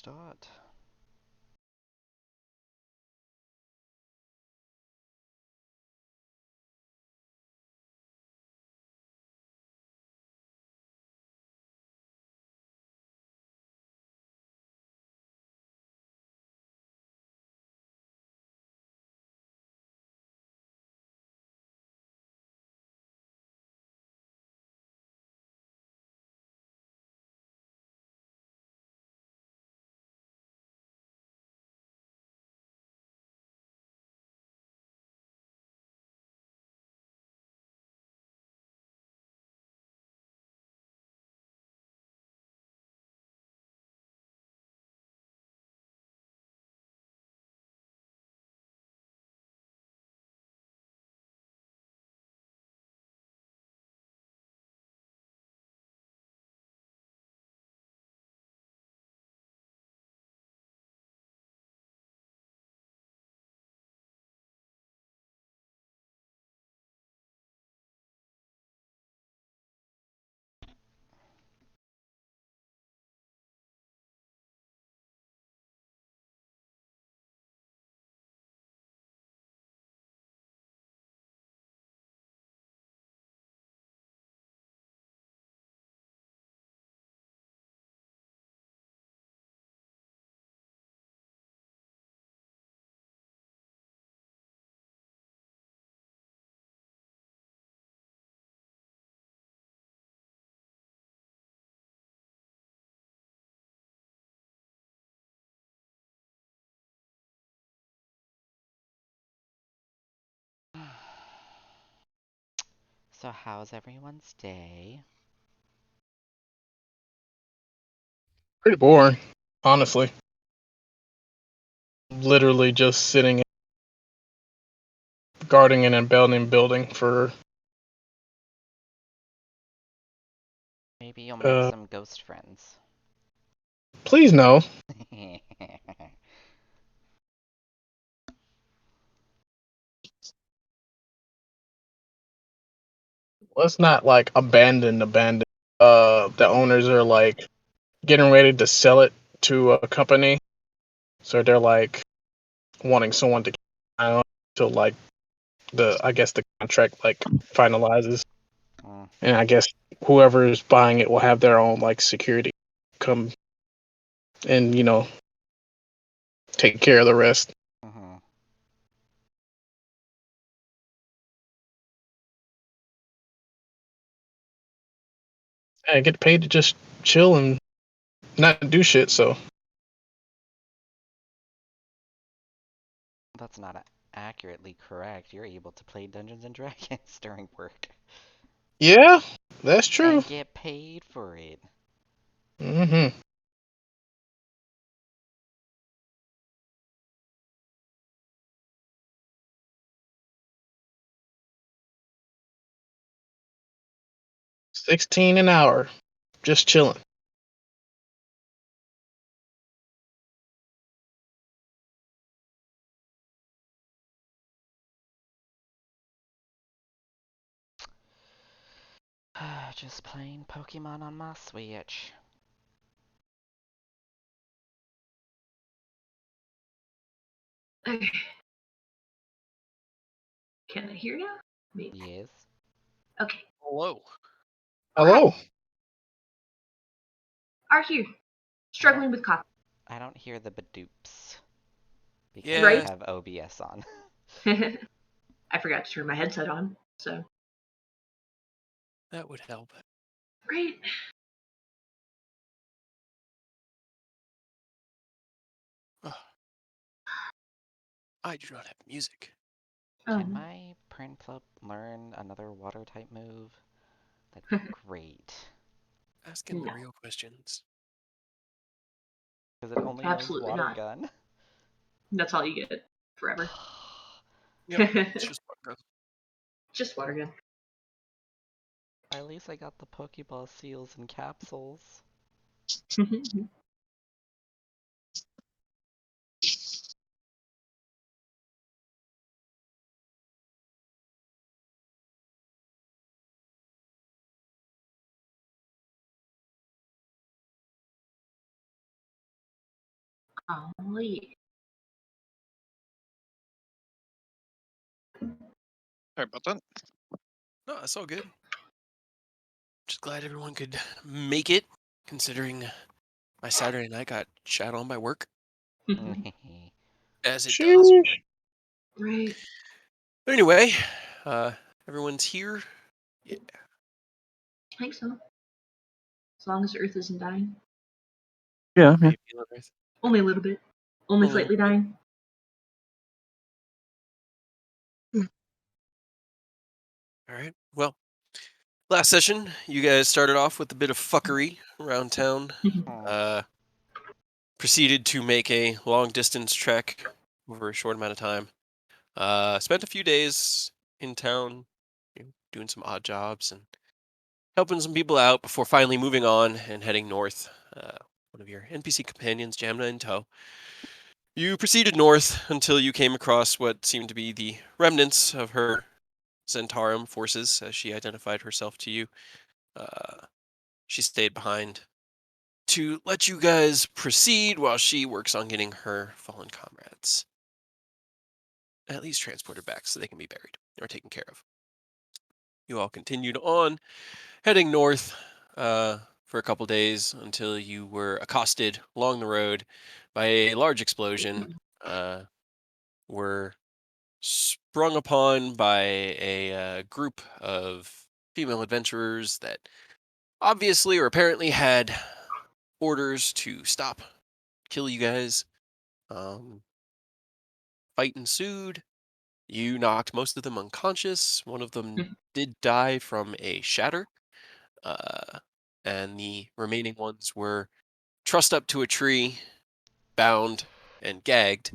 start. So how's everyone's day? Pretty boring, honestly. Literally just sitting guarding an abandoned building for Maybe you'll make uh some ghost friends. please no. Let's not like abandon. The owners are like getting ready to sell it to a company. So they're like wanting someone to keep an eye on till like I guess the contract like finalizes. Mm, And I guess whoever is buying it will have their own like security come and, take care of the rest. mhm. I get paid to just chill and not do shit, so That's not accurately correct. You're able to play Dungeons and Dragons during work yeah, that's true. and get paid for it. 16 an hour, just chilling. Just playing Pokemon on my Switch. Okay. Can I hear now? Maybe. Yes. Okay. Hello. Hi. Hello. Are here. Struggling with coffee. I don't hear the badoops because I Yeah, Right? have OBS on. I forgot to turn my headset on. So. that would help. Great. Ugh, I do not have music. Can Um. my Prinplup learn another water type move? That'd be great. Asking No. Mario questions. Because it only knows Absolutely water not. gun. That's all you get forever. Yep, it's just one gun. Just water gun. At least I got the Pokeball seals and capsules. Oh, yeah. Sorry about that. No, that's all good. Just glad everyone could make it, considering my Saturday night got shat on by work, as it does. Sheesh. Right. But anyway, everyone's here. Yeah. I think so. As long as Earth isn't dying. Yeah. How you feeling, Ruth? Only a little bit. Only Only a slightly dying. All right. Well, last session, you guys started off with a bit of fuckery around town. Proceeded to make a long distance trek over a short amount of time. Spent a few days in town, doing some odd jobs and helping some people out before finally moving on and heading north. One of your NPC companions, Jamna in tow. You proceeded north until you came across what seemed to be the remnants of her Zentarum forces, as she identified herself to you. She stayed behind to let you guys proceed while she works on getting her fallen comrades at least transported back so they can be buried or taken care of. You all continued on, heading north for a couple days until you were accosted along the road by a large explosion. Were sprung upon by a group of female adventurers that obviously or apparently had orders to stop, kill you guys. Fight ensued. You knocked most of them unconscious. One of them did die from a shatter. And the remaining ones were trussed up to a tree, bound, and gagged.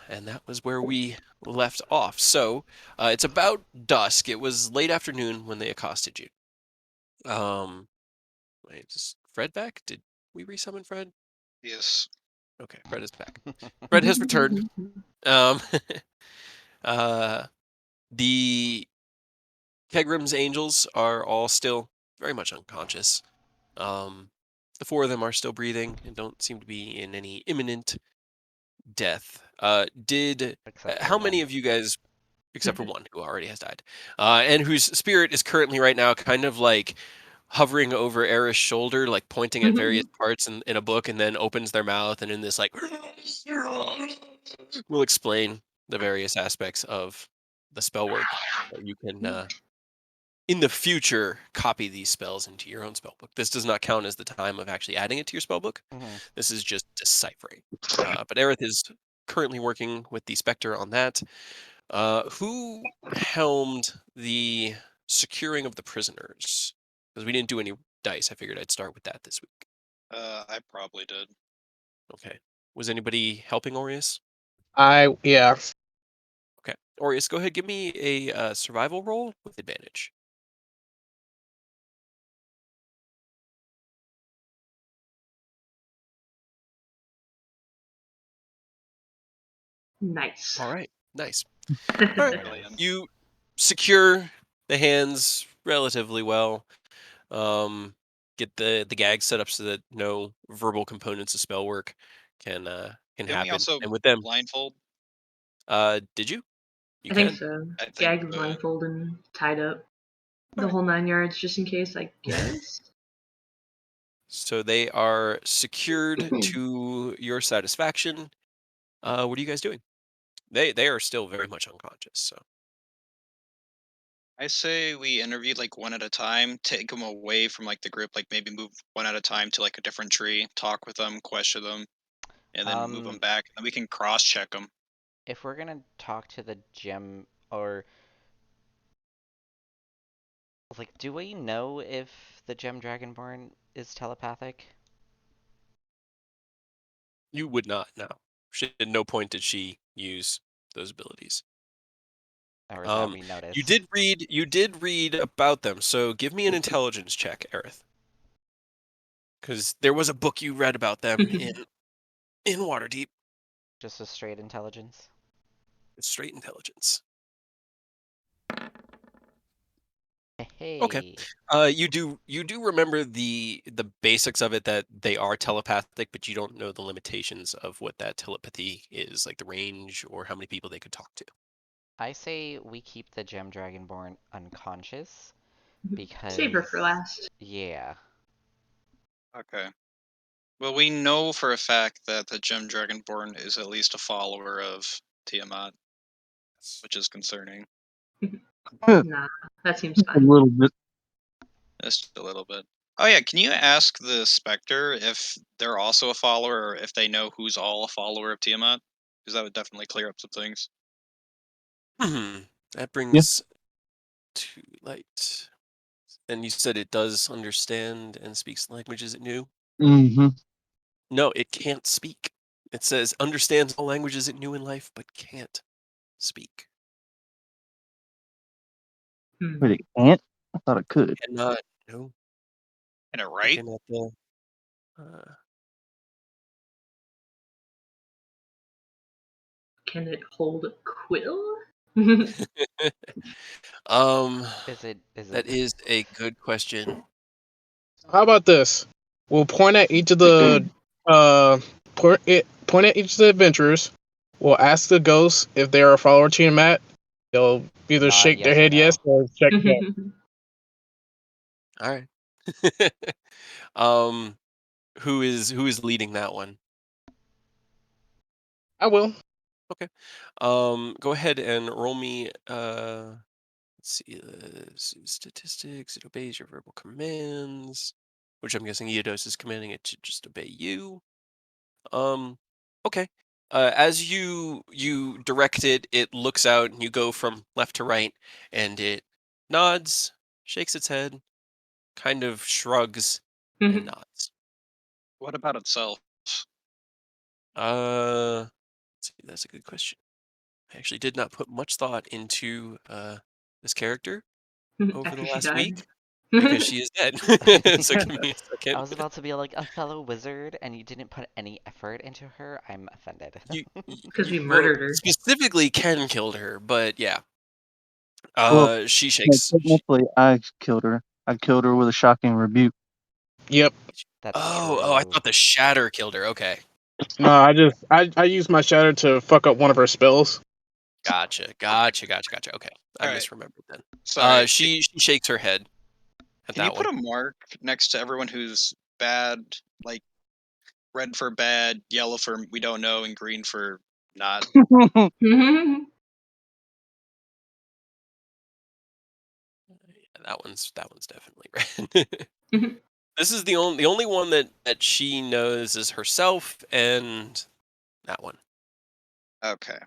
And that was where we left off. So it's about dusk. It was late afternoon when they accosted you. Wait, is Fred back? Did we resummon Fred? Yes. Okay, Fred is back. Fred has returned. The Kegrim's angels are all still very much unconscious. The four of them are still breathing and don't seem to be in any imminent death. Except for How one. many of you guys, except for one who already has died, and whose spirit is currently right now kind of like hovering over Era's shoulder, like pointing at various parts in a book, and then opens their mouth and in this like will explain the various aspects of the spell work that you can in the future copy these spells into your own spellbook. This does not count as the time of actually adding it to your spellbook. Mhm. This is just deciphering. But Aerith is currently working with the Spectre on that. Who helmed the securing of the prisoners? Because we didn't do any dice. I figured I'd start with that this week. I probably did. Okay. Was anybody helping Aureus? Yeah. Okay. Aureus, go ahead. Give me a survival roll with advantage. Nice. All right. Nice. All right. Brilliant. You secure the hands relatively well. Get the gag set up so that no verbal components of spell work can Can we happen. also And with them, blindfold? did you? You I think can. so. I think Gagged, blindfolded, and tied up. The Alright. whole 9 yards, just in case, I guess. So they are secured to your satisfaction. What are you guys doing? They are still very much unconscious. So I say we interview like one at a time, take them away from like the group, like maybe move one at a time to like a different tree, talk with them, question them, and then move them back. And then we can cross check them. If we're gonna talk to the gem, or like, do we know if the gem dragonborn is telepathic? you would not know. At no point did she use those abilities. Or that we notice? You did read about them, so give me an intelligence check, Aerith. Because there was a book you read about them in Waterdeep. Just a straight intelligence? It's straight intelligence. Hey. You do remember the basics of it, that they are telepathic, but you don't know the limitations of what that telepathy is, like the range or how many people they could talk to. I say we keep the Gem Dragonborn unconscious Save her because, for last. yeah. Okay. Well, we know for a fact that the Gem Dragonborn is at least a follower of Tiamat, which is concerning. Nah, that seems A fine. little bit. Just a little bit. Oh yeah, can you ask the Spectre if they're also a follower, or if they know who's all a follower of Tiamat? Because that would definitely clear up some things. That brings to light. And you said it does understand and speaks languages it knew? Mm-hmm. No, it can't speak. It says understands all languages it knew in life, but can't speak. Hmm. But it can't? I thought it could. Cannot. No. Get it It right? cannot. Can it hold a quill? Is it That is a good question. How about this? We'll point at each of the point at each of the adventurers. We'll ask the ghosts if they are a follower of Tiamat. They'll either nod shake their yes or head yes no? or check no. All right. um, who is leading that one? I will. Okay. Go ahead and roll me. Let's see. Statistics. It obeys your verbal commands, which I'm guessing Eodos is commanding it to just obey you. Okay. As you direct it, it looks out, and you go from left to right, and it nods, shakes its head, kind of shrugs, and nods. What about itself? Let's see, that's a good question. I actually did not put much thought into this character over the After she last died. week because she is dead. So give me a I second. was about to be like a fellow wizard, and you didn't put any effort into her. I'm offended. Because we Well, murdered her. specifically, Ken killed her, but yeah. Well, She no, shakes. technically, I killed her. I killed her with a shocking rebuke. Yep. That's Oh, I true. thought the shatter killed her. Okay. No, I used my shatter to fuck up one of her spells. Gotcha. Okay. I Alright. misremembered then. Sorry. She shakes her head at Can you that put one. a mark next to everyone who's bad, like red for bad, yellow for we don't know, and green for not? That one's definitely red. This is the only one that she knows is herself and that one. Okay.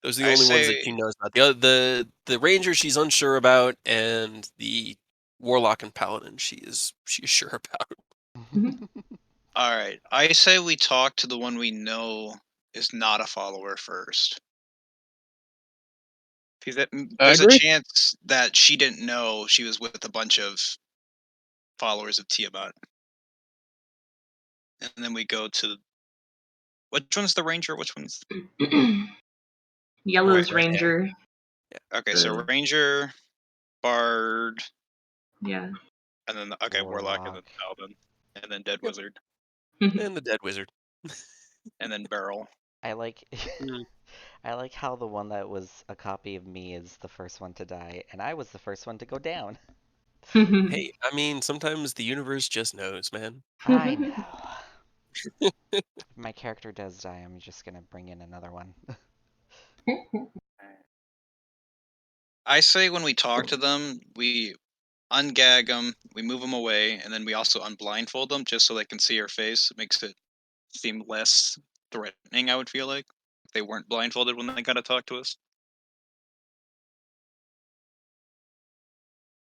Those are the I only ones that say she knows about. The ranger she's unsure about, and the warlock and paladin she is sure about. alright. I say we talk to the one we know is not a follower first. Because I there's a agree. chance that she didn't know she was with a bunch of followers of Tiamat. And then we go to which one's the ranger? Which one's Yellow's Right. ranger. okay? So ranger, bard, Yeah. and then warlock, and then Warlock. paladin, and then dead Yep. wizard, And the dead wizard. and then barrel. I like Mm. I like how the one that was a copy of me is the first one to die, and I was the first one to go down. Hey, I mean, sometimes the universe just knows, man. I know. If my character does die, I'm just gonna bring in another one. I say when we talk to them, we ungag them, we move them away, and then we also unblindfold them just so they can see our face. It makes it seem less threatening. I would feel like if they weren't blindfolded when they got to talk to us.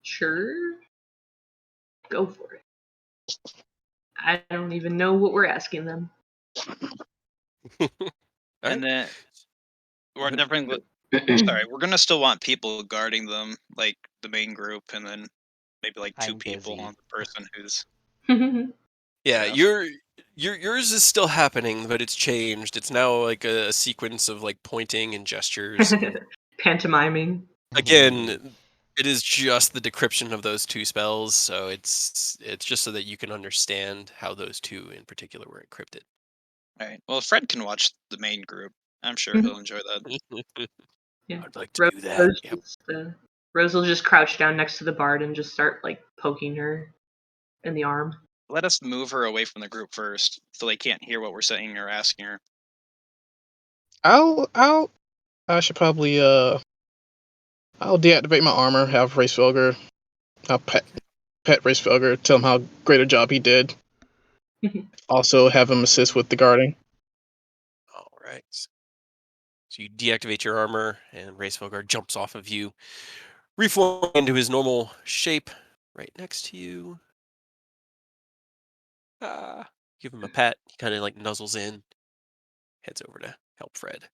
Sure. Go for it. I don't even know what we're asking them. And then we're definitely sorry. We're gonna still want people guarding them, like the main group, and then maybe like 2 I'm people busy. on the person who's Yeah, enough. yours is still happening, but it's changed. It's now like a sequence of like pointing and gestures. And Pantomiming. again, It is just the decryption of those 2 spells, so it's just so that you can understand how those 2 in particular were encrypted. All right. Well, Fred can watch the main group. I'm sure Mhm. he'll enjoy that. Yeah. I'd like to do that. Yep. Rose will just crouch down next to the bard and just start like poking her in the arm. Let us move her away from the group first, so they can't hear what we're saying or asking her. I should probably I'll deactivate my armor, have Race Felger, I'll pet Race Felger, tell him how great a job he did. Also have him assist with the guarding. All right. So you deactivate your armor, and Race Vilgar jumps off of you, reforming into his normal shape right next to you. Give him a pat. He kind of like nuzzles in, heads over to help Fred.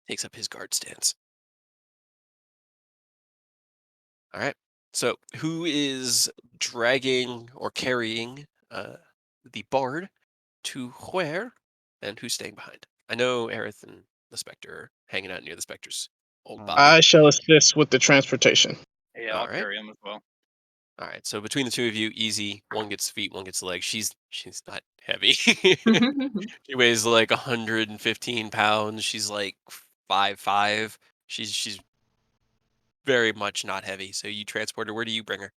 Takes up his guard stance. All right. So who is dragging or carrying the bard to where, and who's staying behind? I know Aerith and the Spectre are hanging out near the Spectre's old body. I shall assist with the transportation. Yeah, All I'll right. carry him as well. All right, so between the 2 of you, easy. One gets feet, one gets legs. She's not heavy. She weighs like 115 pounds. She's like 5'5". She's very much not heavy. So you transport her. Where do you bring her?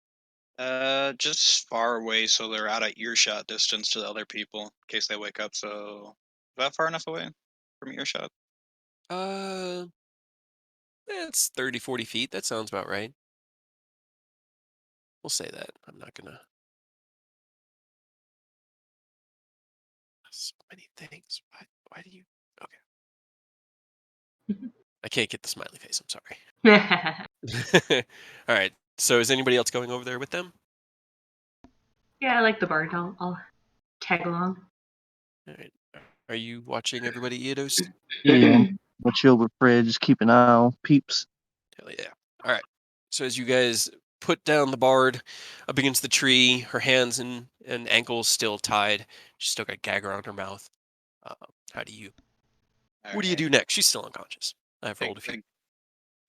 Just far away so they're out of earshot distance to the other people in case they wake up. So, is that far enough away from earshot? It's 30, 40 feet. That sounds about right. We'll say that. I'm not gonna. So many things. Why do you? Okay. I can't get the smiley face. I'm sorry. All right. So is anybody else going over there with them? Yeah, I like the bard. I'll tag along. All right. Are you watching everybody, Eidos? Yeah. But chill with Fred, just keep an eye on peeps. Hell yeah. All right. So as you guys put down the bard up against the tree, her hands and ankles still tied. She's still got gag around her mouth. How do you? What do you do next? She's still unconscious. I've rolled a few.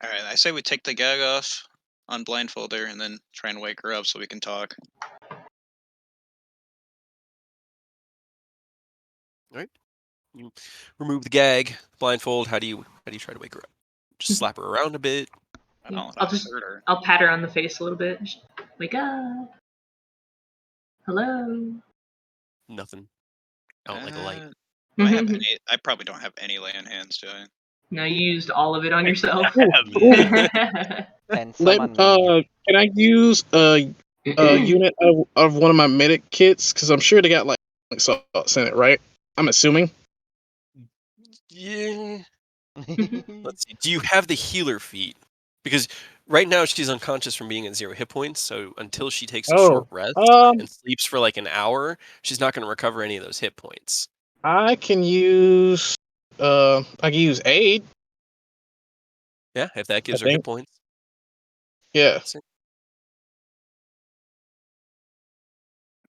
All right, I say we take the gag off, unblindfold her, and then try and wake her up so we can talk. All right. You remove the gag, blindfold. How do you try to wake her up? Just slap her around a bit. I don't I'll just hurt her. I'll pat her on the face a little bit. Just, wake up. Hello. Nothing. I don't like a light. Do I have any? I probably don't have any lay on hands, do I? No, you used all of it on yourself. And some on me. Can I use a unit of one of my medic kits? Because I'm sure they got like salts in it, right? I'm assuming. Yeah. Let's see. Do you have the healer feat? Because right now she's unconscious from being at 0 hit points. So until she takes a short rest and sleeps for like an hour, she's not going to recover any of those hit points. I can use aid. Yeah, if that gives her hit points. Yeah.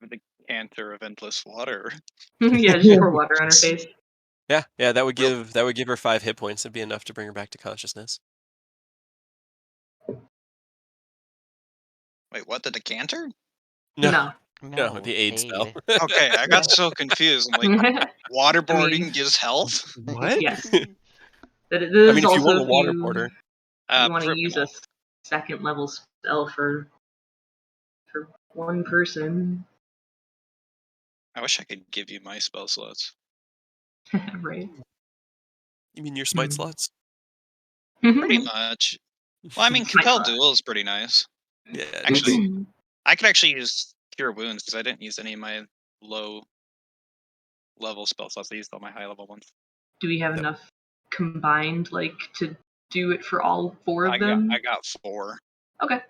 The canter of endless water. Yeah, just pour water on her face. Yeah, that would give her 5 hit points. It'd be enough to bring her back to consciousness. Wait, what? The decanter? No, the aid spell. Okay, I got so confused. I'm like, waterboarding gives health? What? Yes. I mean, if you want a waterboarder. You want to use a second level spell for one person. I wish I could give you my spell slots. Right. You mean your smite slots? Pretty much. Well, I mean, Compel Duel is pretty nice. Yeah. Actually, I could actually use Cure Wounds because I didn't use any of my low level spell slots. I used all my high level ones. Do we have enough combined, like, to do it for all 4 of them? I got 4. Okay.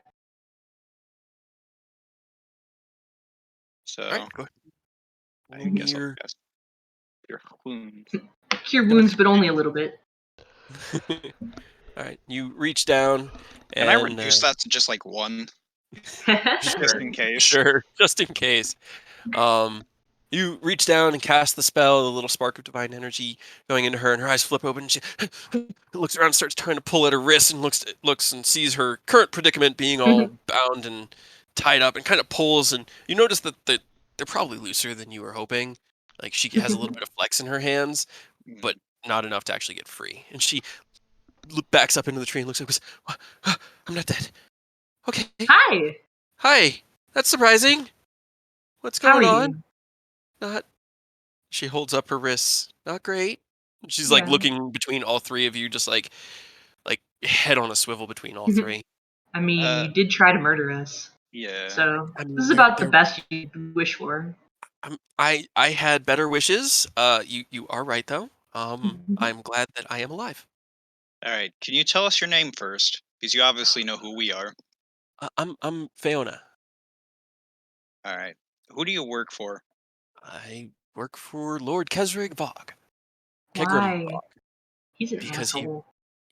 So, right, go ahead. I guess I'll guess Cure Wounds. Cure Wounds, but only a little bit. All right, you reach down, and I reduce that to just like 1, just in case. Sure, just in case. You reach down and cast the spell, the little spark of divine energy going into her, and her eyes flip open, and she looks around and starts trying to pull at her wrist, and looks and sees her current predicament being all bound and tied up, and kind of pulls, and you notice that they're probably looser than you were hoping. Like, she has a little bit of flex in her hands, but not enough to actually get free. And she backs up into the tree and looks up and goes, I'm not dead. Okay. Hi. Hi. That's surprising. What's How are going on? you? Not. She holds up her wrists. Not great. She's like Yeah. looking between all three of you, just like head on a swivel between all three. I mean, you did try to murder us. Yeah. So I mean, this is about the best you could wish for. I had better wishes. You are right though. I'm glad that I am alive. All right. Can you tell us your name first? Because you obviously know who we are. I'm Fiona. All right. Who do you work for? I work for Lord Kesrig Vog. Kegram Why? Vog. He's an Because asshole.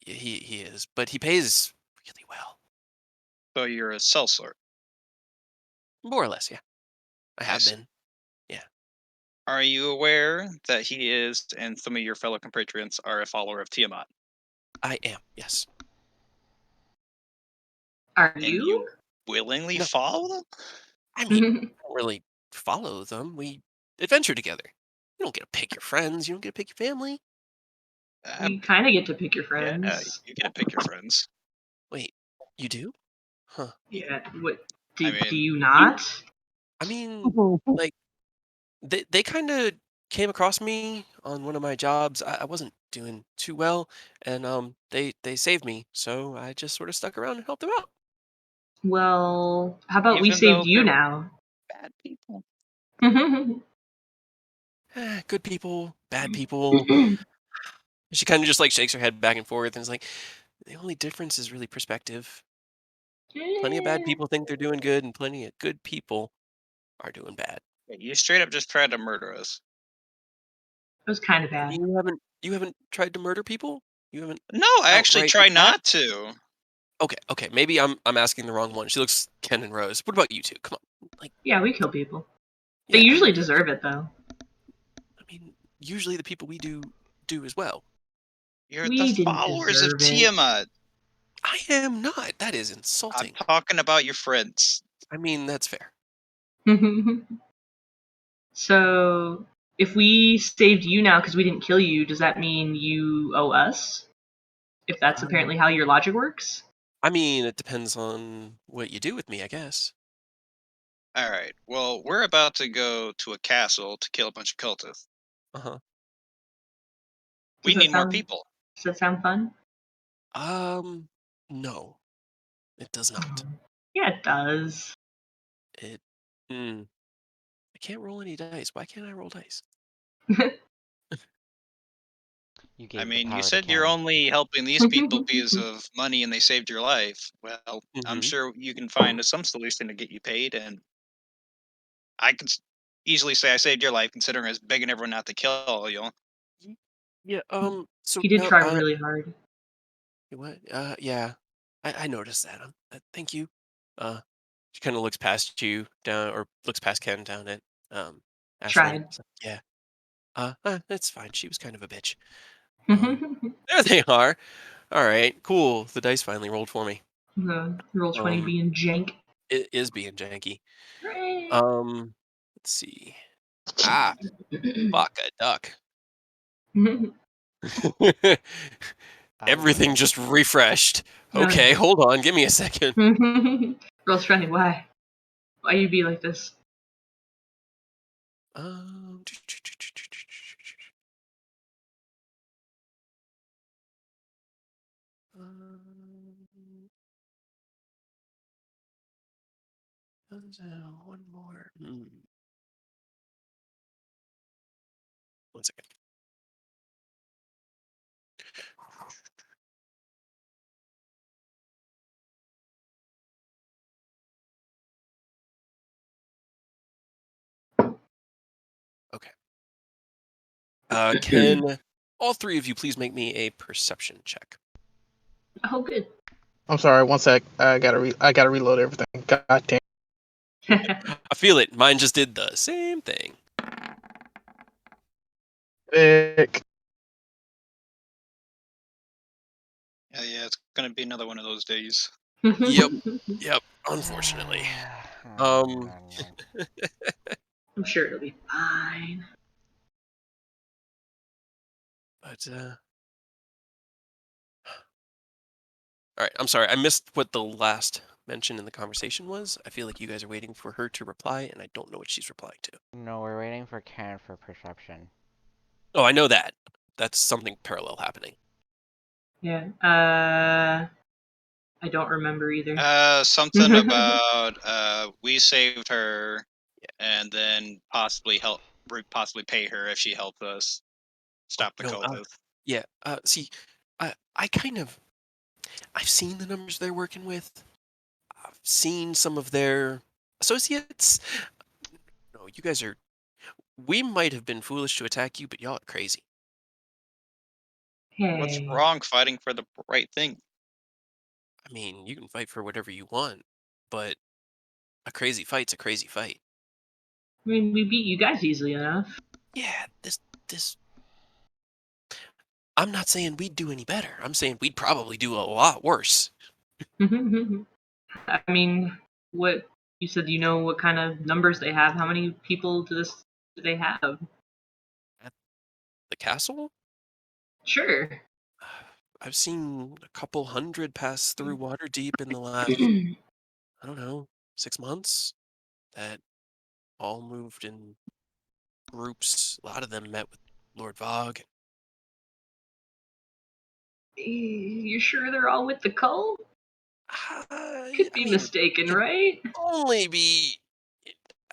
he is, but he pays really well. So you're a sellsword. More or less, yeah. I have see. been. Yeah. Are you aware that he is, and some of your fellow compatriots are a follower of Tiamat? I am, yes. Are And you? you willingly No. follow them? I mean, I don't really follow them. We adventure together. You don't get to pick your friends. You don't get to pick your family. You kind of get to pick your Yeah, friends. you get to pick your friends. Wait, you do? Huh. Yeah. What? I Do mean, you not? I mean, like, they kind of came across me on one of my jobs. I wasn't doing too well, and they saved me, so I just sort of stuck around and helped them out. Well, how about we even saved though you they're now? bad people. Good people, bad people. She kind of just like shakes her head back and forth, and is like, the only difference is really perspective. Plenty of bad It people think they're doing good, and plenty of good people are doing bad. You straight up just tried to murder us. was kind of bad. You haven't tried to murder people? You haven't No, I actually outright try attacked? not to. Okay. Maybe I'm asking the wrong one. She looks Ken and Rose. What about you two? Come on. Like, Yeah, we kill people. They yeah, usually deserve it, though. I mean, usually the people we do as well. You're the We didn't followers of deserve it. Tiamat. I am not. That is I'm insulting. talking about your friends. I mean, that's fair. So, if we saved you now because we didn't kill you, does that mean you owe us? If that's Um, apparently how your logic works? I mean, it depends on what you do with me, I guess. All right. Well, we're about to go to a castle to kill a bunch of cultists. Uh-huh. We Does that need more sound people. does that sound fun? No, it does not. Yeah, it does. It I can't roll any dice. Why can't I roll dice? You I gave the mean, you power to said you're Ken. only helping these people because of money and they saved your life. Well, I'm Mm-hmm. sure you can find some solution to get you paid, and I can easily say I saved your life considering I was begging everyone not to kill you. Yeah, so He did now try really hard. what? Yeah. I noticed that. Thank you. Uh, she kind of looks past you down, or looks past Ken down at Ashlyn. Tried. It's like, yeah. That's fine. She was kind of a bitch. There they are. All right, cool. The dice finally rolled for me. Roll 20 Um, being jank. it is being janky. Hooray. Let's see. Ah, fuck a duck. I Everything win. just refreshed. No. Okay, hold on. Give me a second. Roll 20. Why? Why you be like this? Um, one more. One second. Okay. Can all three of you please make me a perception check? Oh, good. I'm sorry. One sec. I gotta reload everything. God damn. I feel it. Mine just did the same thing. Dick. Yeah, it's gonna be another one of those days. Yep. Yep. Unfortunately. Um. I'm sure it'll be fine. But all right. I'm sorry. I missed what the last mention in the conversation was. I feel like you guys are waiting for her to reply, and I don't know what she's replying to. No, we're waiting for Karen for perception. Oh, I know that. That's something parallel happening. Yeah. I don't remember either. Something about we saved her, and then possibly pay her if she helped us stop the No. cultists. Yeah. See, I kind of I've seen the numbers they're working with. I've seen some of their associates. No, you guys are. We might have been foolish to attack you, but y'all are crazy. What's Hey. wrong fighting for the right thing? I mean, you can fight for whatever you want, but a crazy fight's a crazy fight. I mean, we beat you guys easily enough. Yeah, this. I'm not saying we'd do any better. I'm saying we'd probably do a lot worse. I mean, what you said, you know what kind of numbers they have. How many people do they have? At the castle, Sure. I've seen a couple hundred pass through Waterdeep in the last, I don't know, 6 months. That all moved in groups. A lot of them met with Lord Vogue. You sure they're all with the cult? Could I be mean, mistaken, I can right? only be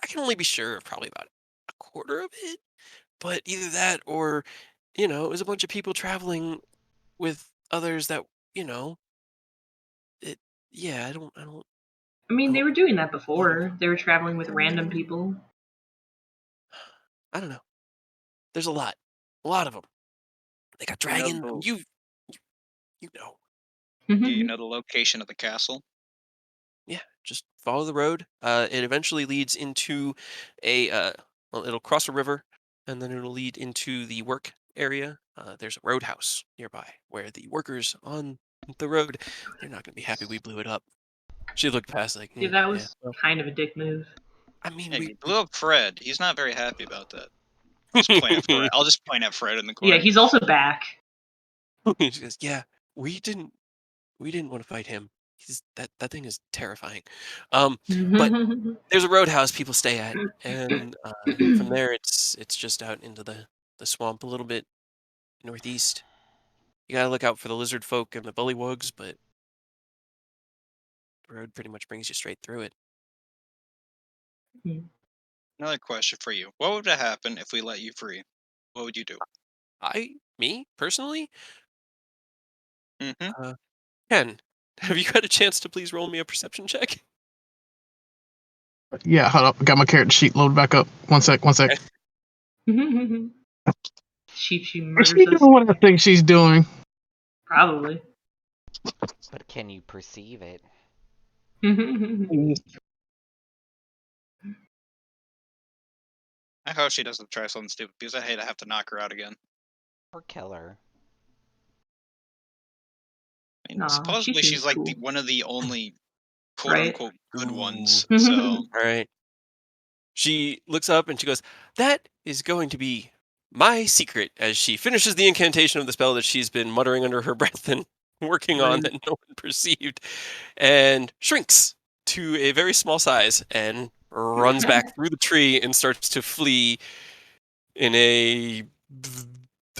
I can only be sure of probably about a quarter of it. But either that or, it was a bunch of people traveling with others that, you know, it yeah, I don't I mean, they know were doing that a lot of before. They were traveling with random people. I don't know. There's a lot. A lot of them. They got You know dragon. I mean, the you know. you know the location of the castle. Yeah, just follow the road. It eventually leads into well, it'll cross a river, and then it'll lead into the work area. There's a roadhouse nearby where the workers on the road, they're not gonna be happy we blew it up. She looked past like, Yeah, that yeah. was Well, kind of a dick move. I mean, Yeah, we, you blew up Fred. He's not very happy about that. Just point at Fred. I'll just point at Fred in the Yeah, corner. he's also back. she goes, yeah, we didn't want to fight him. That thing is terrifying. But there's a roadhouse people stay at, and from there it's just out into the swamp a little bit northeast. You gotta look out for the lizard folk and the bullywugs, but the road pretty much brings you straight through it. Another question for you. What would happen if we let you free? What would you do? Me personally, Mm-hmm. Ken, have you had a chance to please roll me a perception check? Yeah, hold up. Got my character sheet loaded back up. One sec. She Is murders she us. doing what I think she's doing? Probably. But can you perceive it? I hope she doesn't try something stupid because I hate to have to knock her out again. Or kill her? I mean, Nah, she supposedly seems she's like cool. one of the only quote Right? unquote good Ooh. ones. So All right. She looks up and she goes, "That is going to be my secret," as she finishes the incantation of the spell that she's been muttering under her breath and working on Rude. that no one perceived, and shrinks to a very small size and runs back through the tree and starts to flee in a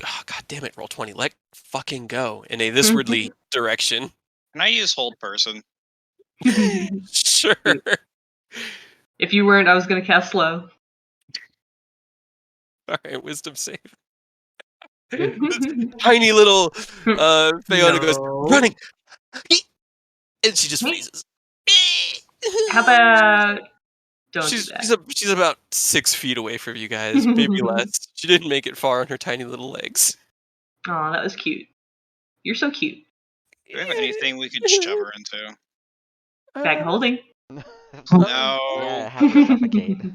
God damn it, roll 20. Let fucking go in a thiswardly direction. can I use hold person? Sure. If you weren't, I was gonna cast slow. All right, wisdom save. This tiny little Fiona goes No. running, and she just Me? freezes. How about don't do She's that? she's about 6 feet away from you guys, maybe less. She didn't make it far on her tiny little legs. Oh, that was cute. You're so cute. Do we have anything we could shove her into? Bag of holding. No. Yeah, have her suffocate. No.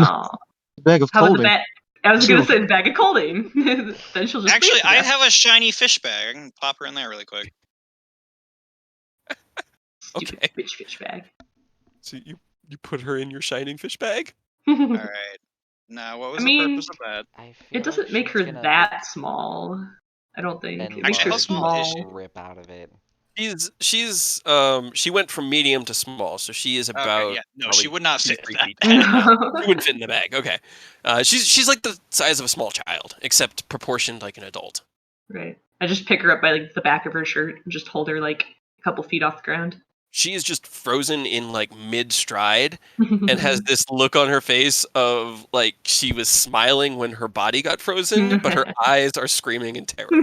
Aw. Bag of How about the holding. I was gonna say the bag of colding. Then she'll just Actually, freeze to I death. have a shiny fish bag. I can pop her in there really quick. Stupid Okay. bitch fish bag. So you put her in your shining fish bag? All right. Now, what was the purpose of that? I feel It doesn't like make she's her gonna that small. I don't think. It makes her Actually, how small is small. she? rip out of it. She went from medium to small, so she is about Okay, yeah. No, she probably would not 2 fit to in 3 that feet. bag. She wouldn't fit in the bag. Okay. She's like the size of a small child, except proportioned like an adult. Right. I just pick her up by like the back of her shirt and just hold her like a couple feet off the ground. She is just frozen in like mid stride and has this look on her face of like she was smiling when her body got frozen, but her eyes are screaming in terror. All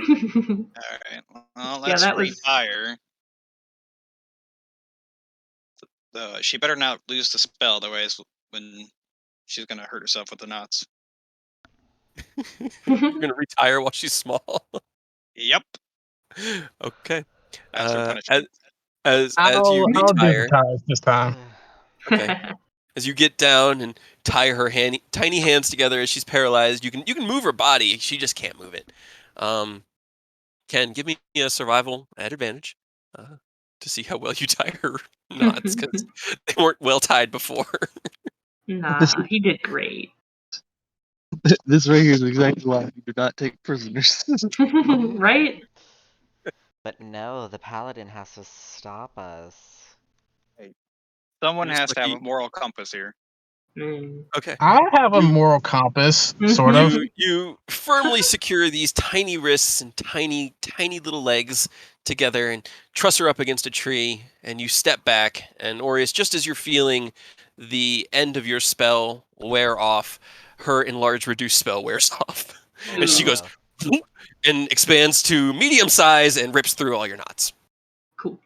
right. Well, Yeah, let's that was. retire. She better not lose the spell, otherwise, when she's gonna hurt herself with the knots. You're gonna retire while she's small. Yep. Okay. That's her Uh, punishment. as you I'll do the retire, ties this time. okay. As you get down and tie her tiny hands together as she's paralyzed, you can move her body. She just can't move it. Ken, give me a survival at advantage to see how well you tie her knots because they weren't well tied before. Nah, he did great. This right here is exactly why you do not take prisoners. Right? But no, the paladin has to stop us. Someone Just has to have lucky- a moral compass here. Mm. Okay. I have a You- moral compass, sort of. You firmly secure these tiny wrists and tiny little legs together and truss her up against a tree, and you step back, and Aureus, just as you're feeling the end of your spell wear off, her enlarged reduced spell wears off. And she goes Oh. and expands to medium size and rips through all your knots. Cool.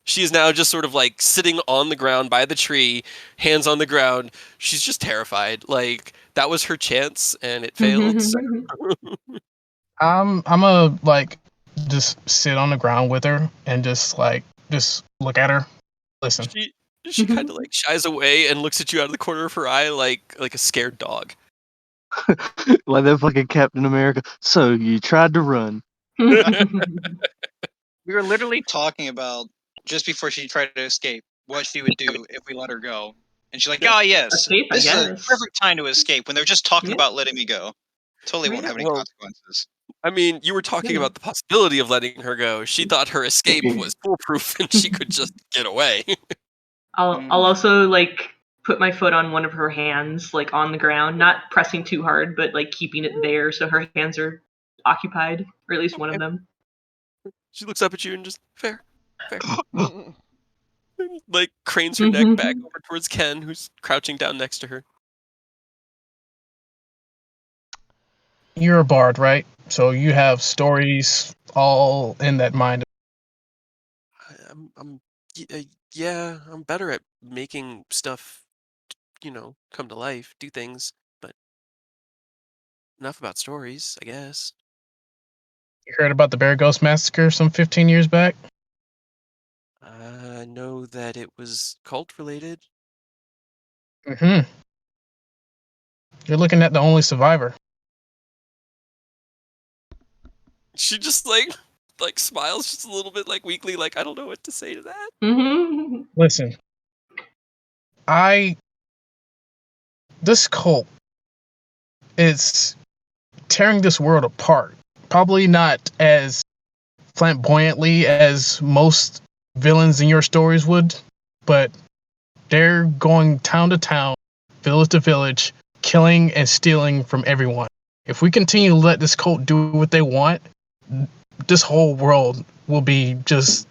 She is now just sort of like sitting on the ground by the tree, hands on the ground. She's just terrified. Like that was her chance and it failed. So I'm gonna like just sit on the ground with her and just look at her, listen. she kind of like shies away and looks at you out of the corner of her eye like a scared dog. Like that fucking Captain America. So you tried to run. We were literally talking about just before she tried to escape what she would do if we let her go, and she's like, "Oh yes, Escape, I this is a guess. perfect time to escape." When they're just talking Yeah. about letting me go, totally won't Yeah, have any well, consequences. I mean, you were talking Yeah. about the possibility of letting her go. She thought her escape was foolproof and she could just get away. I'll also like put my foot on one of her hands, like on the ground, not pressing too hard, but like keeping it there so her hands are occupied, or at least one of them. She looks up at you and just fair. Like cranes her neck back over towards Ken, who's crouching down next to her. You're a bard, right? So you have stories all in that mind. Yeah, I'm better at making stuff, come to life, do things, but enough about stories, I guess. You heard about the Bear Ghost Massacre some 15 years back? I know that it was cult related. Mm-hmm. You're looking at the only survivor. She just like smiles just a little bit like weakly, like I don't know what to say to that. Listen, this cult is tearing this world apart. Probably not as flamboyantly as most villains in your stories would, but they're going town to town, village to village, killing and stealing from everyone. If we continue to let this cult do what they want, this whole world will be just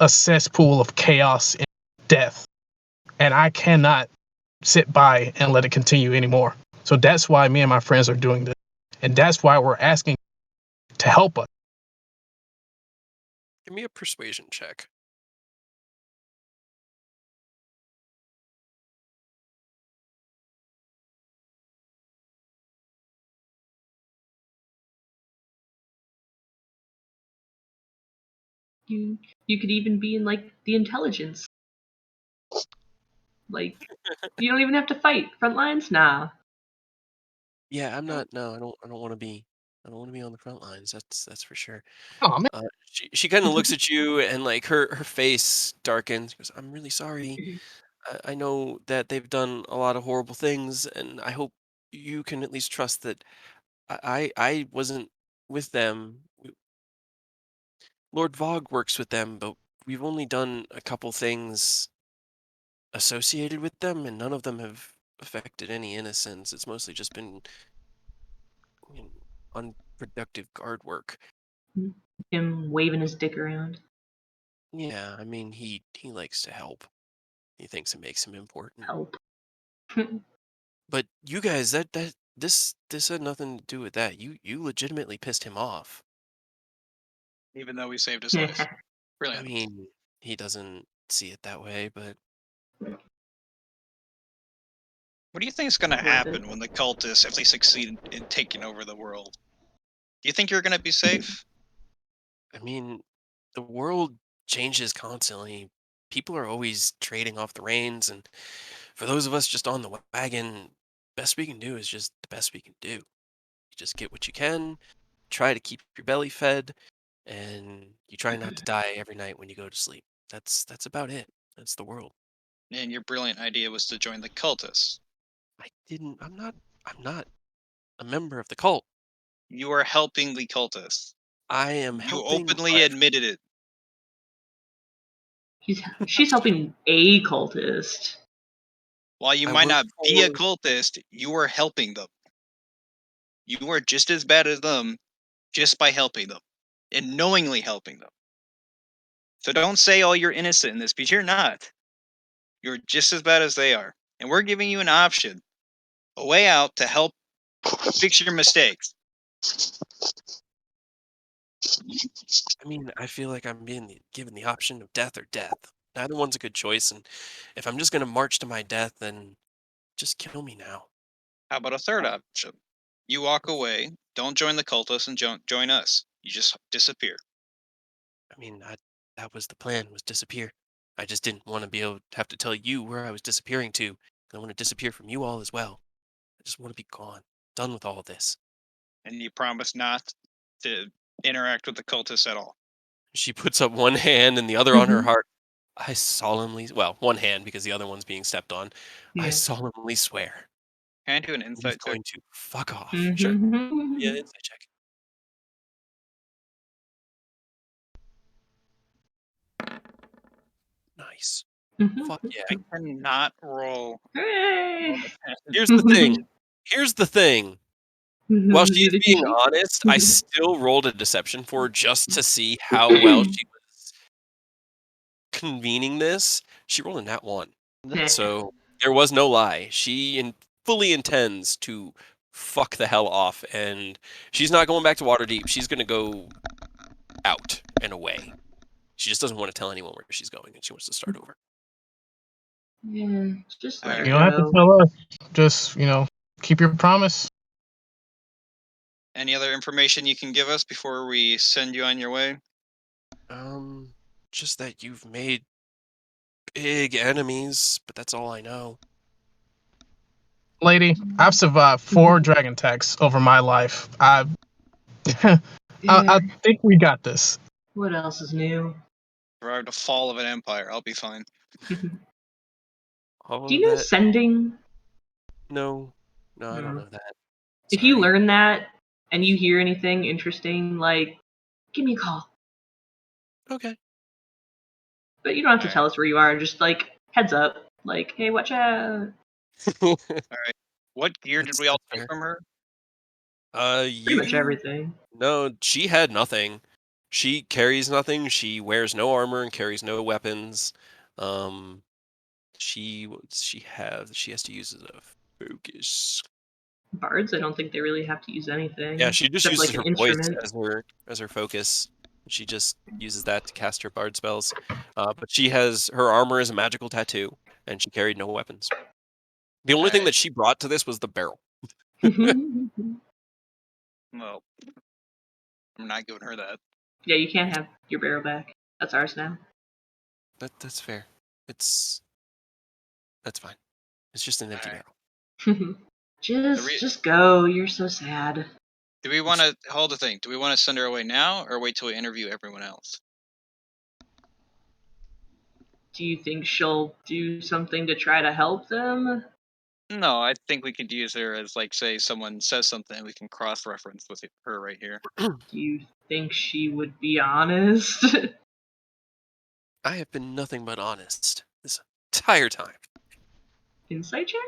a cesspool of chaos and death. And I cannot sit by and let it continue anymore. So that's why me and my friends are doing this. And that's why we're asking to help us. Give me a persuasion check. You could even be in like the intelligence. Like you don't even have to fight front lines. Nah. Yeah, I'm not. No, I don't. I don't want to be. I don't want to be on the front lines. That's for sure. Oh man. She kind of looks at you and like her face darkens. She goes, "I'm really sorry. I know that they've done a lot of horrible things, and I hope you can at least trust that I wasn't with them. Lord Vogue works with them, but we've only done a couple things associated with them, and none of them have affected any innocence. It's mostly just been you know, unproductive guard work." Him waving his dick around. Yeah, I mean he likes to help. He thinks it makes him important. Help. But you guys, this had nothing to do with that. You legitimately pissed him off. Even though we saved his life. I Brilliant. mean, he doesn't see it that way, but What do you think is going to Worth happen it. when the cultists, if they succeed in taking over the world? Do you think you're going to be safe? I mean, the world changes constantly. People are always trading off the reins, and for those of us just on the wagon, best we can do is just the best we can do. You just get what you can, try to keep your belly fed, and you try not to die every night when you go to sleep. That's about it. That's the world. And your brilliant idea was to join the cultists. I didn't. I'm not a member of the cult. You are helping the cultists. I am You helping openly my. admitted it. She's helping a cultist. While you I might work not be a for. cultist, you are helping them. You are just as bad as them just by helping them. And knowingly helping them. So don't say, oh, you're innocent in this, because you're not. You're just as bad as they are. And we're giving you an option, a way out to help fix your mistakes. I mean, I feel like I'm being given the option of death or death. Neither one's a good choice, and if I'm just gonna march to my death, then just kill me now. How about a third option? You walk away, don't join the cultists, and join us. You just disappear. I mean, that was the plan, was disappear. I just didn't want to be able to have to tell you where I was disappearing to. I want to disappear from you all as well. I just want to be gone, done with all this. And you promise not to interact with the cultists at all. She puts up one hand and the other on her heart. I solemnly, well, one hand because the other one's being stepped on. I Yeah. solemnly swear Can I do an he's insight check? going to fuck off. Sure. Yeah, insight check. Nice. Fuck yeah. I cannot roll. Hooray! Here's the thing. Here's the thing. While she's being honest, I still rolled a deception for her just to see how well she was convening this. She rolled a nat 1. So there was no lie. She fully intends to fuck the hell off, and she's not going back to Waterdeep. She's going to go out and away. She just doesn't want to tell anyone where she's going, and she wants to start over. Yeah, just let her You don't have to go. tell us. Just keep your promise. Any other information you can give us before we send you on your way? Just that you've made big enemies, but that's all I know. Lady, I've survived 4 dragon attacks over my life. I think we got this. What else is new? Survived the fall of an empire. I'll be fine. All Do of you know that? sending? No, I don't No. know that. If you Sorry. learn that and you hear anything interesting, like, give me a call. Okay. But you don't have to Alright. tell us where you are. Just like heads up. Like, hey, watch out. Alright. What gear did That's we all take fair. from her? Pretty much everything. No, she had nothing. She carries nothing. She wears no armor and carries no weapons. She has to use a focus. Bards, I don't think they really have to use anything. Yeah, she just except uses like an her voice instrument. as her focus. She just uses that to cast her bard spells. But she has her armor is a magical tattoo, and she carried no weapons. The only thing Alright. that she brought to this was the barrel. Well, I'm not giving her that. Yeah, you can't have your barrel back. That's ours now. That's fair. That's fine. It's just an empty Alright. barrel. Just go. You're so sad. Do we want to hold the thing? Do we want to send her away now, or wait till we interview everyone else? Do you think she'll do something to try to help them? No, I think we could use her as, like, say someone says something, we can cross-reference with her right here. Do you think she would be honest? I have been nothing but honest this entire time. Insight check?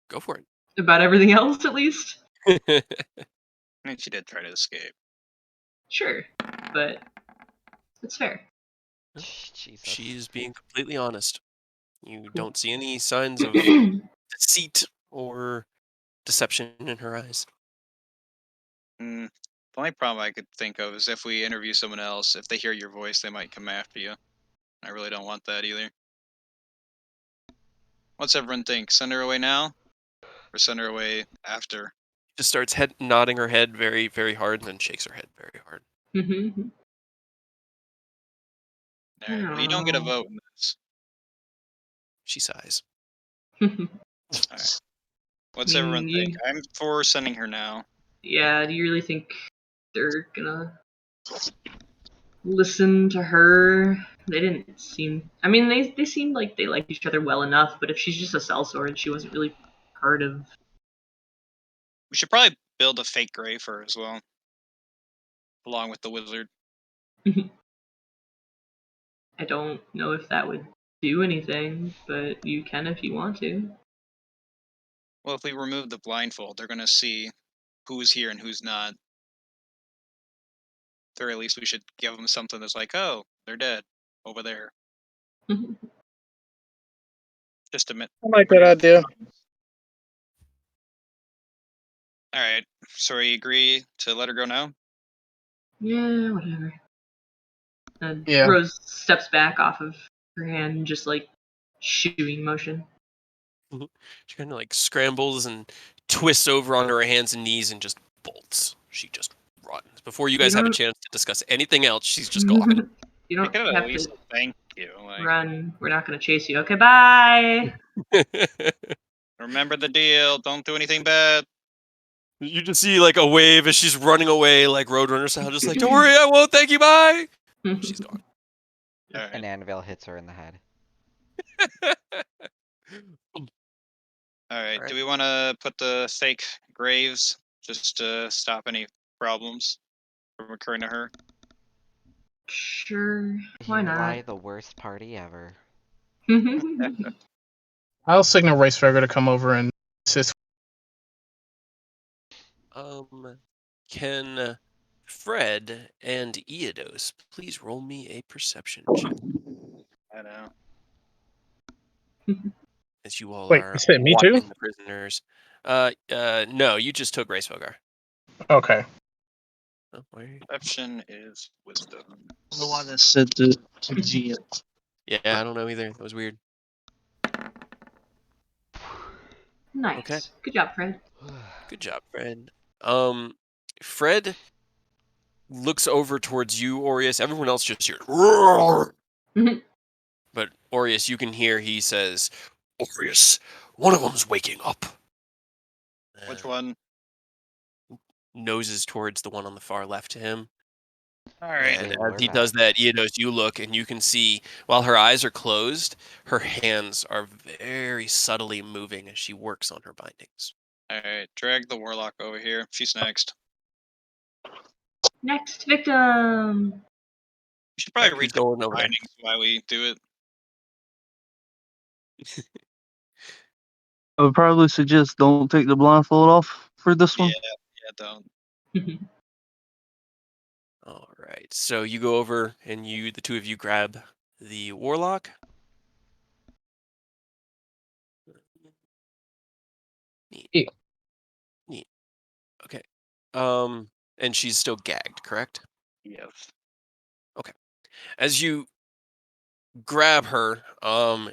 Go for About everything else, at least? it. I mean, she did try to escape. Sure, but it's fair. Jesus. She's being completely honest. You Cool. don't see any signs of deceit or deception in her eyes. The only problem I could think of is if we interview someone else, if they hear your voice, they might come after you. I really don't want that either. What's everyone think? Send her away now? Or send her away after? Just starts nodding her head very, very hard and then shakes her head very hard. Alright, well, you don't get a vote in this. She sighs. Alright. What's everyone think? I'm for sending her now. Yeah, do you really think they're gonna listen to her? They didn't seem... I mean, they seemed like they liked each other well enough, but if she's just a sellsword, she wasn't really part of... We should probably build a fake grave for her as well. Along with the wizard. I don't know if that would do anything, but you can if you want to. Well, if we remove the blindfold, they're gonna see who's here and who's not. At the very least, we should give them something that's like, oh, they're dead. Over there. Just a minute. I like that idea. Alright, so we agree to let her go now? Yeah, whatever. And Yeah. Rose steps back off of her hand, just like shooing motion. She kind of like scrambles and twists over onto her hands and knees and just bolts. She just runs. Before you guys have a chance to discuss anything else, she's just gone. You I don't could have have at least to thank you. Like, run. We're not going to chase you. Okay, bye. remember the deal. Don't do anything bad. You just see like a wave as she's running away, like Roadrunner style, just like, don't worry, I won't, thank you, bye. She's gone. Alright. An anvil hits her in the head. Alright, do we want to put the fake graves just to stop any problems from occurring to her? Sure. Why Why not? the worst party ever? I'll signal Racefager to come over and assist. Can Fred and Eodos please roll me a perception check I know. as you all Wait, are you said me watching too? the prisoners? No, you just took Racefogar. Okay. Oh, why are you- Perception is wisdom. I don't know why that's said to GM. Yeah, I don't know either. That was weird. Nice. Okay. Good job, Fred. Good job, Fred. Fred looks over towards you, Aureus. Everyone else just hears roar. But Aureus, you can hear he says, Aureus, one of them's waking up. Which one? Noses towards the one on the far left to him. Alright. And Say as he word does out. that, Eodos, you look and you can see, while her eyes are closed, her hands are very subtly moving as she works on her bindings. Alright, drag the warlock over here. She's next. Next victim. We should probably Who's read the going over there? findings while we do it. I would probably suggest don't take the blindfold off for this one. Yeah, don't. All right. So you go over and the two of you grab the warlock. Neat. Yeah. Neat. Okay. And she's still gagged, correct? Yes. As you grab her,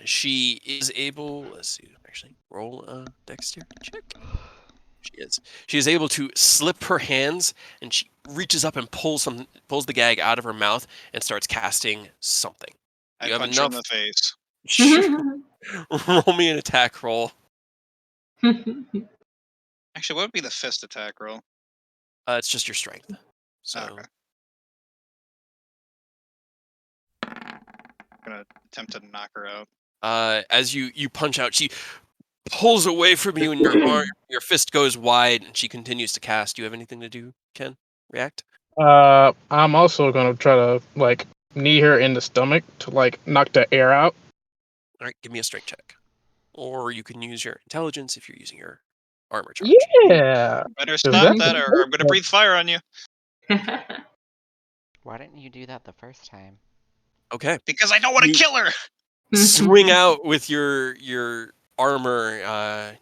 she is able, let's see, actually roll a dexterity check. She is able to slip her hands, and she reaches up and pulls the gag out of her mouth and starts casting something. I You have punch her in enough- the face. Roll me an attack roll. Actually, what would be the fist attack roll? It's just your strength. So Okay. I'm gonna attempt to knock her out. as you punch out, she pulls away from you, and your fist goes wide, and she continues to cast. Do you have anything to do, Ken? React? I'm also gonna try to like knee her in the stomach to like knock the air out. All right, give me a strength check, or you can use your intelligence if you're using your armor charge. Yeah. Better 'Cause stop that's that, or I'm gonna breathe fire on you. Why didn't you do that the first time? Okay. Because I don't want to You kill her. swing out with your armor,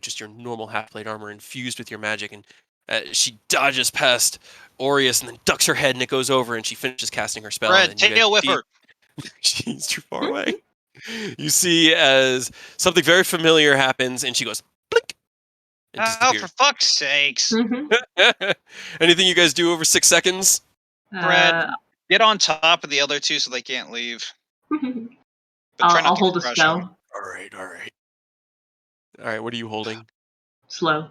just your normal half plate armor infused with your magic, and she dodges past Aureus and then ducks her head, and it goes over, and she finishes casting her spell. Fred, And you guys tail see whipper. she's too far away. You see as something very familiar happens, and she goes blink and Oh, for disappears. fuck's sakes. Anything you guys do over 6 seconds? Fred, get on top of the other two so they can't leave. But try not I'll to hold a crush them. spell. All right. What are you holding? Slow.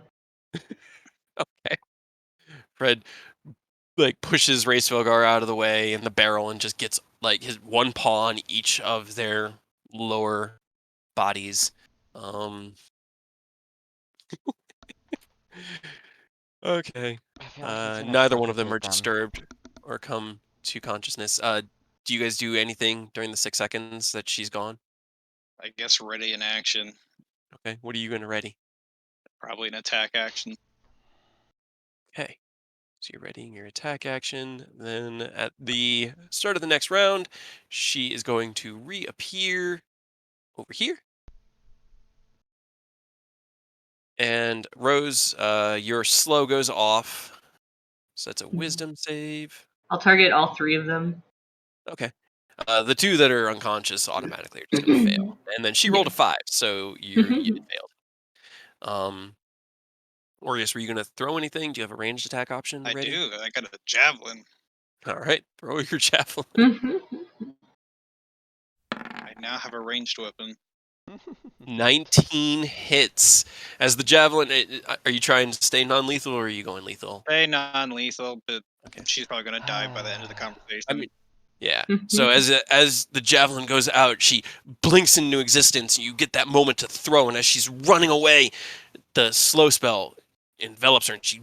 Okay. Fred pushes Ray Spellgar out of the way in the barrel and just gets his one paw on each of their lower bodies. Okay. I feel like he's gonna Neither one of them are suffocate them. disturbed or come to consciousness. Do you guys do anything during the 6 seconds that she's gone? I guess ready in action. Okay. What are you going to ready? Probably an attack action. Okay. So you're readying your attack action. Then at the start of the next round, she is going to reappear over here. And Rose, your slow goes off. So that's a wisdom save. I'll target all three of them. Okay. The two that are unconscious automatically are just going to fail. And then she rolled a 5, so you failed. Aureus, were you going to throw anything? Do you have a ranged attack option I ready? do. I got a javelin. All right, throw your javelin. I now have a ranged weapon. 19 hits. As the javelin, are you trying to stay non-lethal or are you going lethal? Stay non-lethal, but Okay. she's probably gonna die by the end of the conversation. I mean, yeah. So as the javelin goes out, she blinks into existence. And you get that moment to throw, and as she's running away, the slow spell envelops her, and she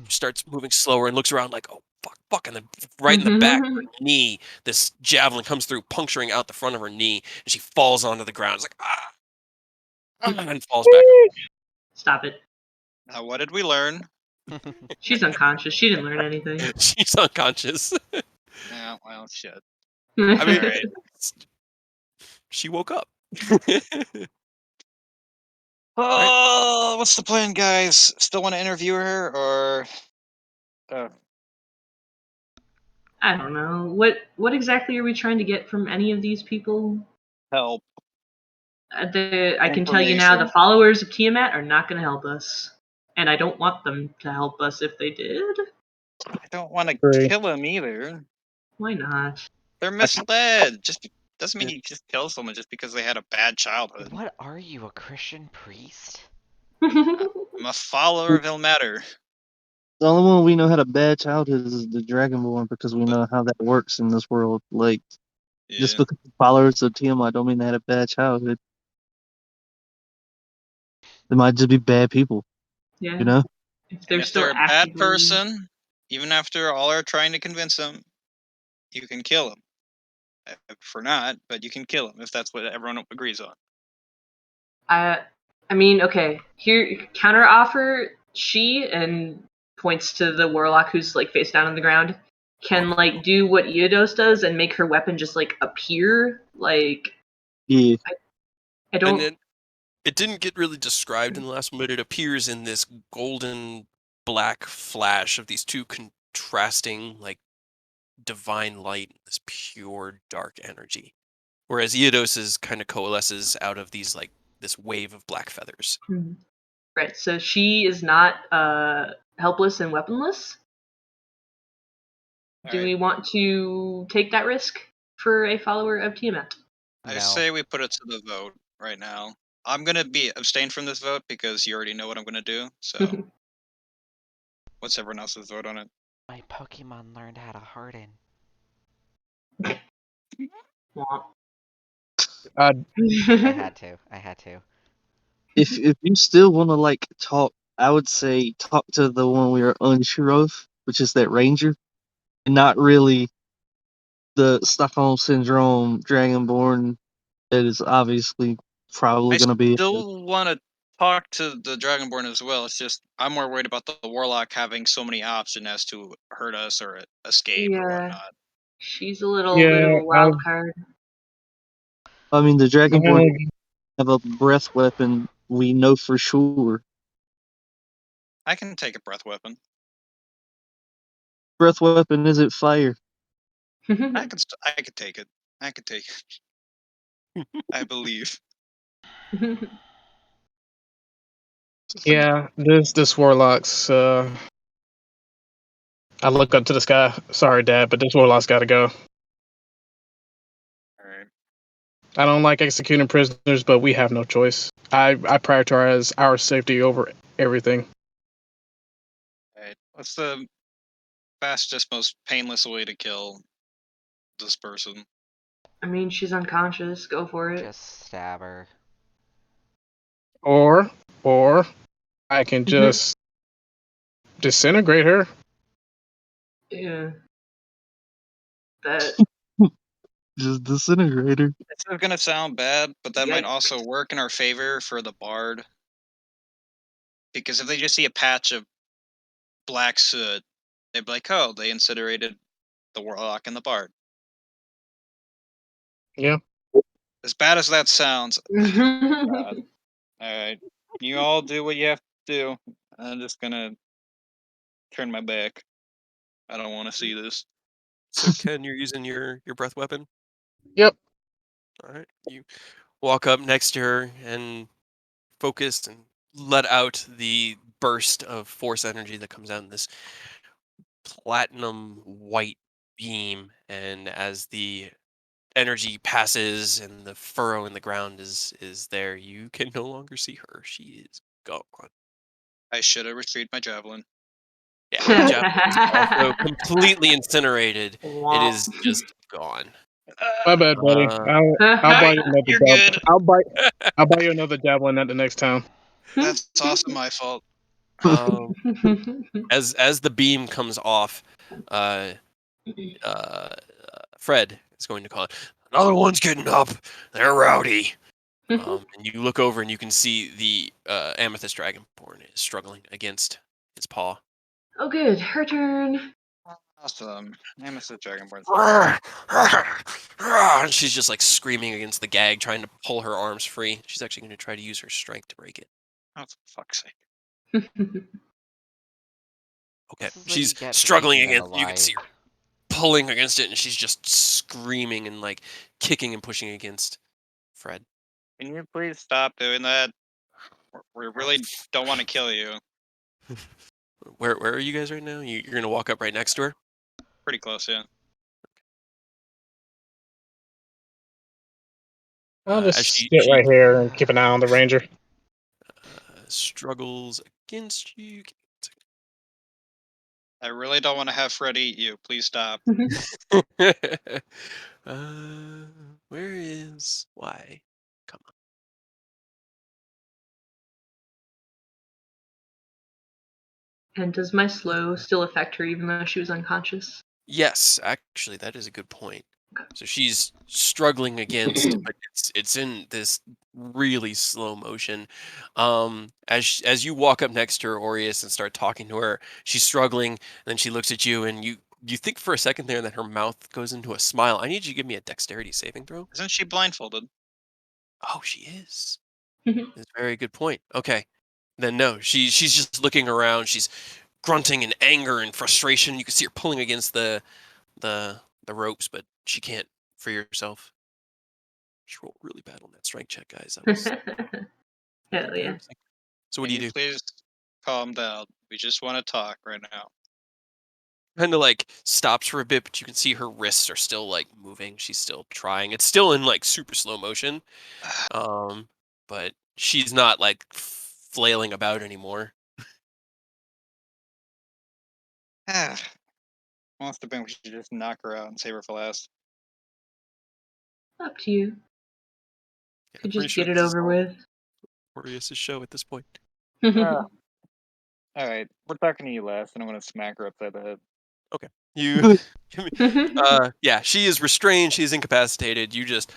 starts moving slower and looks around like, oh fuck, and then right in the back of her knee, this javelin comes through, puncturing out the front of her knee, and she falls onto the ground. It's like and falls back. Stop it. Now, what did we learn? She's unconscious. She didn't learn anything. She's unconscious. Yeah, well, shit. I mean, Alright. she woke up. Oh, what's the plan, guys? Still want to interview her, or I don't know. What exactly are we trying to get from any of these people? help? I can tell you now, the followers of Tiamat are not going to help us. And I don't want them to help us if they did. I don't want to Agree. kill them either. Why not? They're misled. Doesn't mean you just kill someone just because they had a bad childhood. What are you, a Christian priest? I'm a follower of Ilmater. The only one we know had a bad childhood is the Dragonborn because we know how that works in this world. Like, Yeah. just because the followers of Tiamat don't mean they had a bad childhood. They might just be bad people, Yeah. you know? If And they're if still they're a bad actively... person, even after all are trying to convince them, you can kill them. I prefer not, but you can kill them if that's what everyone agrees on. I mean, okay. Here, counter offer. She, and points to the warlock who's like face down on the ground, can like do what Iodos does and make her weapon just like appear. Like, Yeah. I don't. And it didn't get really described in the last one, but it appears in this golden black flash of these two contrasting, divine light, this pure dark energy. Whereas Iodos's kind of coalesces out of these, this wave of black feathers. Right. So she is not helpless and weaponless. Do we want to take that risk for a follower of Tiamat? I No. say we put it to the vote right now. I'm gonna be abstain from this vote because you already know what I'm gonna do. So, what's everyone else's vote on it? My Pokemon learned how to harden. Womp. Uh, I had to. I had to. If you still want to like talk, I would say talk to the one we are unsure of, which is that ranger, and not really the Stockholm Syndrome Dragonborn that is obviously probably I going to be. still want to talk to the Dragonborn as well. It's just I'm more worried about the Warlock having so many options as to hurt us or escape or Yeah. whatnot. She's a little bit of a wild card. I mean, the Dragonborn Um, have a breath weapon. We know for sure. I can take a breath weapon. Breath weapon isn't fire. I could take it. I could take it. I believe. yeah, this Warlock's. I look up to the sky. Sorry, Dad, but this Warlock's got to go. All right. I don't like executing prisoners, but we have no choice. I prioritize our safety over everything. All right. What's the fastest, most painless way to kill this person? I mean, she's unconscious. Go for it. Just stab her. Or I can just disintegrate her. Yeah. That. Just disintegrator. This is gonna sound bad, but that might Yikes. also work in our favor for the bard. Because if they just see a patch of black soot, they'd be like, "Oh, they incinerated the warlock and the bard." Yeah. As bad as that sounds, God. Alright. You all do what you have to do. I'm just gonna turn my back. I don't want to see this. So Ken, you're using your breath weapon. Yep. All right. You walk up next to her and focus and let out the burst of force energy that comes out in this platinum white beam. And as the energy passes and the furrow in the ground is there, you can no longer see her. She is gone. I should have retrieved my javelin. Yeah, the javelin is also completely incinerated. It Womp. is just gone. My bad, buddy. Uh, I'll buy you another You're javelin. good. I'll buy you another javelin at the next town. That's also my fault. um, as the beam comes off, uh, Fred is going to call it. Another one's getting up. They're rowdy. And you look over and you can see the amethyst dragonborn is struggling against its paw. Oh, good. Her turn. Awesome. Nemesis Dragonborn. And she's just like screaming against the gag, trying to pull her arms free. She's actually going to try to use her strength to break it. Oh, for fuck's sake. Okay, This is what she's you get for struggling keeping them against. You can see alive. her pulling against it, and she's just screaming and like kicking and pushing against Fred. Can you please stop doing that? We really don't want to kill you. Where are you guys right now? You're going to walk up right next to her? Pretty close, yeah. I'll As just she sit right here and keep an eye on the ranger. struggles against you. I really don't want to have Fred eat you. Please stop. Where is why? Come on. And does my slow still affect her even though she was unconscious? Yes, actually, that is a good point. So she's struggling against, but it's in this really slow motion. As you walk up next to her, Aureus, and start talking to her, she's struggling, and then she looks at you, and you think for a second there that her mouth goes into a smile. I need you to give me a dexterity saving throw. Isn't she blindfolded? Oh, she is. That's a very good point. Okay. Then no, she's just looking around. She's grunting in anger and frustration. You can see her pulling against the ropes, but she can't free herself. She rolled really bad on that strength check, guys. That was Hell yeah. So what do Can you do? please calm down? We just want to talk right now. Kind of like stops for a bit, but you can see her wrists are still like moving. She's still trying. It's still in like super slow motion. But she's not like flailing about anymore. Must have been we should just knock her out and save her for last. Up to you. Yeah, Could I'm pretty just sure get it this is over all with. Boreas' show at this point. All right, we're talking to you last, and I'm gonna smack her upside the head. Okay. You yeah, she is restrained, she's incapacitated. You just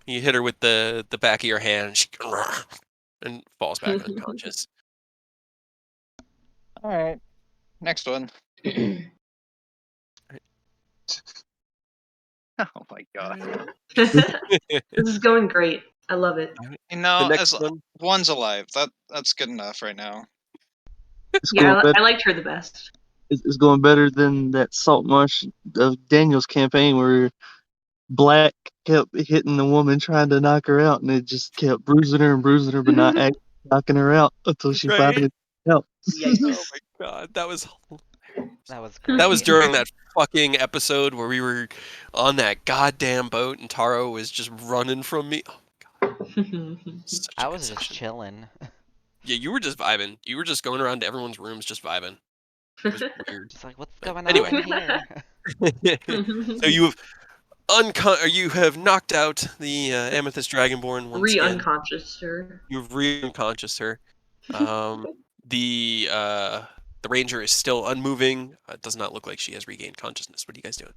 you hit her with the back of your hand, she and falls back unconscious. All right, next one. Oh my god. This is going great. I love it. You The know, next as one, one's alive, that's good enough right now. It's going Yeah, better. I liked her the best. It's going better than that Salt Marsh of Daniel's campaign where Black kept hitting the woman trying to knock her out, and it just kept bruising her, but not actually knocking her out until she right? finally out. Yikes. Oh my god, that was That was great. that was during that fucking episode where we were on that goddamn boat and Taro was just running from me. Oh, such a I good was just session. chilling. Yeah, you were just vibing. You were just going around to everyone's rooms just vibing. It was weird. Just like, what's But going anyway. on in here? So you have knocked out the Amethyst Dragonborn once again. Re-unconscious her. You've re-unconscious her. The ranger is still unmoving. It does not look like she has regained consciousness. What are you guys doing?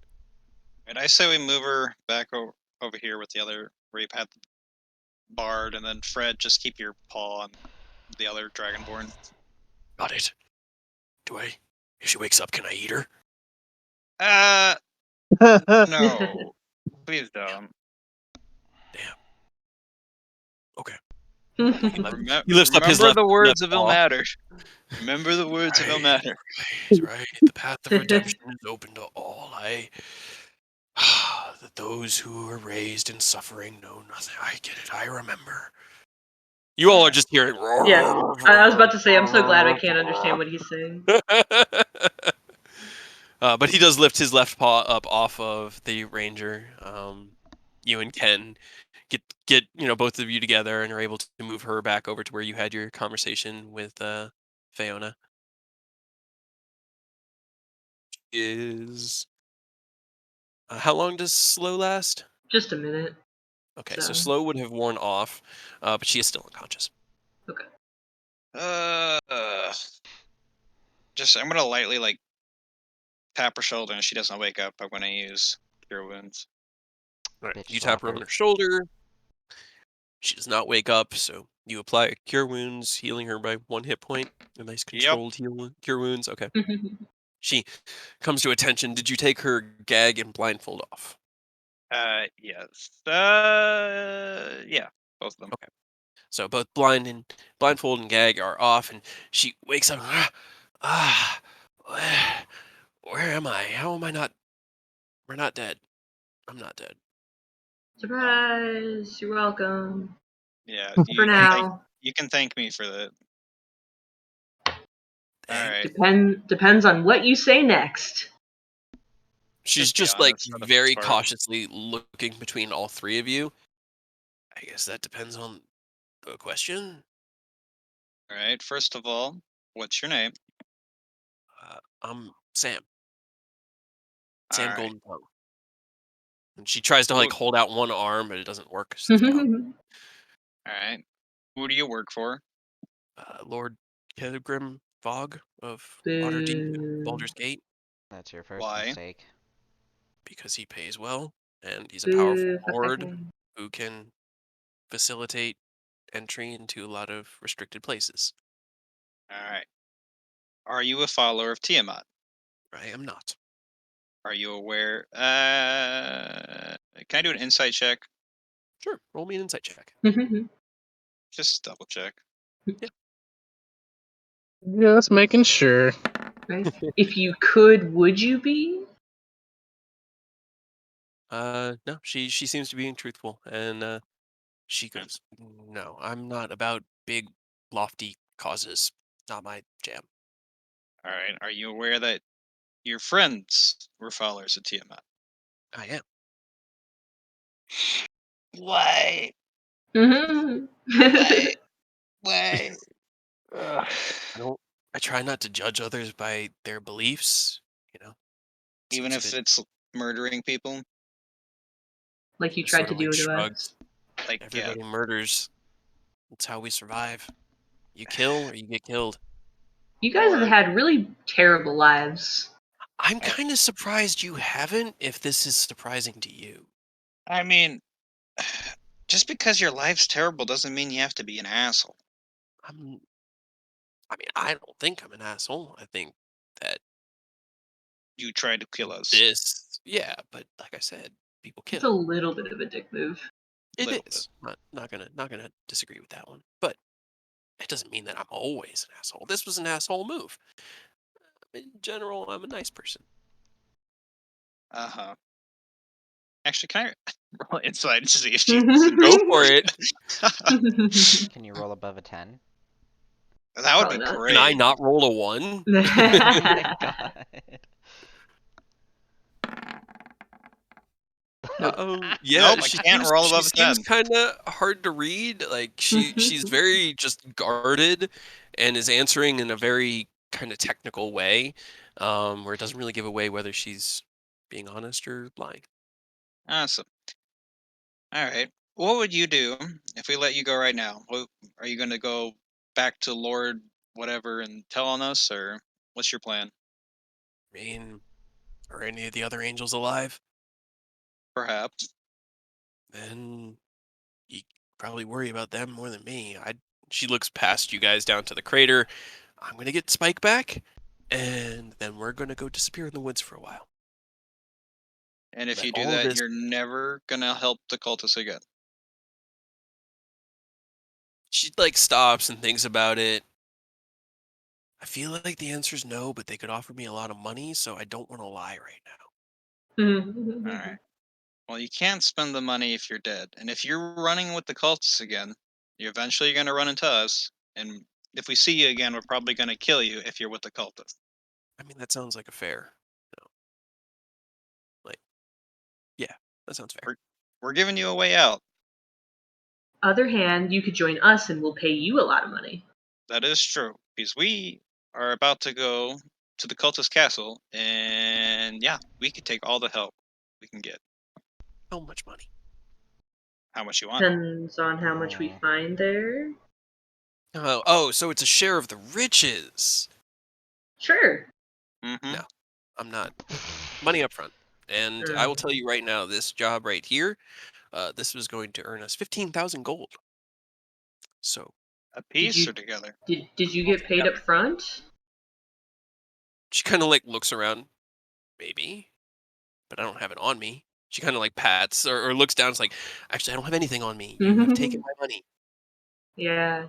Right, I say we move her back over here with the other where you had the bard, and then Fred, just keep your paw on the other dragonborn. Got it. If she wakes up, can I eat her? No, please don't. Damn. Okay. Remember, He lifts up his left the words left of paw. Ilmater. Remember the words of Right. Ilmater. He's right. The path of redemption is open to all. That those who are raised in suffering know nothing. I get it. I remember. You all are just hearing. Yeah, I was about to say, I'm so glad I can't understand what he's saying. But he does lift his left paw up off of the ranger. You and Ken get both of you together and are able to move her back over to where you had your conversation with Fiona. How long does slow last? Just a minute. Okay, so So. slow would have worn off, but she is still unconscious. Okay. Just I'm gonna lightly tap her shoulder, and if she doesn't wake up, I'm gonna use Cure Wounds. All right, Bitch you tap her on slappers. her shoulder. She does not wake up, so you apply Cure Wounds, healing her by 1 hit point. A nice controlled Cure Wounds. Okay. She comes to attention. Did you take her gag and blindfold off? Yes. Yeah, both of them. Okay. So both blindfold and gag are off, and she wakes up. Where am I? How am I not? We're not dead. I'm not dead. Surprise! You're welcome. Yeah. For now. You can thank me for that. All right. Depends on what you say next. She's Just just be like honest, for the very most part. cautiously looking between all three of you. I guess that depends on the question. All right. First of all, what's your name? I'm Sam. All Sam right. Golden Tongue. And she tries to Cool. hold out one arm, but it doesn't work 'cause it's bound. All right. Who do you work for? Lord Kilgrim Fogg of Boo. Waterdeep and Baldur's Gate, That's your first Why? mistake. because he pays well and he's a Boo. powerful Fuck that lord guy. who can facilitate entry into a lot of restricted places. All right. Are you a follower of Tiamat? I am not. Are you aware? Can I do an insight check? Sure, roll me an insight check. Just double check. Just making sure. Right? If you could, would you be? No, she seems to be being truthful, and she goes, "No, I'm not about big, lofty causes. Not my jam." All right. Are you aware that your friends were followers of Tiamat? I am. Why? Mhm. Why? Way. Ugh. I try not to judge others by their beliefs. Even Seems a if bit it's murdering people, Like you tried sort to of like do to shrugs. us. like Everybody murders. That's how we survive. You kill or you get killed. You guys have Or- had really terrible lives. I'm kind of surprised you haven't, if this is surprising to you. I mean, just because your life's terrible doesn't mean you have to be an asshole. I'm, I don't think I'm an asshole. I think that You tried to kill us. yeah, but like I said, people It's a kill. little bit of a dick move. It Little is. Not gonna disagree with that one. But it doesn't mean that I'm always an asshole. This was an asshole move. In general, I'm a nice person. Uh huh. Actually, can I roll inside to see if she? Go for it. Can you roll above a 10? That would Probably be not. Can I great. not roll a 1? Oh my god. Nope. Yeah, Nope, I can't roll she above a seems 10. kind of hard to read. Like she's very just guarded and is answering in a very kind of technical way, where it doesn't really give away whether she's being honest or lying. Awesome. All right. What would you do if we let you go right now? Are you going to go back to Lord whatever and tell on us, or what's your plan? I mean, are any of the other angels alive? Perhaps. Then you probably worry about them more than me. She looks past you guys down to the crater. I'm gonna get Spike back, and then we're gonna go disappear in the woods for a while. And if Let you do all of that, this. you're never going to help the cultists again. She like stops and thinks about it. I feel like the answer is no, but they could offer me a lot of money, so I don't want to lie right now. All right. Well, you can't spend the money if you're dead. And if you're running with the cultists again, you're eventually going to run into us. And if we see you again, we're probably going to kill you if you're with the cultists. I mean, that sounds like a fair. No, like, yeah, that sounds fair. We're giving you a way out. Other hand, you could join us and we'll pay you a lot of money. That is true. Because we are about to go to the cultist castle. And yeah, we could take all the help we can get. How much money? How much you want. Depends on how much we find there. Oh, so it's a share of the riches. Sure. Mm-hmm. No, I'm not. Money up front. And I will tell you right now, this job right here, this was going to earn us 15,000 gold. So A piece or together? Did you get paid up front? she kind of like looks around, maybe, but I don't have it on me. She kind of like pats or looks down. It's like, actually, I don't have anything on me. You have taken my money. Yeah,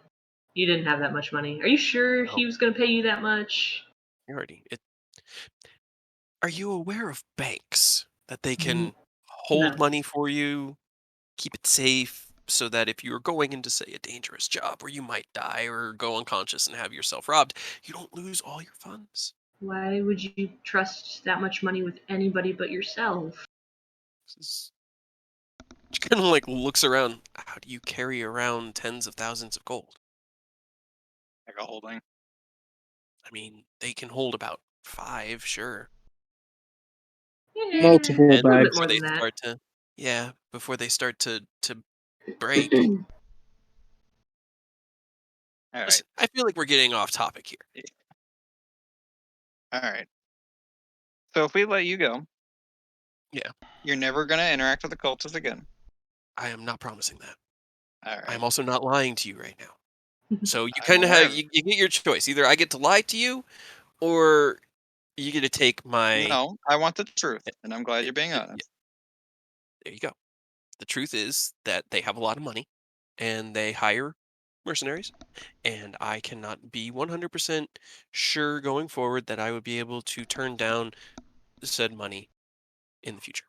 you didn't have that much money. Are you sure No, he was going to pay you that much? you already. Are you aware of banks that they can hold No. money for you, keep it safe, so that if you're going into, say, a dangerous job where you might die or go unconscious and have yourself robbed, you don't lose all your funds? Why would you trust that much money with anybody but yourself? She kind of like looks around. How do you carry around tens of thousands of gold? Like a holding. I mean, they can hold about 5, sure. Multiple A little bit bags. more Before they than that. start to, yeah, before they start to break. All right. Listen, I feel like we're getting off topic here. All right. So if we let you go, Yeah, you're never going to interact with the cultists again. I am not promising that. All right. I am also not lying to you right now. So you I'm kind of aware have of it. you get your choice. Either I get to lie to you, or you get to take my. No, I want the truth, and I'm glad Yeah, you're being yeah, honest. there you go. The truth is that they have a lot of money, and they hire mercenaries, and I cannot be 100% sure going forward that I would be able to turn down said money in the future.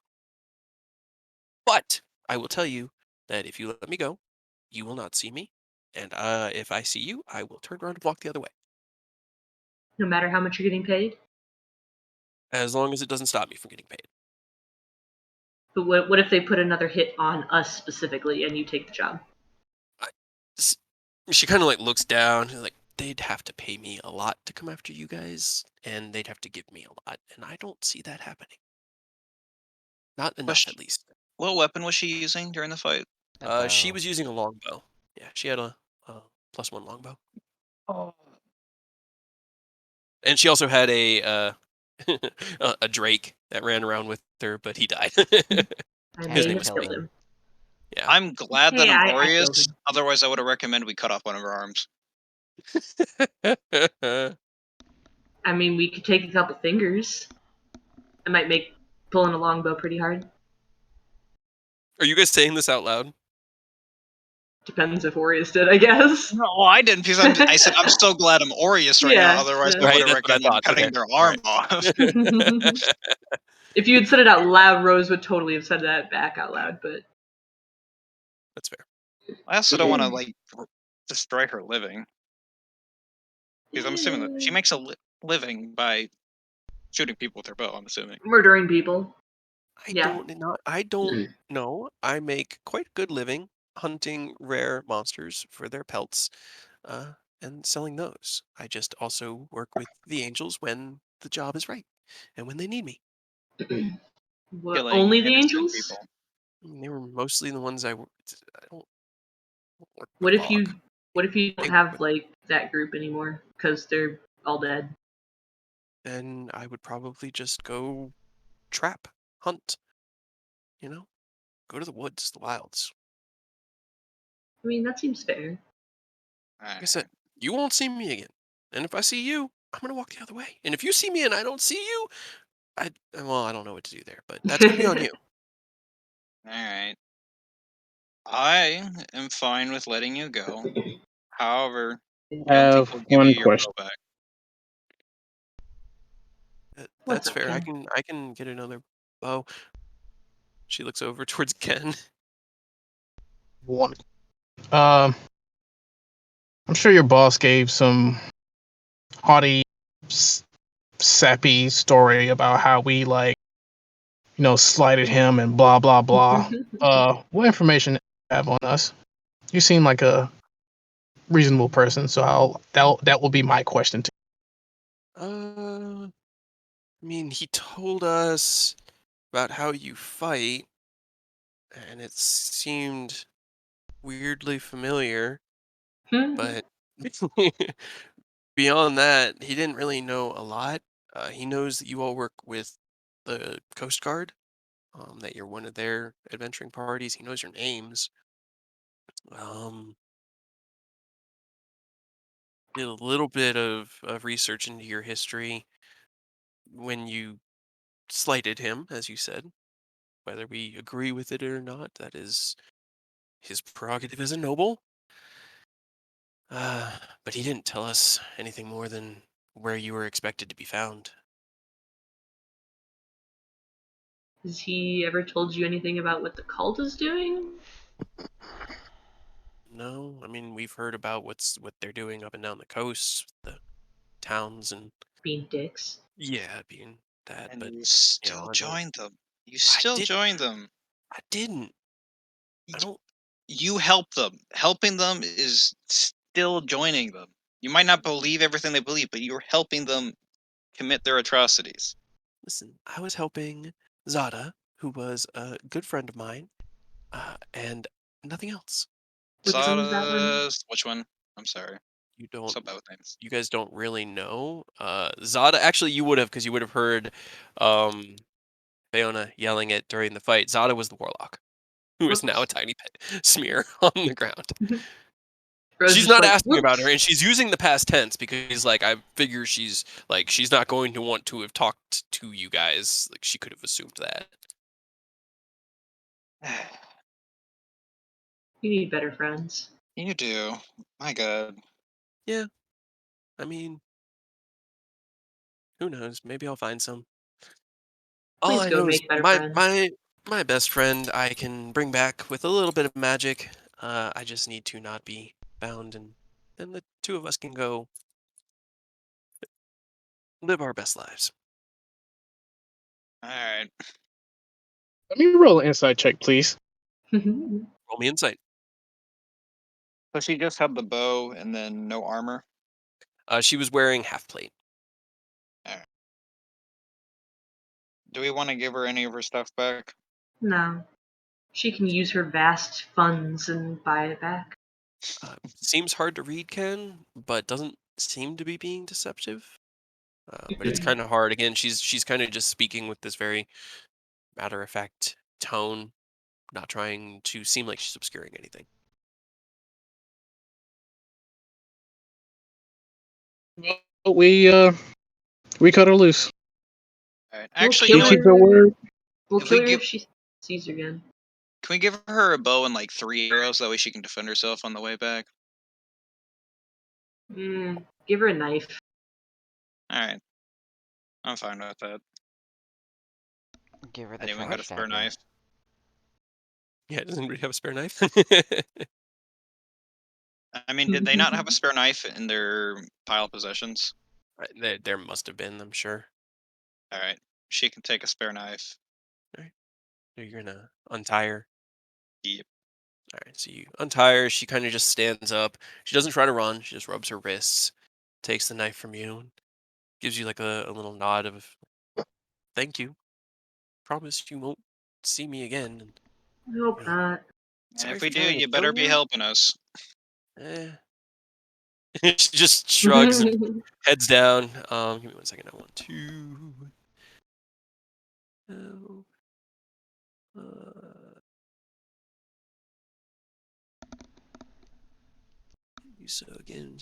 But I will tell you that if you let me go, you will not see me, and if I see you, I will turn around and walk the other way. No matter how much you're getting paid? As long as it doesn't stop me from getting paid. But what if they put another hit on us specifically and you take the job? She kind of like looks down. Like, they'd have to pay me a lot to come after you guys, and they'd have to give me a lot, and I don't see that happening. Not enough, at least. What weapon was she using during the fight? She was using a longbow. Yeah, she had a +1 longbow. Oh. And she also had a a drake that ran around with her, but he died. I His may name have was killed Flea. him. Yeah. I'm glad Hey, that I'm I killed Aureus. him. Otherwise, I would have recommended we cut off one of her arms. I mean, we could take a couple fingers. It might make pulling a longbow pretty hard. Are you guys saying this out loud? Depends if Aureus did, I guess. No, well, I didn't because I said I'm so glad I'm Aureus right now. Yeah, Otherwise, yeah. I would Right, have that's what I recommended thought. cutting Okay. their All arm right. off. If you had said it out loud, Rose would totally have said that back out loud, but That's fair. I also don't want to like destroy her living because I'm assuming that she makes a living by shooting people with her bow. I'm assuming. murdering people. I Yeah. don't know. I make quite a good living hunting rare monsters for their pelts, and selling those. I just also work with the angels when the job is right and when they need me. What, Killing only the innocent angels? people. I mean, they were mostly the ones I don't work What with if you Mog. what if you don't They work have with. like that group anymore because they're all dead? Then I would probably just go trap, hunt, go to the woods, the wilds. I mean, that seems fair. Like I said, you won't see me again. And if I see you, I'm going to walk the other way. And if you see me and I don't see you, I don't know what to do there, but that's going to be on you. All right. I am fine with letting you go. However, I I don't think have we'll give you one your question. bow back. What's That's up, fair. Ken? I can get another bow. She looks over towards Ken. One. I'm sure your boss gave some haughty, sappy story about how we slighted him and blah blah blah. What information do you have on us? You seem like a reasonable person, so that will be my question to I mean, he told us about how you fight, and it seemed weirdly familiar, but beyond that, he didn't really know a lot. He knows that you all work with the Coast Guard, that you're one of their adventuring parties. He knows your names. Um, did a little bit of research into your history when you slighted him, as you said. Whether we agree with it or not, that is his prerogative as a noble. But he didn't tell us anything more than where you were expected to be found. Has he ever told you anything about what the cult is doing? No, I mean, we've heard about what they're doing up and down the coast, the towns, and Being dicks. yeah, being that. And But you still I don't. joined them. You I still did. joined them. I didn't. I don't. You help them. Helping them is still joining them. You might not believe everything they believe, but you're helping them commit their atrocities. Listen, I was helping Zada, who was a good friend of mine, and nothing else. Which one was that one? Zada's which one? I'm sorry. You don't. So bad with names. You guys don't really know. Zada, actually, you would have, because you would have heard Bayona yelling it during the fight. Zada was the warlock, who is now a Whoops. tiny smear on the ground. Rose She's just not like, asking about her, whoops. and she's using the past tense because, like, I figure she's not going to want to have talked to you guys. Like, she could have assumed that. You need better friends. You do. My God. Yeah, I mean, who knows? Maybe I'll find some. All Please I go know is make better my friends. my best friend I can bring back with a little bit of magic. I just need to not be bound, and then the two of us can go live our best lives. All right. Let me roll an insight check, please. Roll me insight. So she just had the bow and then no armor? She was wearing half plate. Alright. Do we want to give her any of her stuff back? No. She can use her vast funds and buy it back. Seems hard to read, Ken, but doesn't seem to be being deceptive. But it's kind of hard. Again, she's kind of just speaking with this very matter-of-fact tone, not trying to seem like she's obscuring anything. Well, we cut her loose. Alright. We'll Actually, kill you know She what? keeps her word. We'll If kill we her give- if she sees again. Can we give her a bow and like 3 arrows? That way she can defend herself on the way back. Give her a knife. Alright. I'm fine with that. Give her the Anyone trash got a spare dagger. knife? Yeah, does anybody have a spare knife? I mean, did they not have a spare knife in their pile of possessions? There must have been, I'm sure. Alright. She can take a spare knife. So you're gonna untie her. Yep. All right, so you untie her. She kind of just stands up. She doesn't try to run. She just rubs her wrists, takes the knife from you, and gives you like a little nod of thank you. Promise you won't see me again. And, I hope you know, not. And sorry if for we do, trying to you kill better be you. helping us. Eh. She just shrugs and heads down. Give me 1 second. I want to. No. So again,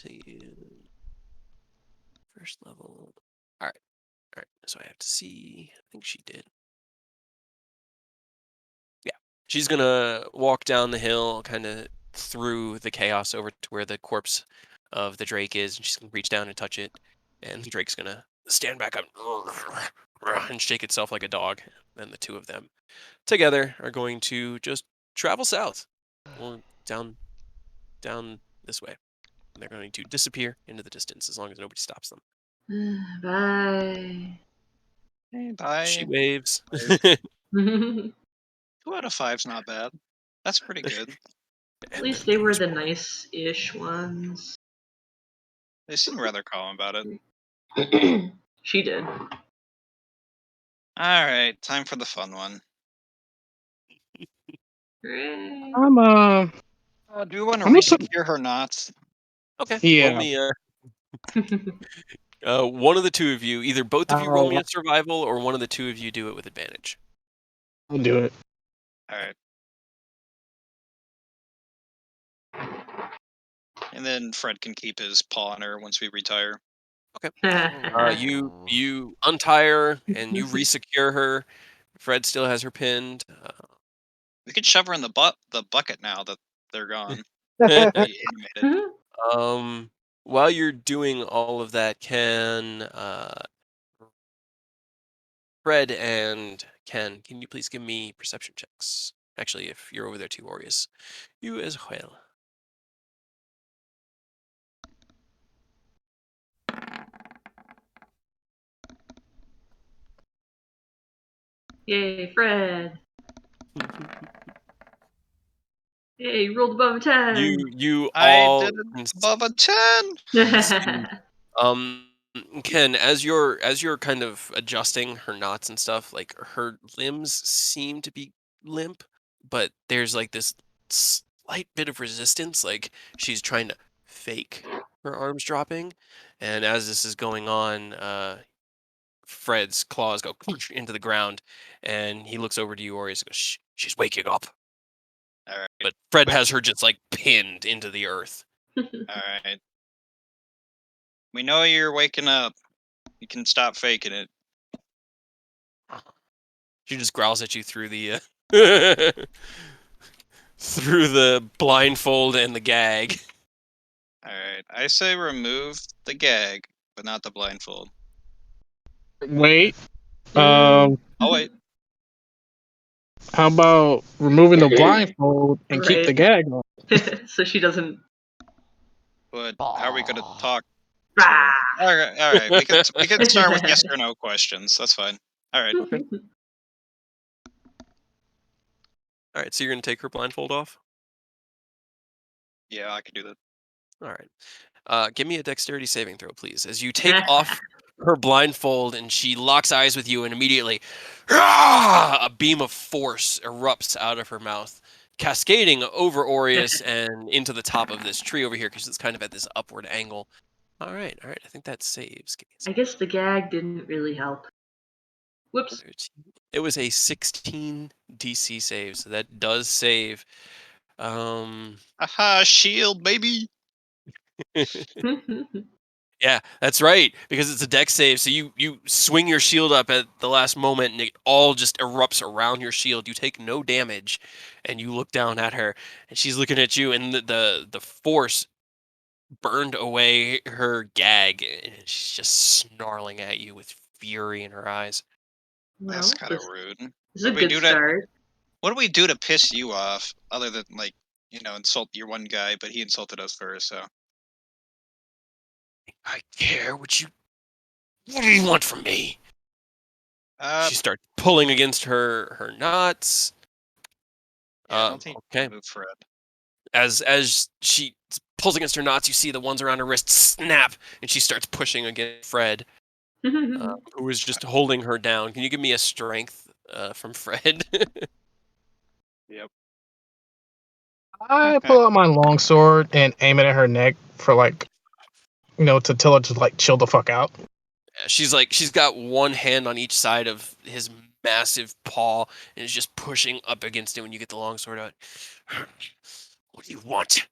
first level. All right. So I have to see. I think she did. Yeah, she's gonna walk down the hill, kind of through the chaos over to where the corpse of the Drake is, and she's gonna reach down and touch it, and the Drake's gonna stand back up and shake itself like a dog. And the two of them together are going to just travel south, well, down this way. And they're going to disappear into the distance as long as nobody stops them. Bye. Hey, bye. She waves. 2 out of 5's not bad. That's pretty good. At least they were the nice-ish ones. They seem rather calm about it. She did. Alright, time for the fun one. Hooray. Do we want to I'm also- resecure her knots? Okay. Yeah. Roll me. One of the two of you, either both of you roll me a survival, or one of the two of you do it with advantage. I'll do it. Alright. And then Fred can keep his paw on her once we retire. You untie her and you resecure her. Fred still has her pinned. We could shove her in the bucket now that they're gone. Be animated. While you're doing all of that, can Fred and Ken, can you please give me perception checks? Actually, if you're over there too, Aureus, you as well. Yay, Fred. Yay, you rolled above a 10. You I all did it above a 10! Ken, as you're kind of adjusting her knots and stuff, like her limbs seem to be limp, but there's like this slight bit of resistance, like she's trying to fake her arms dropping. And as this is going on, Fred's claws go into the ground, and he looks over to you, Aureus, and goes, "Shh, she's waking up." Alright. But Fred has her just like pinned into the earth. Alright. We know you're waking up. You can stop faking it. She just growls at you through the through the blindfold and the gag. Alright. I say remove the gag, but not the blindfold. Wait. Oh wait. How about removing the blindfold and keep the Right. gag on? So she doesn't. But how are we gonna Bah. talk? Rah! Alright. We can start with yes or no questions. That's fine. Alright. Okay. All right, so you're gonna take her blindfold off. Yeah, I could do that. All right. Give me a dexterity saving throw, please. As you take off her blindfold and she locks eyes with you, and immediately, a beam of force erupts out of her mouth, cascading over Aureus and into the top of this tree over here because it's kind of at this upward angle. All right. I think that saves. Give me a I second. guess the gag didn't really help. Whoops. 13. It was a 16 DC save, so that does save. Aha, shield, baby! Yeah, that's right, because it's a dex save. So you swing your shield up at the last moment, and it all just erupts around your shield. You take no damage, and you look down at her, and she's looking at you, and the force burned away her gag, and she's just snarling at you with fury in her eyes. That's Well, kind of this rude. is What a do we good do to start. What do we do to piss you off, other than like, insult your one guy, but he insulted us first, so. I care what do you want from me? She starts pulling against her knots. Yeah, I don't think you Okay. can move Fred. As she pulls against her knots, you see the ones around her wrist snap, and she starts pushing against Fred, who is just holding her down. Can you give me a strength from Fred? Yep. I Okay. pull out my longsword and aim it at her neck for to tell her to chill the fuck out. She's got one hand on each side of his massive paw and is just pushing up against him when you get the longsword out. What do you want?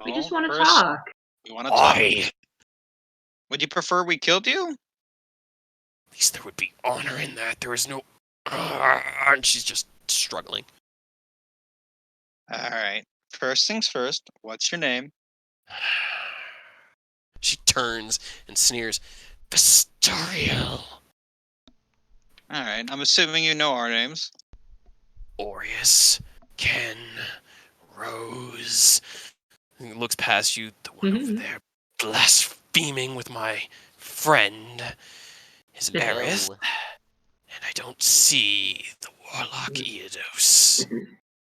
We just want to First, talk. we want to talk. Why? Would you prefer we killed you? At least there would be honor in that. There is no. And she's just struggling. Alright. First things first, what's your name? She turns and sneers. Vestariel. Alright, I'm assuming you know our names. Aureus. Ken. Rose. He looks past you, the one over there, blaspheming with my friend, is Aerith. Oh. And I don't see the Warlock Eodos.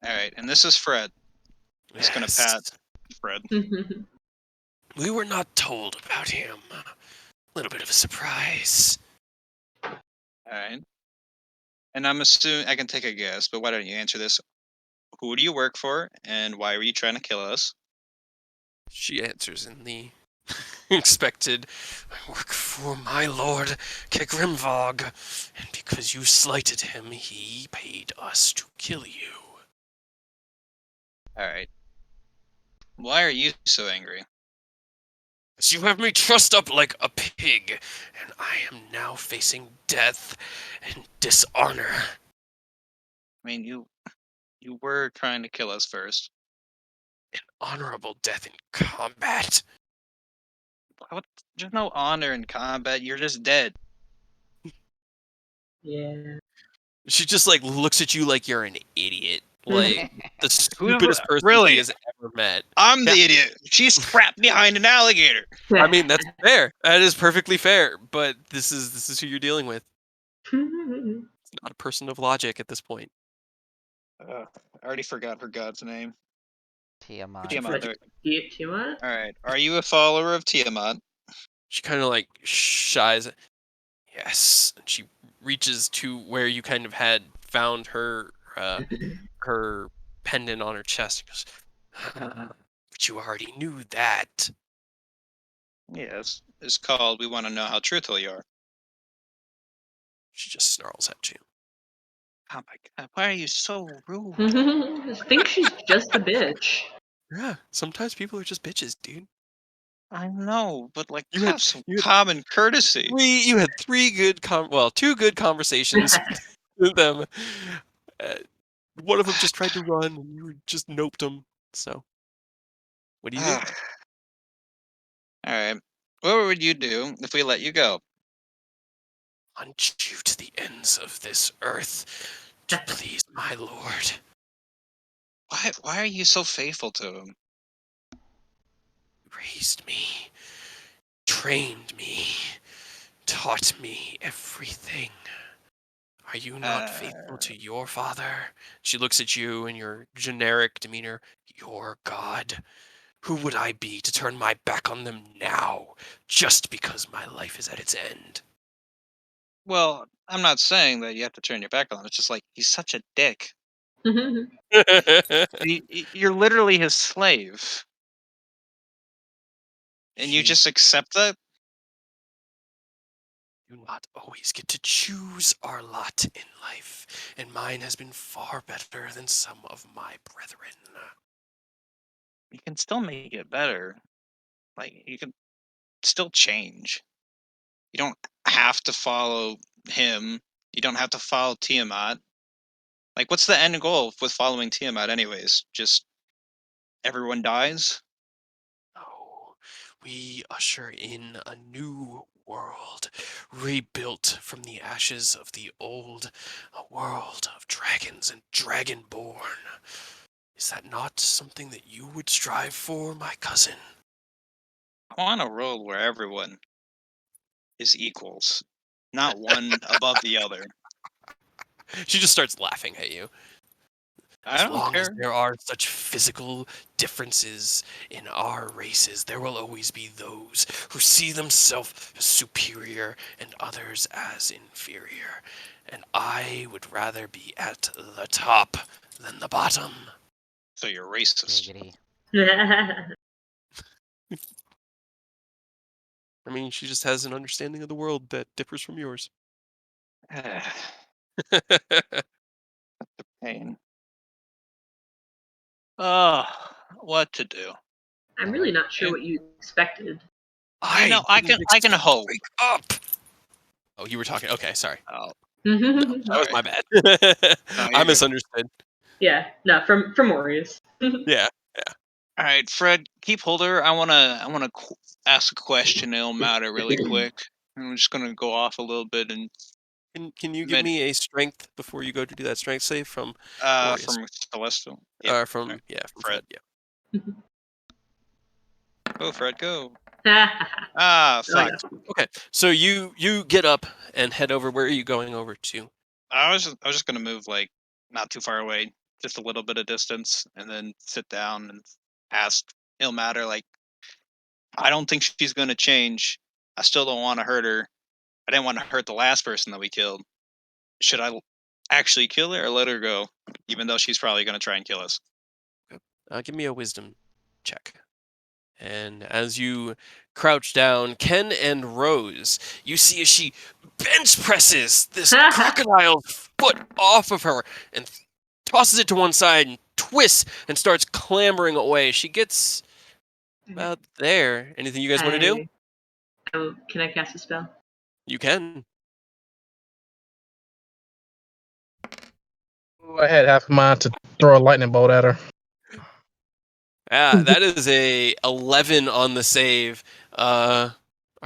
Alright, and this is Fred. Just gonna pat Fred. We were not told about him. A little bit of a surprise. Alright. And I'm assuming I can take a guess, but why don't you answer this? Who do you work for, and why were you trying to kill us? She answers in the expected, I work for my lord, Kegrimvog, and because you slighted him, he paid us to kill you. Alright. Why are you so angry? As you have me trussed up like a pig, and I am now facing death and dishonor. I mean, you were trying to kill us first. An honorable death in combat. What? There's no honor in combat. You're just dead. Yeah. She just looks at you like you're an idiot. Like the stupidest person really? she has ever met. I'm the idiot. She's trapped behind an alligator. I mean, that's fair. That is perfectly fair. But this is who you're dealing with. It's not a person of logic at this point. I already forgot her god's name. Tiamat. Tiamat. Tiamat? Alright. Are you a follower of Tiamat? She kind of shies. Yes. And she reaches to where you kind of had found her her pendant on her chest. She goes, but you already knew that. Yes. It's called We Want to Know How Truthful You Are. She just snarls at you. Oh my god, why are you so rude? I think she's just a bitch. Yeah, sometimes people are just bitches, dude. I know, but You had have some you had common courtesy. you had two good conversations with them. Uh, one of them just tried to run, and you just noped him. So, what do you do? Alright. What would you do if we let you go? Hunt you to the ends of this earth to please my lord. Why are you so faithful to him? Raised me, trained me, taught me everything Are you not faithful to your father? She looks at you in your generic demeanor. Your god. Who would I be to turn my back on them now, just because my life is at its end? Well, I'm not saying that you have to turn your back on him. It's just like he's such a dick. You're literally his slave, and you You just accept that. do not always get to choose our lot in life, and mine has been far better than some of my brethren. You can still make it better. Like you can still change. You don't have to follow him. You don't have to follow Tiamat. Like, what's the end goal with following Tiamat, anyways? Just everyone dies? No, we usher in a new world, rebuilt from the ashes of the old, a world of dragons and dragonborn. Is that not something that you would strive for, my cousin? I want a world where everyone is equals, not one above the other. She just starts laughing at you. I As don't long as care. there are such physical differences in our races, there will always be those who see themselves as superior and others as inferior. And I would rather be at the top than the bottom. So you're racist. Giggity. I mean, she just has an understanding of the world that differs from yours. Pain. Oh, what to do? I'm really not sure Yeah. what you expected. I know. I didn't can expect hope. to wake up. Oh, you were talking. Okay, sorry. Oh, No, that was sorry. my bad. No, I you're good. misunderstood. Yeah, no, from Aureus. Yeah. All right, Fred, keep holder. I wanna ask a question. It'll matter really quick. I'm just gonna go off a little bit and Can you give mid me a strength before you go to do that strength save from Aureus? from Celestial. Yep. All From right, from Fred. Fred. Yeah. Go, Fred. Go. Oh, Ah, fuck. yeah. Okay. So you get up and head over. Where are you going over to? I was just gonna move like not too far away, just a little bit of distance, and then sit down and ask Ilmater like, I don't think she's gonna change. I still don't want to hurt her. I didn't want to hurt the last person that we killed. Should I actually kill her or let her go, even though she's probably gonna try and kill us? Give me a wisdom check. And as you crouch down, Ken and Rose, you see as she bench presses this crocodile's foot off of her and tosses it to one side and twists and starts clambering away. She gets about there. Anything you guys want to do? Can I cast a spell? You can. I had half a mind to throw a lightning bolt at her. That is a 11 on the save. Are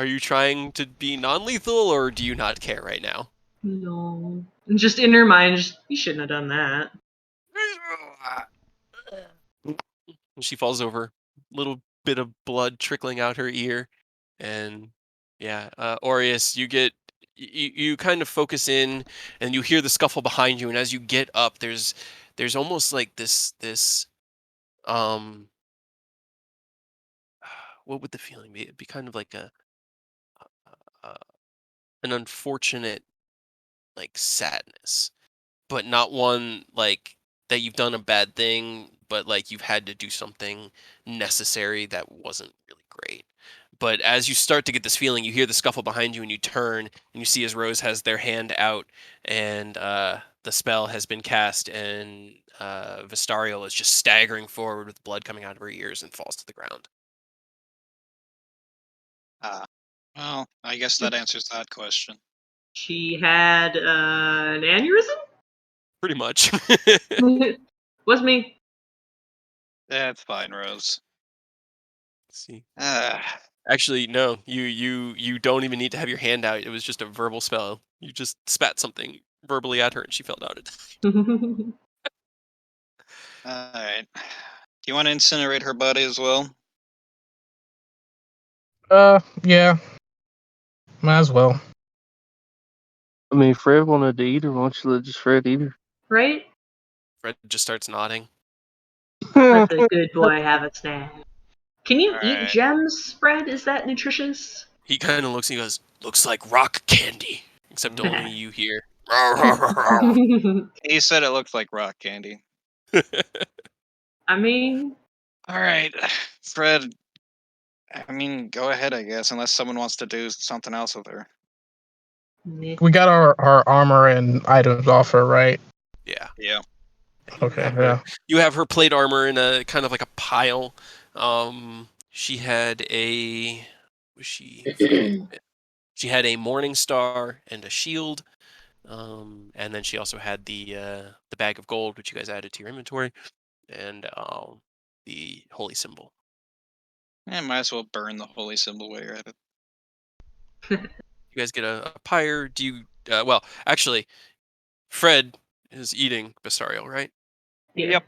you trying to be non-lethal or do you not care right now? No. Just in her mind, you shouldn't have done that. And she falls over, little bit of blood trickling out her ear, and yeah, Aureus, you kind of focus in, and you hear the scuffle behind you, and as you get up, there's almost like this um, what would the feeling be? It'd be kind of like a an unfortunate like sadness, but not one like that you've done a bad thing, but like you've had to do something necessary that wasn't really great. But as you start to get this feeling, you hear the scuffle behind you and you turn and you see as Rose has their hand out and the spell has been cast and Vistariel is just staggering forward with blood coming out of her ears and falls to the ground. Ah, well, I guess that answers that question. She had an aneurysm? Pretty much. Was me. That's fine, Rose. Let's see. Ah, Actually, no. You don't even need to have your hand out. It was just a verbal spell. You just spat something verbally at her, and she fell down. all right. Do you want to incinerate her body as well? Yeah. Might as well. I mean, Fred wanted to eat her. Why don't you let just Fred eat her? Right? Fred just starts nodding. Let the good boy have a snack. Can you eat Alright. gems, Fred? Is that nutritious? He kind of looks and he goes, "Looks like rock candy." Except only you hear. He said it looked like rock candy. I mean, Alright, Fred. I mean, go ahead, I guess, unless someone wants to do something else with her. meh. We got our armor and items off her, right? Yeah. Yeah. Okay, yeah. You have her plate armor in a kind of like a pile. She had a. Was she? She had a morning star and a shield. And then she also had the bag of gold, which you guys added to your inventory, and the holy symbol. Yeah, might as well burn the holy symbol while you're at it. You guys get a pyre. Do you? Well, actually, Fred is eating Bestiarial, right? Yeah. Yep.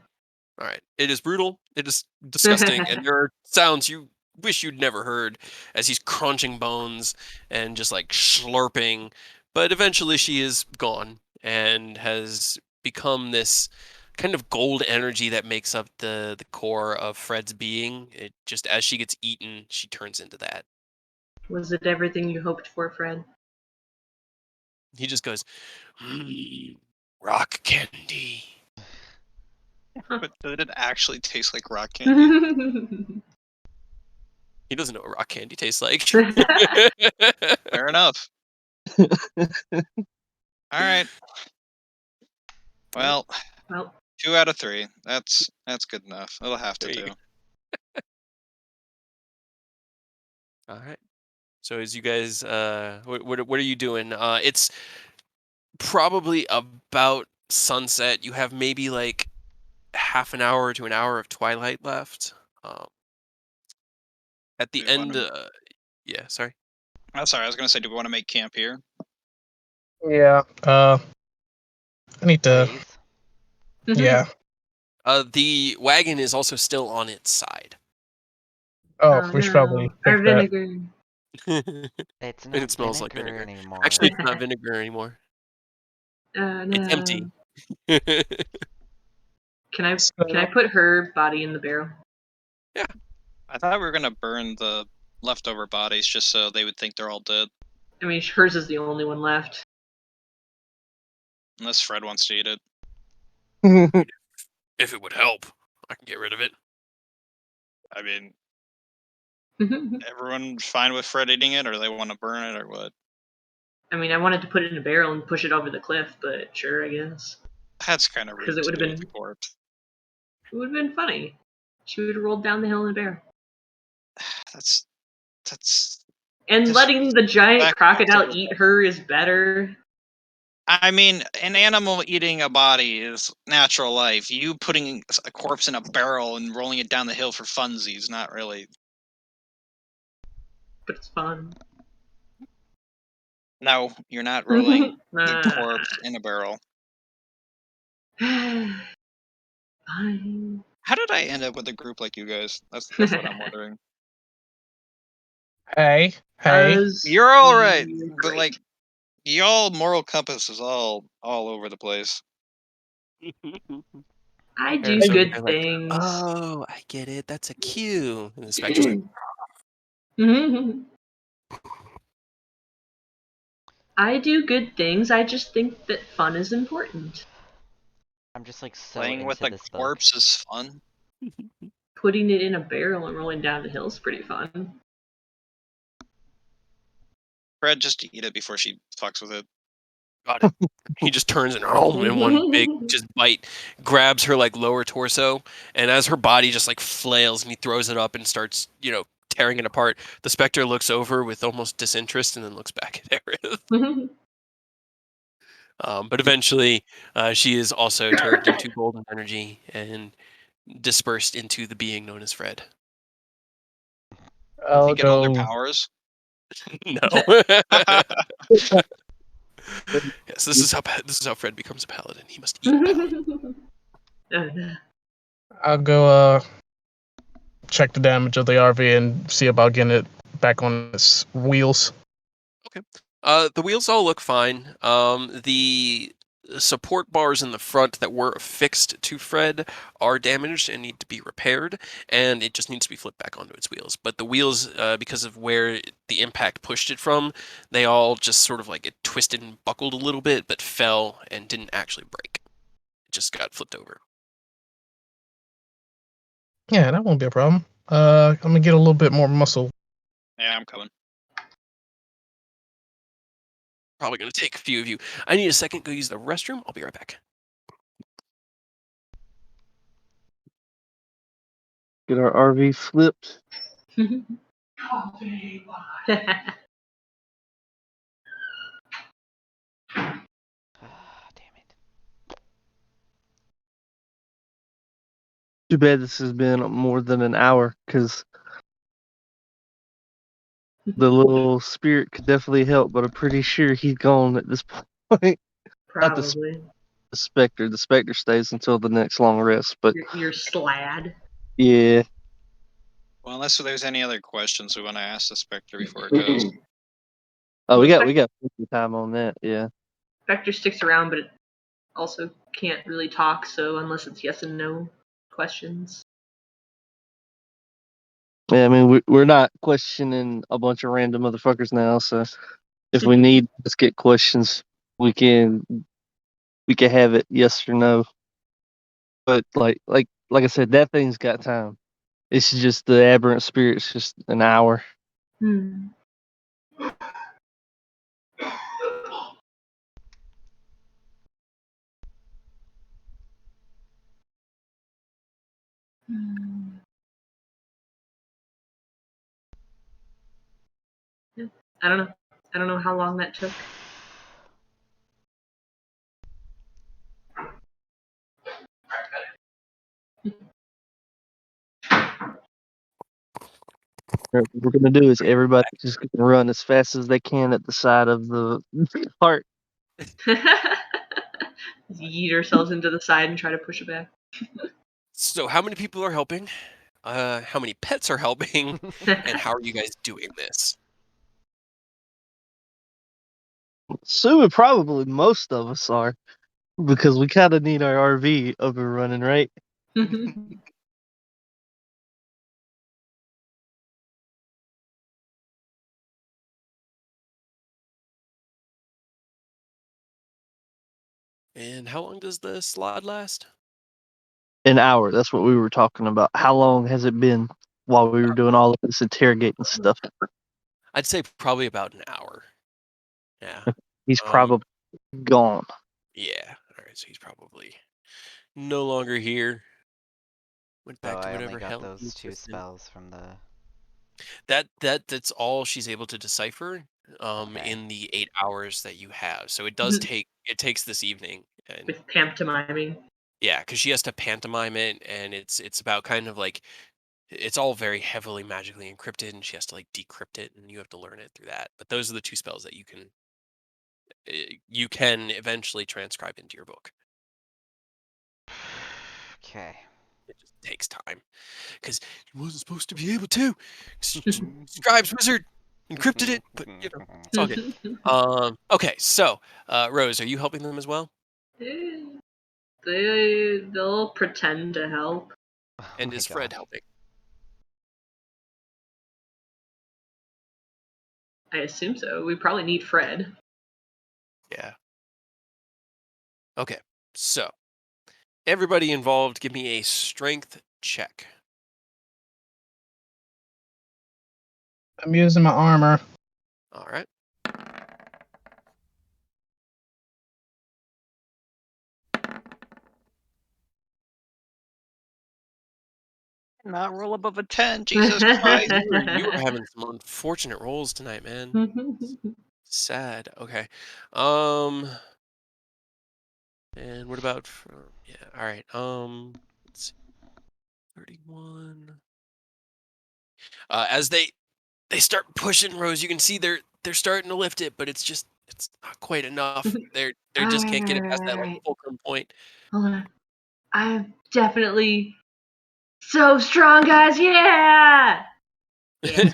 All right. It is brutal. It is disgusting, and there are sounds you wish you'd never heard as he's crunching bones and just like slurping. But eventually, she is gone and has become this kind of gold energy that makes up the core of Fred's being. It just as she gets eaten, she turns into that. Was it everything you hoped for, Fred? He just goes, rock candy. But did it actually taste like rock candy? He doesn't know what rock candy tastes like. Fair enough. Alright. Well, Well, 2 out of 3. That's good enough. It'll have to There you do. All right. So as you guys, what are you doing? It's probably about sunset. You have maybe like half an hour to an hour of twilight left. At the Do we end, wanna- yeah. Sorry. Oh, sorry, I was gonna say, do we want to make camp here? Yeah. I need to. Please. Yeah. The wagon is also still on its side. Oh, oh we should no, probably our fix that. vinegar. And It's not it smells like vinegar vinegar. anymore. Actually, it's not vinegar anymore. Oh no. It's empty. Can I So- put her body in the barrel? I thought we were gonna burn the leftover bodies just so they would think they're all dead. I mean, hers is the only one left. Unless Fred wants to eat it. If it would help, I can get rid of it. I mean, everyone's fine with Fred eating it, or they want to burn it, or what? I mean, I wanted to put it in a barrel and push it over the cliff, but sure, I guess. That's kind of rude 'Cause it to would've do been- with the corpse. It would have been funny. She would have rolled down the hill in a barrel. That's And This- letting the giant back- crocodile eat her is better. I mean, an animal eating a body is natural life. You putting a corpse in a barrel and rolling it down the hill for funsies, not really. But it's fun. No, you're not rolling a Nah. corpse in a barrel. Fine. How did I end up with a group like you guys? That's what I'm wondering. Hey. You're all right, You're but great. like, y'all moral compass is all over the place. I do There's good something like, things. oh, I get it. That's a cue. And the specter's like, I do good things. I just think that fun is important. I'm just like so Playing into with a this book. corpse is fun. Putting it in a barrel and rolling down the hill is pretty fun. Fred, just eat it before she fucks with it. got it. He just turns and in one big just bite, grabs her like lower torso, and as her body just like flails and he throws it up and starts, tearing it apart, the specter looks over with almost disinterest and then looks back at Aerith. But eventually, she is also turned into golden energy and dispersed into the being known as Fred. Does I'll he get all go. their powers? No. Yes, this is how Fred becomes a paladin. He must eat paladin. I'll go check the damage of the RV and see about getting it back on its wheels. The wheels all look fine. The support bars in the front that were affixed to Fred are damaged and need to be repaired, and it just needs to be flipped back onto its wheels. But the wheels, because of where the impact pushed it from, they all just sort of like it twisted and buckled a little bit, but fell and didn't actually break. It just got flipped over. Yeah, that won't be a problem. I'm gonna get a little bit more muscle. Yeah, I'm coming. Probably going to take a few of you. I need a second. Go use the restroom. I'll be right back. Get our RV flipped. Damn it. Too bad this has been more than an hour, because the little spirit could definitely help, but I'm pretty sure he's gone at this point. Not the Probably. specter. The specter stays until the next long rest, but Your slad. yeah. Well, unless there's any other questions we want to ask the Spectre before it goes. Oh, we Well, got plenty of time on that. Yeah. Spectre sticks around, but it also can't really talk, so unless it's yes and no questions. Yeah, I mean, we're not questioning a bunch of random motherfuckers now, so if we need to get questions, we can have it yes or no. But like I said, that thing's got time. It's just the aberrant spirit's just an hour. Hmm. Yeah, I don't know. I don't know how long that took. What we're gonna do is everybody just gonna run as fast as they can at the side of the cart. Yeet ourselves into the side and try to push it back. So, how many people are helping? How many pets are helping? And how are you guys doing this? Assuming probably most of us are, because we kind of need our RV up and running, right? And how long does the slide last? An hour. That's what we were talking about. How long has it been while we were doing all of this interrogating stuff? I'd say probably about an hour. Yeah. He's probably gone. Yeah. All right. So he's probably no longer here. Went So back to I only whatever got hell he those was 2 listening. spells from the... That's all she's able to decipher Okay. in the 8 hours that you have. So it does takes this evening. And With pantomiming. yeah, because she has to pantomime it, and it's about kind of like it's all very heavily magically encrypted, and she has to like decrypt it, and you have to learn it through that. But those are the 2 spells that you can eventually transcribe into your book. Okay. It just takes time because you wasn't supposed to be able to. Scribes wizard encrypted it, but you know it's all good. Okay, so Rose, are you helping them as well? They'll pretend to help. Oh And my is Fred gosh. helping? I assume so. We probably need Fred. Yeah. Okay, so everybody involved, give me a strength check. I'm using my armor. All right. Not roll above a 10, Jesus Christ. You are having some unfortunate rolls tonight, man. Sad. Okay. And what about yeah, all right. Let's see. 31. As they start pushing Rose, you can see they're starting to lift it, but it's not quite enough. They just can't get it past that like Alright. fulcrum point. Hold on. I'm definitely so strong, guys. Yeah. Yeah,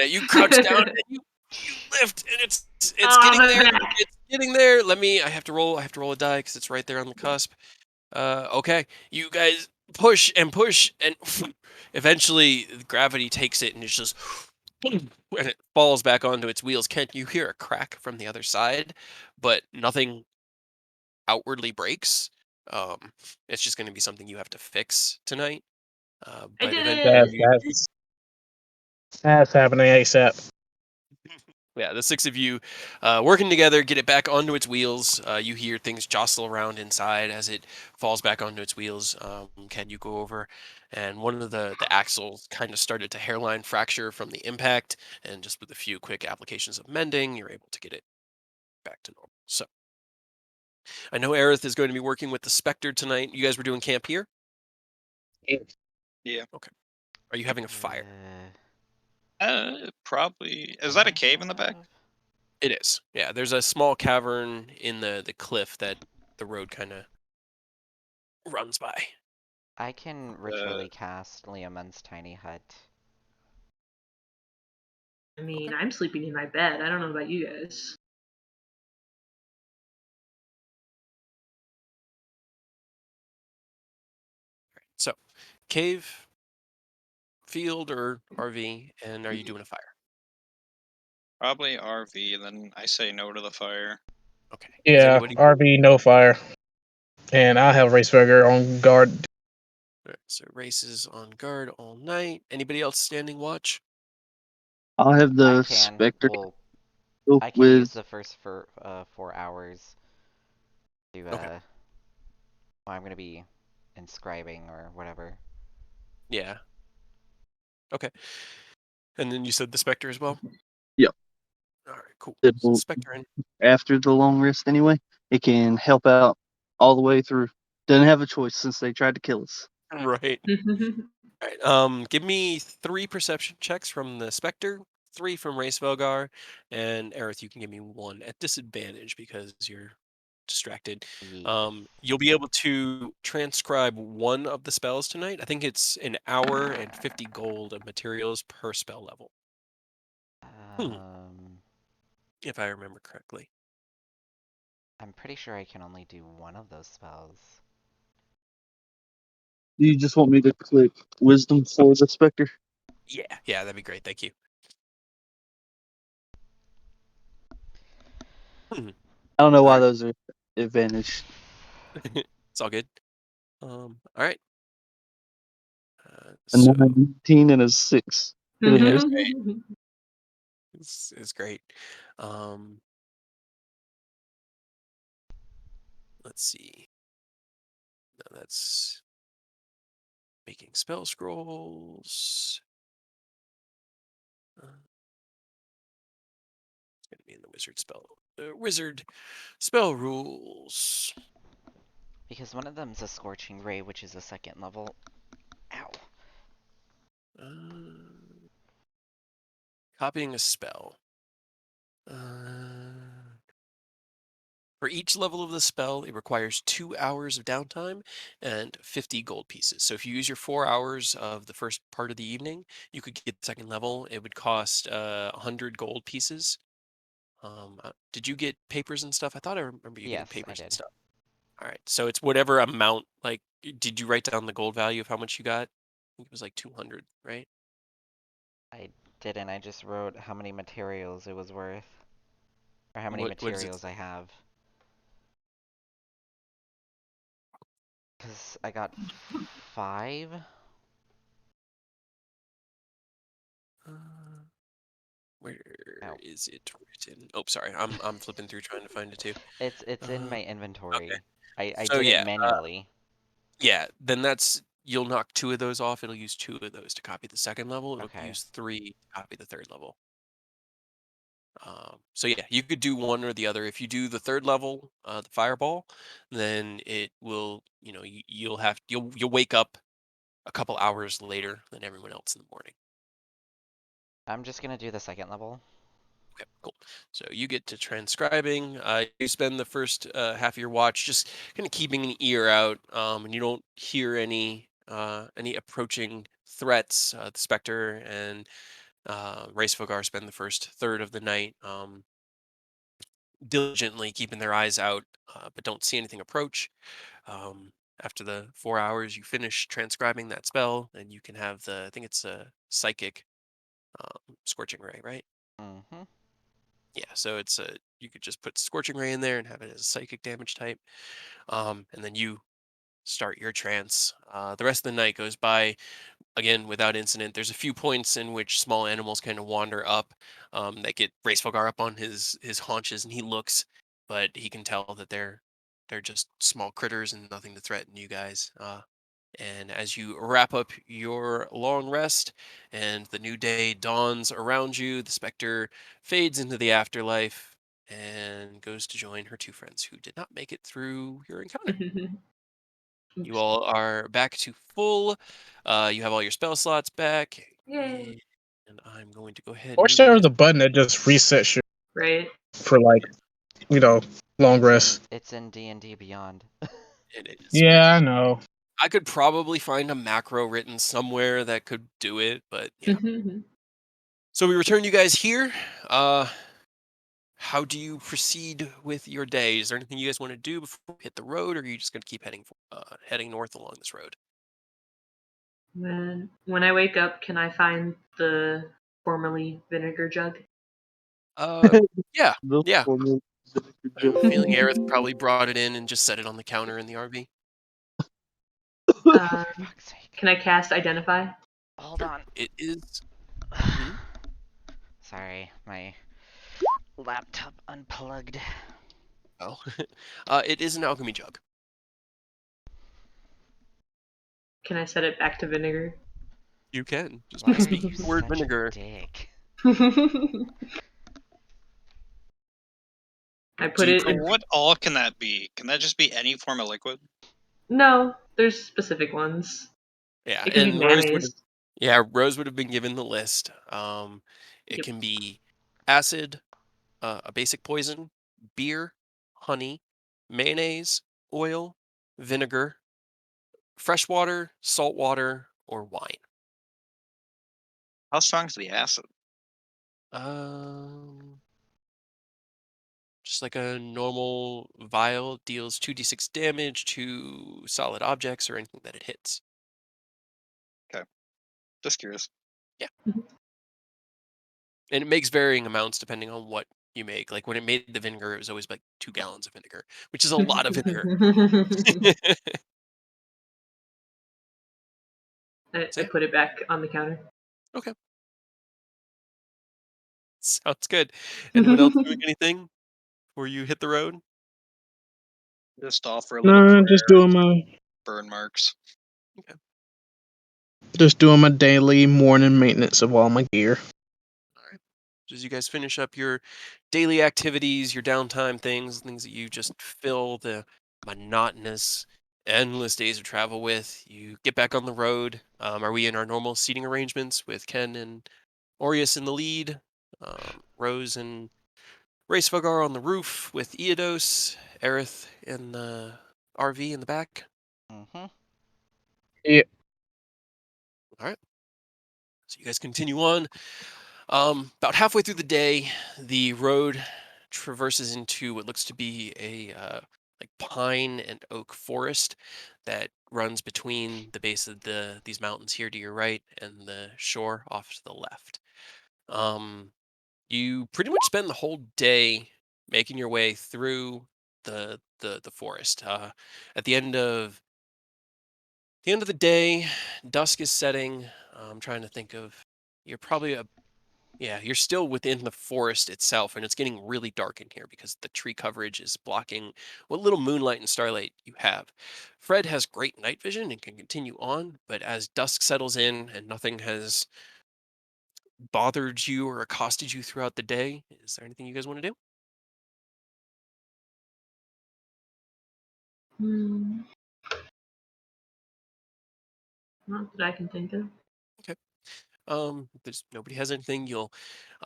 you crouch down and you You lift, and it's Oh, getting my there. back. It's getting there. I have to roll a die because it's right there on the cusp. Okay, you guys push and push, and eventually gravity takes it, and it's just and it falls back onto its wheels. Kent, you hear a crack from the other side, but nothing outwardly breaks. Um, it's just going to be something you have to fix tonight. I But did eventually, it. That's happening ASAP. yeah, the six of you working together get it back onto its wheels. You hear things jostle around inside as it falls back onto its wheels. Can you go over? And one of the axles kind of started to hairline fracture from the impact, and just with a few quick applications of mending, you're able to get it back to normal. So I know Aerith is going to be working with the Spectre tonight. You guys were doing camp here? Yeah. Okay. Are you having a fire? Probably. Is Am that a I cave in sort the back? of? It is. Yeah, there's a small cavern in the cliff that the road kind of runs by. I can ritually cast Leoman's tiny hut. I mean, Okay. I'm sleeping in my bed. I don't know about you guys. So, cave, field, or RV, and are you doing a fire? Probably RV, and then I say no to the fire. Okay. Is Yeah, anybody? RV, no fire. And I have Raceburger on guard. Alright, so races on guard all night. Anybody else standing watch? I'll have I the can. Spectre Well, go I can use with. the first 4 hours to Okay. well, I'm gonna be inscribing or whatever. Yeah. Okay. And then you said the Spectre as well? Yep. Alright, cool. It So will, Spectre in. after the long rest anyway. It can help out all the way through. Doesn't have a choice since they tried to kill us. Right. Alright, give me 3 perception checks from the Spectre, 3 from Race Velgar, and Aerith, you can give me 1 at disadvantage because you're distracted. Yes. You'll be able to transcribe 1 of the spells tonight. I think it's an hour and 50 gold of materials per spell level, Um, if I remember correctly. I'm pretty sure I can only do one of those spells. Do you just want me to click Wisdom for the Spectre? Yeah, that'd be great. Thank you. I don't know why Alright. those are advantage. It's all good. Alright. A So 19 and a 6. Anyways, it's great. Um, let's see. No, that's making spell scrolls. It's gonna be in the wizard spell rules. Because one of them's a Scorching Ray, which is a 2nd level. Ow. Copying a spell. For each level of the spell, it requires 2 hours of downtime and 50 gold pieces. So if you use your 4 hours of the first part of the evening, you could get the second level. It would cost 100 gold pieces. Did you get papers and stuff? I thought I remember you getting Yes, I papers and did. stuff. All right, so it's whatever amount. Like, did you write down the gold value of how much you got? I think it was like 200, right? I didn't. I just wrote how many materials it was worth. Or how many What is it? materials I have. Because I got 5? Uh, where Ow. is it written? Oh, sorry, I'm flipping through trying to find it too. It's in my Okay, inventory. I so did it yeah, manually. yeah. Then you'll knock 2 of those off. It'll use 2 of those to copy the second level. It'll Okay. use 3 to copy the third level. So yeah, you could do one or the other. If you do the third level, the fireball, then it will, you'll wake up a couple hours later than everyone else in the morning. I'm just gonna do the 2nd level. Okay, cool. So you get to transcribing. You spend the first half of your watch just kind of keeping an ear out, and you don't hear any approaching threats. The specter and Racefogar spend the first third of the night diligently keeping their eyes out, but don't see anything approach. Um, After the 4 hours, you finish transcribing that spell, and you can have I think it's a psychic Scorching Ray, right? Mm-hmm. Yeah, so you could just put Scorching Ray in there and have it as a psychic damage type. And then you start your trance. The rest of the night goes by again without incident. There's a few points in which small animals kind of wander up that get Racefogar up on his haunches, and he looks, but he can tell that they're just small critters and nothing to threaten you guys. And as you wrap up your long rest and the new day dawns around you, the specter fades into the afterlife and goes to join her two friends who did not make it through your encounter. You Oops. all are back to full. You have all your spell slots back. Yay. And I'm going to go ahead I and wish move you there guys. was a button that just resets you Right. for like, long rest. It's in D&D Beyond. It is. Yeah, I know. I could probably find a macro written somewhere that could do it, but yeah. So we return you guys here. How do you proceed with your day? Is there anything you guys want to do before we hit the road, or are you just going to keep heading north along this road? When I wake up, can I find the formerly vinegar jug? Yeah, The yeah. formal I have a joke. feeling Aerith probably brought it in and just set it on the counter in the RV. Um, For fuck's sake. can I cast Identify? Hold on. It is. Mhm. Sorry, my laptop unplugged. Oh, it is an alchemy jug. Can I set it back to vinegar? You can just Why are speak you the word such a vinegar. dick? I So put you it So in. what all can that be? Can that just be any form of liquid? No, there's specific ones. Yeah, It can be and mayonnaise. Rose would have been given the list. It Yep. can be acid, a basic poison, beer, honey, mayonnaise, oil, vinegar, fresh water, salt water, or wine. How strong is the acid? Um, just like a normal vial deals 2d6 damage to solid objects or anything that it hits. Just curious. Yeah. And it makes varying amounts depending on what you make. Like when it made the vinegar, it was always like 2 gallons of vinegar, which is a lot of vinegar. I So, put it back on the counter. okay. Sounds good. Anyone else doing anything before you hit the road? Just offer a little No, prayer, burn marks. just doing my daily morning maintenance of all my gear. As you guys finish up your daily activities, your downtime things that you just fill the monotonous, endless days of travel with, you get back on the road. Are we in our normal seating arrangements with Ken and Aureus in the lead, Rose and Racefogar on the roof with Eodos, Aerith in the RV in the back? Mm-hmm. Yeah. All right. So you guys continue on. About halfway through the day, the road traverses into what looks to be a like pine and oak forest that runs between the base of these mountains here to your right and the shore off to the left. Um, you pretty much spend the whole day making your way through the forest. At the end of the day, dusk is setting. I'm trying to think of. You're probably yeah, you're still within the forest itself, and it's getting really dark in here because the tree coverage is blocking what little moonlight and starlight you have. Fred has great night vision and can continue on, but as dusk settles in and nothing has bothered you or accosted you throughout the day, is there anything you guys want to do? Not that I can think of. Okay. If there's nobody has anything, you'll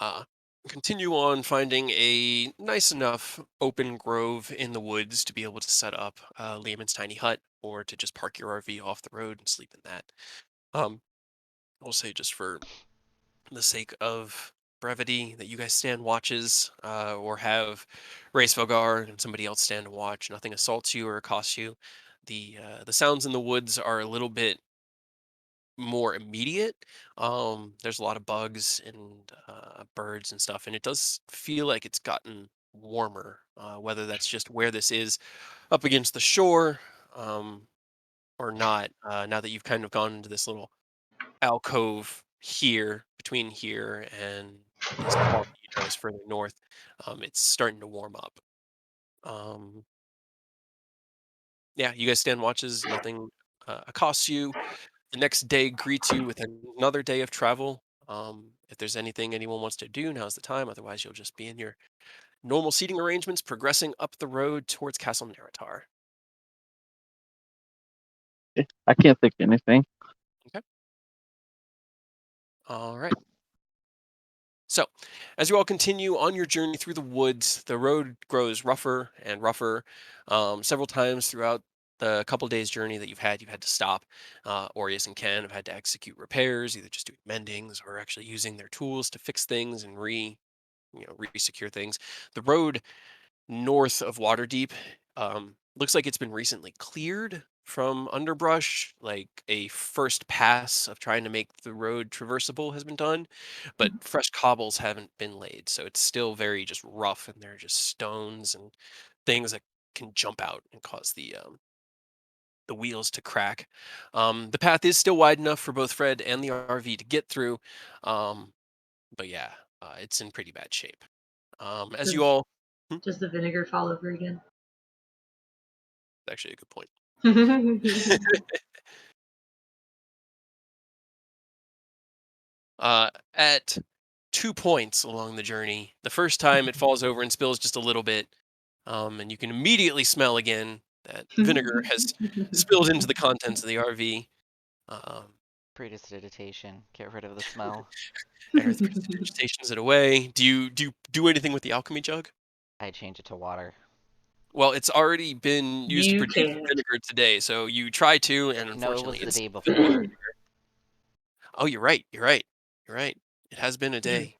uh, continue on finding a nice enough open grove in the woods to be able to set up Lehman's tiny hut or to just park your RV off the road and sleep in that. Um, I'll say just for the sake of brevity, that you guys stand watches, or have Racevogar and somebody else stand watch. Nothing assaults you or accosts you. The sounds in the woods are a little bit more immediate. There's a lot of bugs and birds and stuff, and it does feel like it's gotten warmer. Whether that's just where this is up against the shore, um, or not. Now that you've kind of gone into this little alcove here, between here and this small Idros further north, it's starting to warm up. Um, yeah, you guys stand watches. Nothing accosts you. The next day greets you with another day of travel. If there's anything anyone wants to do, now's the time. Otherwise, you'll just be in your normal seating arrangements, progressing up the road towards Castle Naratar. I can't think of anything. Okay. All right. So, as you all continue on your journey through the woods, the road grows rougher and rougher. Several times throughout the couple days journey that you've had to stop. Aureus and Ken have had to execute repairs, either just doing mendings or actually using their tools to fix things and re-secure things. The road north of Waterdeep, looks like it's been recently cleared from underbrush. Like a first pass of trying to make the road traversable has been done, but fresh cobbles haven't been laid. So it's still very just rough, and there are just stones and things that can jump out and cause the wheels to crack. The path is still wide enough for both Fred and the RV to get through, um, but yeah, it's in pretty bad shape. As you all, Hmm? Does the vinegar fall over again? Actually a good point. At 2 points along the journey, the first time it falls over and spills just a little bit, and you can immediately smell again that vinegar has spilled into the contents of the RV. Um, Prestidigitation. Get rid of the smell. Aerith prestidigitations it away. Do you do anything with the alchemy jug? I change it to water. Well, it's already been used to You produce can't. vinegar today, so you try to, and No, it unfortunately, was the it's day vinegar. before. Oh, you're right. You're right. You're right. It has been a day.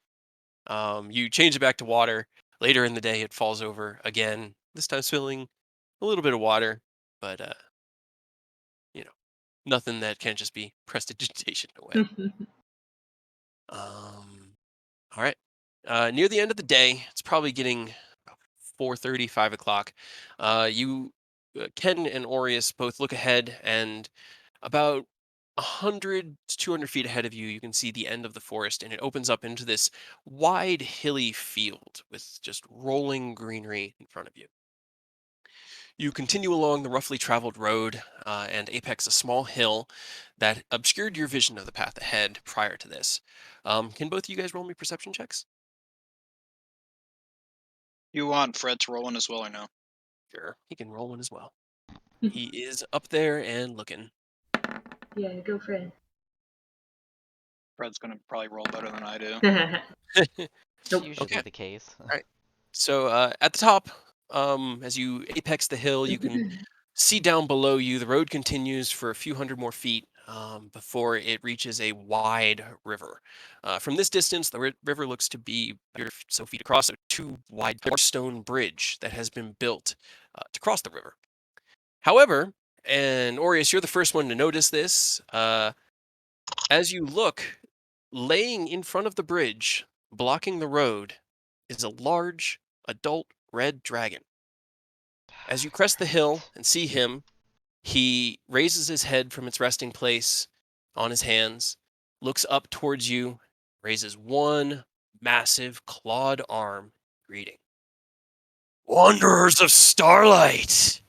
You change it back to water. Later in the day, it falls over again. This time, spilling a little bit of water, but you know, nothing that can't just be prestidigitation away. All right. Near the end of the day, it's probably getting 4:30, 5 o'clock. You, Ken and Aureus both look ahead, and about 100 to 200 feet ahead of you, you can see the end of the forest, and it opens up into this wide, hilly field with just rolling greenery in front of you. You continue along the roughly traveled road, and apex a small hill that obscured your vision of the path ahead prior to this. Can both of you guys roll me perception checks? You want Fred to roll one as well or no? Sure, he can roll one as well. He is up there and looking. Yeah, go Fred. Fred's gonna probably roll better than I do. It's Nope. usually Okay. the case. Alright. So at the top, as you apex the hill, you can see down below you. The road continues for a few hundred more feet, before it reaches a wide river. From this distance, the river looks to be so feet across, a two wide stone bridge that has been built to cross the river. However, and Aureus, you're the first one to notice this. As you look, laying in front of the bridge, blocking the road, is a large adult red dragon. As you crest the hill and see him, he raises his head from its resting place on his hands, looks up towards you, raises one massive clawed arm, greeting. Wanderers of starlight!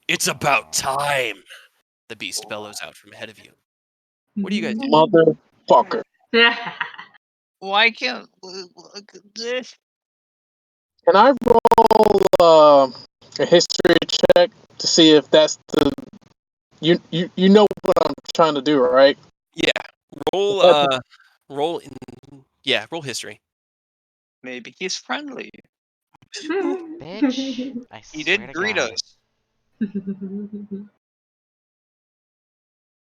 It's about time! The beast bellows out from ahead of you. What do you guys do? Motherfucker. Why can't look at this? Can I roll a history check to see if that's the you know what I'm trying to do, right? Yeah, roll roll in roll history. Maybe he's friendly. Bitch. I He swear did to greet God. us.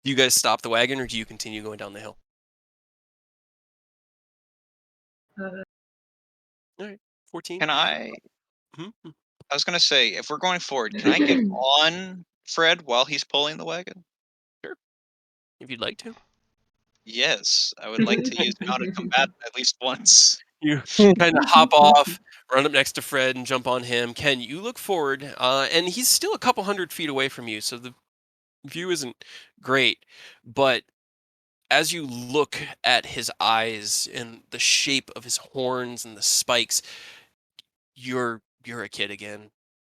Do you guys stop the wagon or do you continue going down the hill? All right, 14. Can I? Mhm. I was gonna say, if we're going forward, can I get on Fred while he's pulling the wagon? Sure, if you'd like to. Yes, I would like to use mounted combat at least once. You kind of hop off, run up next to Fred, and jump on him. Ken, you look forward, and he's still a couple 100 feet away from you, so the view isn't great. But as you look at his eyes and the shape of his horns and the spikes, you're a kid again,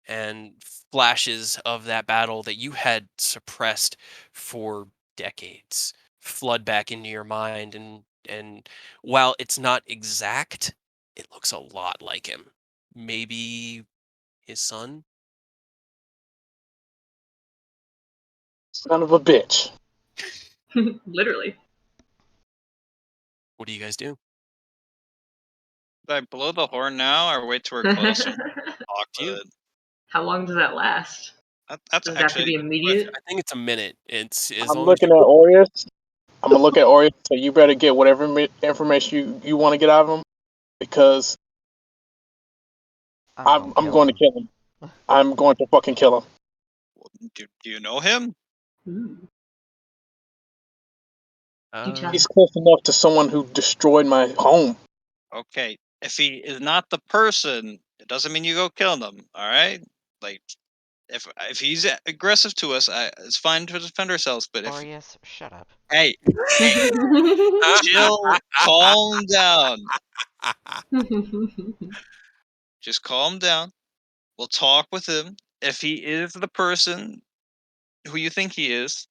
and flashes of that battle that you had suppressed for decades flood back into your mind, and while it's not exact, it looks a lot like him. Maybe his son. Son of a bitch. Literally. What do you guys do? Should I blow the horn now or wait till we're closer and talk To you. with it? How long does that last? That's Does it have to actually be a good immediate? I think it's a minute. It's as I'm long as looking you. at Aureus. I'm gonna look at Aureus. So you better get whatever information you want to get out of him, because I'm gonna I'm kill going to him. kill him. I'm going to fucking kill him. Do you know him? Ooh. Uh, He's close enough to someone who destroyed my home. Okay. If he is not the person, it doesn't mean you go kill them. All right. Like if he's aggressive to us, it's fine to defend ourselves. But if Orius, shut up. hey, chill, calm down. Just calm down. We'll talk with him. If he is the person who you think he is,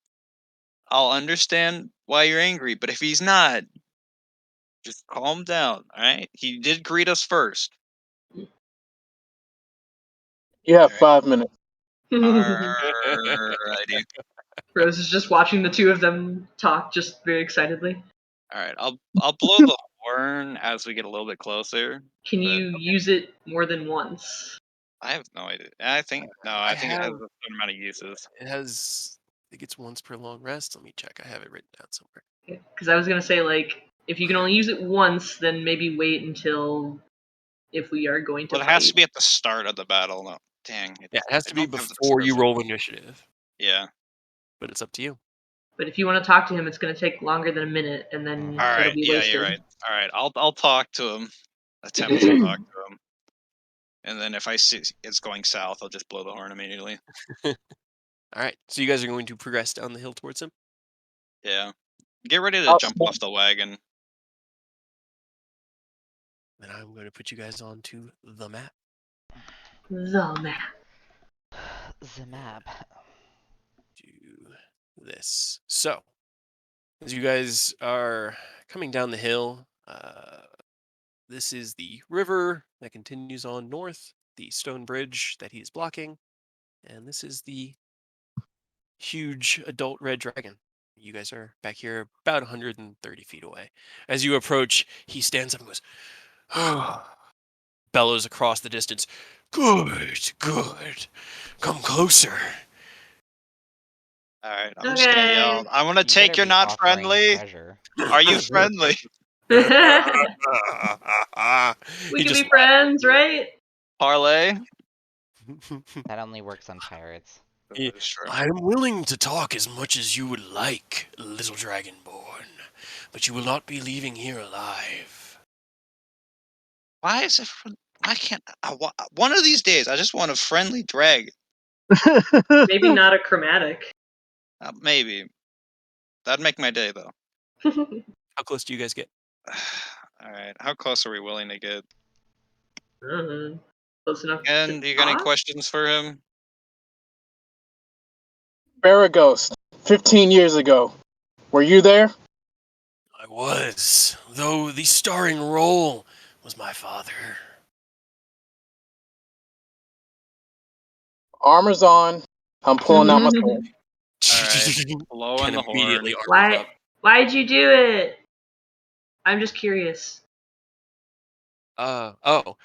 I'll understand why you're angry. But if he's not, just calm down. All right. He did greet us first. You have All 5 minutes. right. Alrighty. Rose is just watching the two of them talk, just very excitedly. All right. I'll blow the horn as we get a little bit closer. Can But you use it more than once? I have no idea. I think no. I think it has a have. certain amount of uses. It has. I think it's once per long rest. Let me check. I have it written down somewhere. Because I was gonna say, like, if you can only use it once, then maybe wait until if we are going to Well, it has fight. to be at the start of the battle. No, dang. Yeah, it has I to be don't have the before you description. roll initiative, Yeah. but it's up to you. But if you want to talk to him, it's gonna take longer than a minute, and then All it'll right. be Yeah, wasted. you're right. All right. I'll talk to him. Attempt to talk to him. And then if I see it's going south, I'll just blow the horn immediately. All right, so you guys are going to progress down the hill towards him. Yeah. Get ready to I'll jump smoke. off the wagon. Then I'm going to put you guys onto the map. The map. The map. Do this. So, as you guys are coming down the hill, this is the river that continues on north, the stone bridge that he's blocking, and this is the huge adult red dragon. You guys are back here about 130 feet away. As you approach, he stands up and goes, bellows across the distance. Good, good. Come closer. All right. I'm just gonna yell. I want to You take better you're be not offering friendly. treasure. Are you friendly? We He can just be friends, right? Parlay. That only works on pirates. He- That is true. I am willing to talk as much as you would like, little dragonborn, but you will not be leaving here alive. Why is it? I can't. One of these days, I just want a friendly drag. Maybe not a chromatic. Maybe that'd make my day, though. How close do you guys get? All right. How close are we willing to get? Close enough. And to you got any talk? questions for him? Baraghost, 15 years ago. Were you there? I was, though the starring role was my father. Armor's on. I'm pulling out my sword. All right. Blowing Ken the horn. immediately armors Why? up. Why'd you do it? I'm just curious. Oh.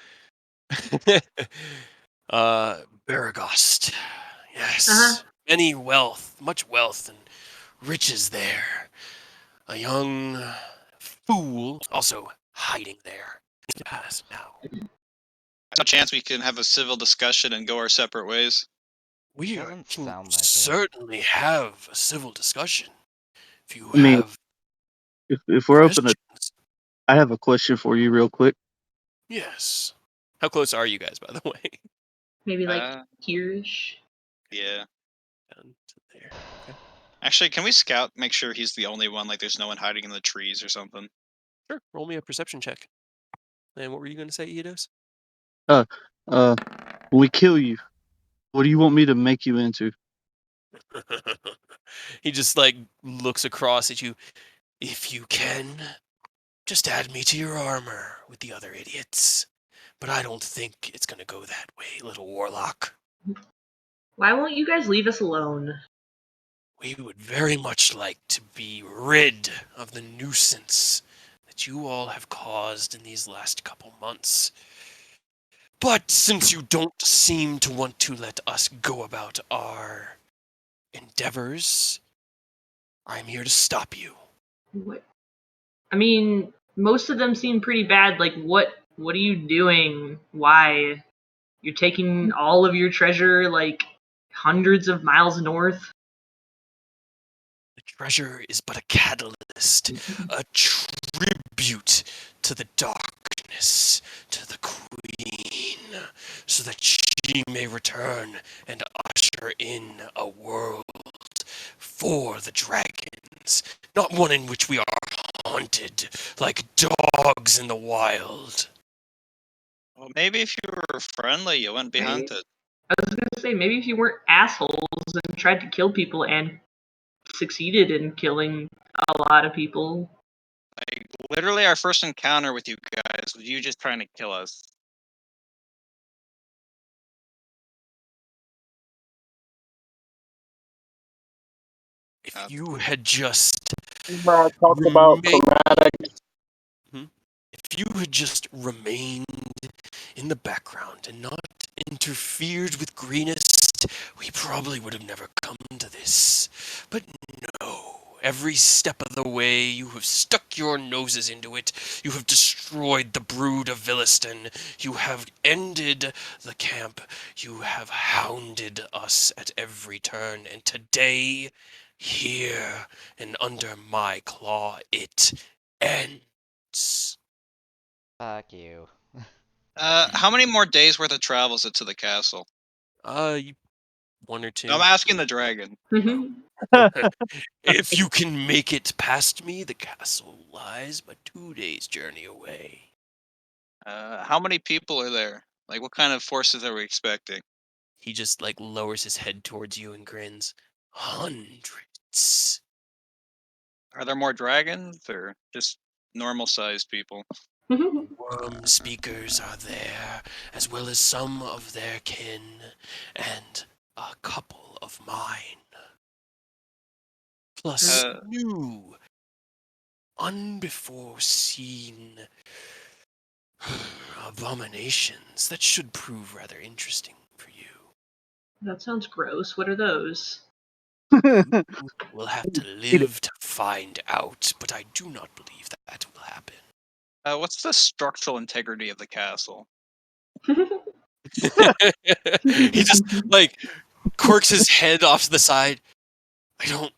Baragost. Yes. Uh-huh. Many wealth, much wealth and riches there. A young fool also hiding there. Past now. There's a chance we can have a civil discussion and go our separate ways. We Doesn't can sound like it. certainly have a civil discussion. If you I mean, have if we're open to, questions. I have a question for you, real quick. Yes. How close are you guys, by the way? Maybe like Uh, here-ish. Yeah. Down to there. Okay. Actually, can we scout, make sure he's the only one, like there's no one hiding in the trees or something? Sure. Roll me a perception check. And what were you going to say, Eidos? Uh, when we kill you, what do you want me to make you into? He just like looks across at you. If you can, just add me to your armor with the other idiots. But I don't think it's gonna go that way, little warlock. Why won't you guys leave us alone? We would very much like to be rid of the nuisance that you all have caused in these last couple months. But since you don't seem to want to let us go about our endeavors, I'm here to stop you. What? I mean, most of them seem pretty bad. Like, what are you doing? Why? You're taking all of your treasure, like, hundreds of miles north? The treasure is but a catalyst, a tribute to the darkness, to the queen, so that she may return and usher in a world for the dragons, not one in which we are haunted like dogs in the wild. Well, maybe if you were friendly, you wouldn't be Right. hunted. I was gonna say, maybe if you weren't assholes and tried to kill people and succeeded in killing a lot of people. Like, literally, our first encounter with you guys was you just trying to kill us. If you had just Talked about remained, chromatic. if you had just remained in the background and not interfered with Greenest, we probably would have never come to this. But no, every step of the way you have stuck your noses into it. You have destroyed the brood of Villiston. You have ended the camp. You have hounded us at every turn. And today, here and under my claw, it ends. Fuck you. How many more days worth of travel is it to the castle? One or two. I'm asking the dragon. If you can make it past me, the castle lies but 2 days' journey away. How many people are there? Like, what kind of forces are we expecting? He just like lowers his head towards you and grins. Hundreds. Are there more dragons or just normal-sized people? Worm speakers are there, as well as some of their kin, and a couple of mine. Plus Uh, new, unbefore-seen abominations that should prove rather interesting for you. That sounds gross. What are those? We'll have to live to find out, but I do not believe that will happen. What's the structural integrity of the castle? He just like quirks his head off to the side. I'm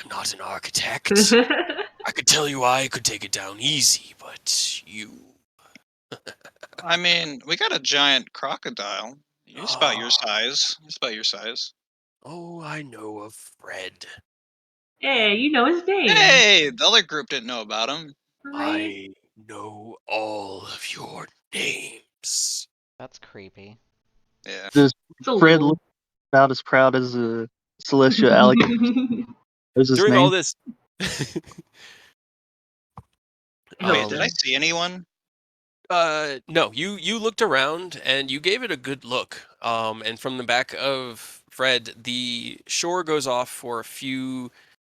not an architect. I could tell you I could take it down easy, but you. I mean, we got a giant crocodile. He's about your size. He's about your size. Oh, I know of Fred. Hey, you know his name. Hey, the other group didn't know about him. Right? I know all of your names. That's creepy. Yeah. Does It's a Fred little. look about as proud as a celestial alligator? What's his During name? all this, Wait, did I see anyone? no, you looked around and you gave it a good look. And from the back of Fred, the shore goes off for a few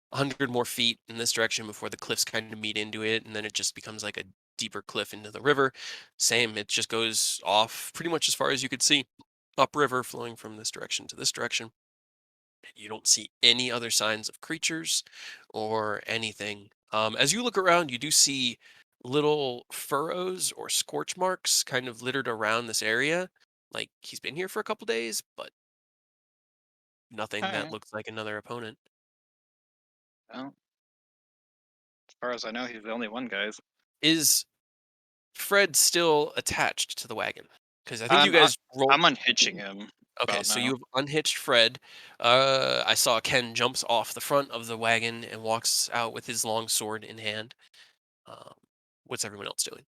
100 more feet in this direction before the cliffs kind of meet into it, and then it just becomes like a deeper cliff into the river. Same, it just goes off pretty much as far as you could see, upriver, flowing from this direction to this direction. You don't see any other signs of creatures or anything. As you look around, you do see little furrows or scorch marks kind of littered around this area. Like he's been here for a couple days, but nothing that Alright. looks like another opponent. Well, as far as I know, he's the only one, guys. Is Fred still attached to the wagon? Because I think you I'm guys rolled. I'm unhitching him Okay, about so now. you've unhitched Fred. I saw Ken jumps off the front of the wagon and walks out with his long sword in hand. Um, what's everyone else doing?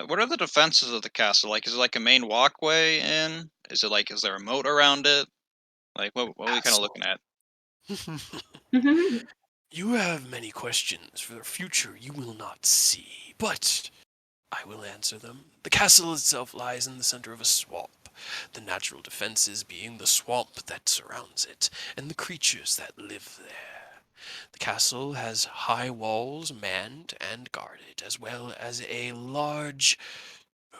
What are the defenses of the castle? Like, is it like a main walkway in? Is it like, is there a moat around it? Like, what are we kind of Castle. looking at? You have many questions for the future you will not see, but I will answer them. The castle itself lies in the center of a swamp, the natural defenses being the swamp that surrounds it, and the creatures that live there. The castle has high walls manned and guarded, as well as a large,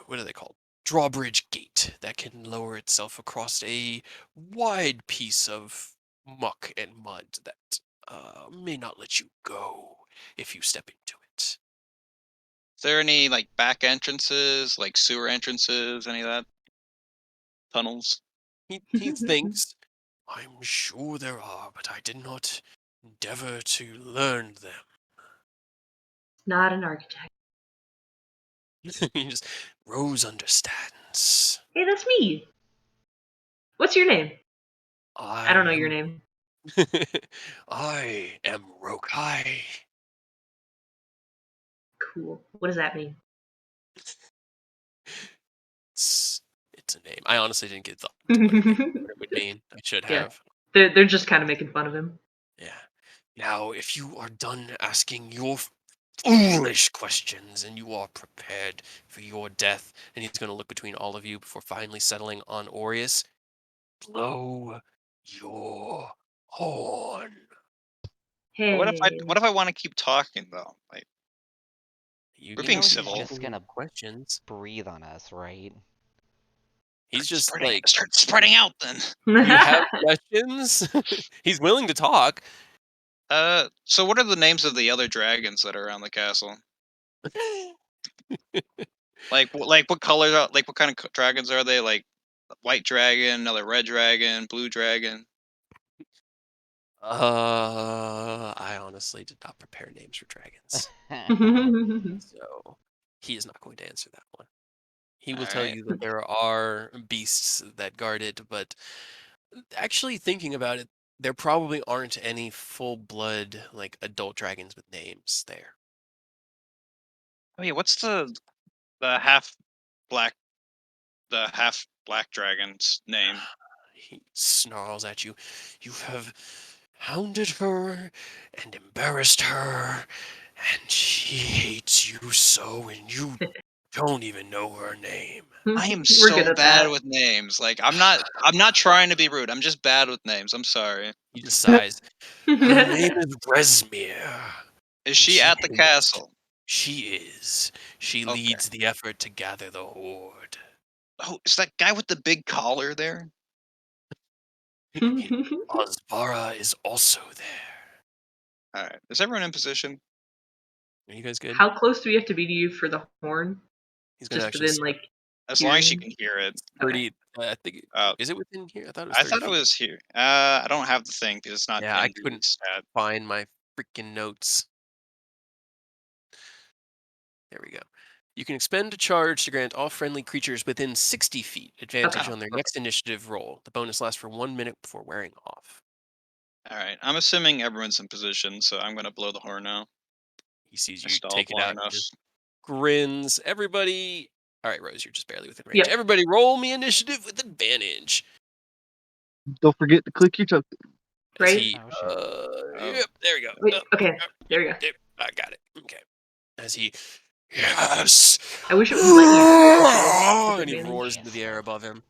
what are they called? Drawbridge gate that can lower itself across a wide piece of muck and mud that may not let you go if you step into it. Is there any like back entrances, like sewer entrances, any of that? Tunnels? He thinks, I'm sure there are, but I did not endeavor to learn them. Not an architect. He just, Rose understands. Hey, that's me. What's your name? I don't know your name. I am Rokai. Cool. What does that mean? It's a name. I honestly didn't get what it would mean. I should Yeah. have. They're just kind of making fun of him. Yeah. Now, if you are done asking your foolish questions and you are prepared for your death, and he's going to look between all of you before finally settling on Aureus, blow your horn. Hey. What if I want to keep talking though? Like, You we're can being know he's civil. just gonna questions. breathe on us, right? He's just spreading, like, start spreading out then. you have questions? He's willing to talk. So what are the names of the other dragons that are around the castle? Like what colors? Like what kind of dragons are they? Like white dragon, another red dragon, blue dragon. I honestly did not prepare names for dragons. So he is not going to answer that one. He will tell Alright. you that there are beasts that guard it, but actually thinking about it, there probably aren't any full-blood, like, adult dragons with names there. Oh yeah, what's the half black dragon's name? He snarls at you. You have hounded her and embarrassed her, and she hates you so, and you don't even know her name. I am We're good so at bad that. with names. Like I'm not trying to be rude. I'm just bad with names. I'm sorry. He just sighs. Her name is Resmir. Is she at the castle? She is. She Okay. leads the effort to gather the horde. Oh, is that guy with the big collar there? Osvara is also there. Alright. Is everyone in position? Are you guys good? How close do we have to be to you for the horn? He's gonna Just actually within step like As long as you hearing? can hear it. pretty. I think. Uh, Is it within here? I thought it was I 30 thought it feet. was here. I don't have the thing because it's not Yeah, I in the couldn't stat. find my freaking notes. There we go. You can expend a charge to grant all friendly creatures within 60 feet advantage Okay. on their next initiative roll. The bonus lasts for 1 minute before wearing off. Alright. I'm assuming everyone's in position, so I'm gonna blow the horn now. He sees I you stalled take it long out, enough. just grins. Everybody. All right, Rose, you're just barely within range. Yep. Everybody, roll me initiative with advantage. Don't forget to click your token. As Right? he, Oh, shit. yep, there we go. Wait, okay, there we go. Yep, I got it. Okay. As he, yes. I wish it would let you with And he advantage. roars into the air above him.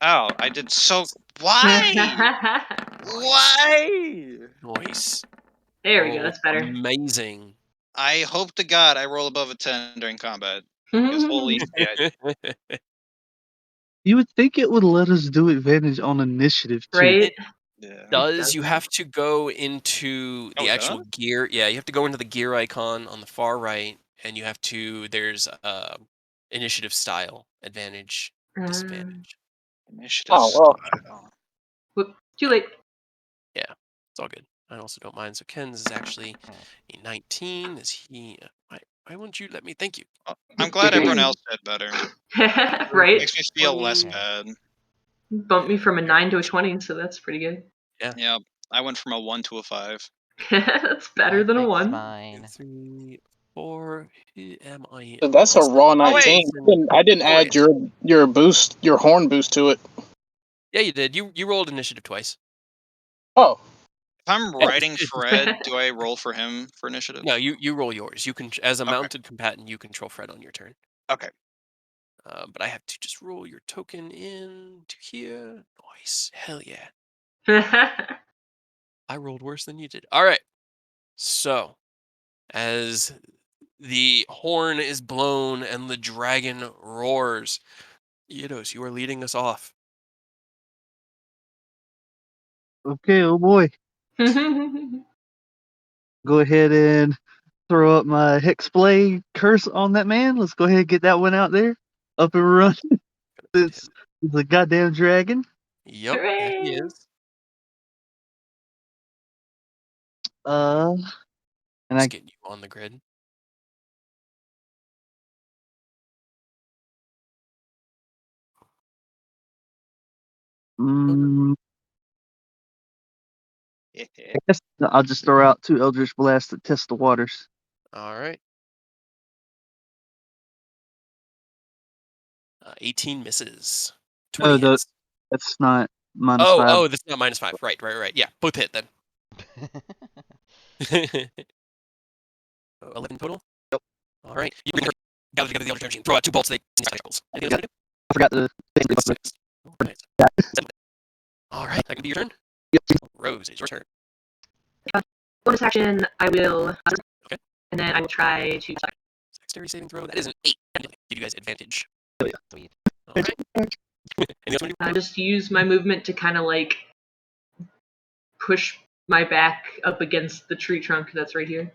Oh, I did so. Why? Why? Nice. There we go. Oh, That's better. amazing. I hope to God I roll above a 10 during combat. Because holy shit. You would think it would let us do advantage on initiative too. Right? Yeah. Does you have to go into the Oh, it actual does? gear? Yeah, you have to go into the gear icon on the far right and you have to. There's initiative style advantage, disadvantage. Initiative Oh well. style. Whoop, too late. Yeah, it's all good. I also don't mind. So Ken's is actually a 19. Is he? Why won't you let me? Thank you. I'm glad everyone else did better. Right? Makes me feel less 20. bad. Bumped me from a 9 to a 20, so that's pretty good. Yeah, I went from a 1 to a 5. That's better I'll than a fix 1. mine. 3, 4. Who am I? So that's a raw Oh, wait. 19. I didn't add your boost, your horn boost to it. Yeah, you did. You rolled initiative twice. Oh, If I'm Yeah, riding Fred, do I roll for him for initiative? No, you roll yours. You can, as a Okay. mounted combatant, you control Fred on your turn. Okay. But I have to just roll your token in to here. Nice. Hell yeah. I rolled worse than you did. All right. So, as the horn is blown and the dragon roars, Eidos, you are leading us off. Okay, oh boy. Go ahead and throw up my Hexblade curse on that man. Let's go ahead and get that one out there. Up and run. It's a goddamn dragon. Yep, that he Hooray! is. And Just I getting you on the grid. mm, Yeah. I guess I'll just throw out 2 Eldritch Blasts to test the waters. All right. 18 misses. 20 Oh, hits. that's not -5. Oh, that's not -5. Right. Yeah, both hit then. 11 total? Yep. All right. You bring her, gather together the Eldritch Energy and throw out 2 bolts. They cycles. Anything else you I forgot to basically gotta bust do? 6. All right. that. 7. All right. That can be your turn. Yep. Rose, it's your turn. Bonus action, I will. Okay. And then I will try to. Dexterity saving throw. That is an 8. Give you guys advantage. Sweet. All right. Anything else you Just use my movement to kind of like push my back up against the tree trunk that's right here.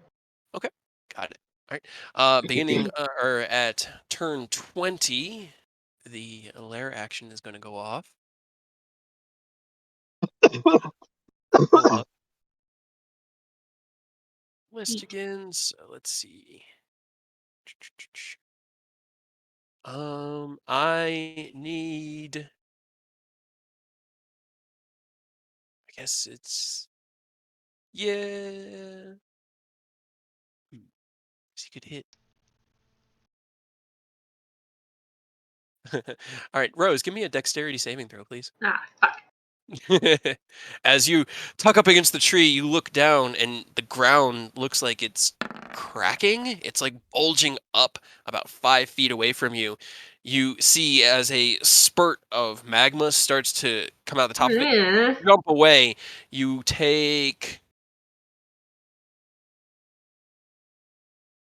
Okay. Got it. All right. Beginning or at turn 20, the lair action is going to go off. Pull up list again. So let's see. I need. I guess it's. Yeah. He could hit. All right, Rose, give me a dexterity saving throw, please. Ah, fuck. As you tuck up against the tree, you look down, and the ground looks like it's cracking. It's like bulging up about 5 feet away from you. You see as a spurt of magma starts to come out the top of it. Eh. Jump away. You take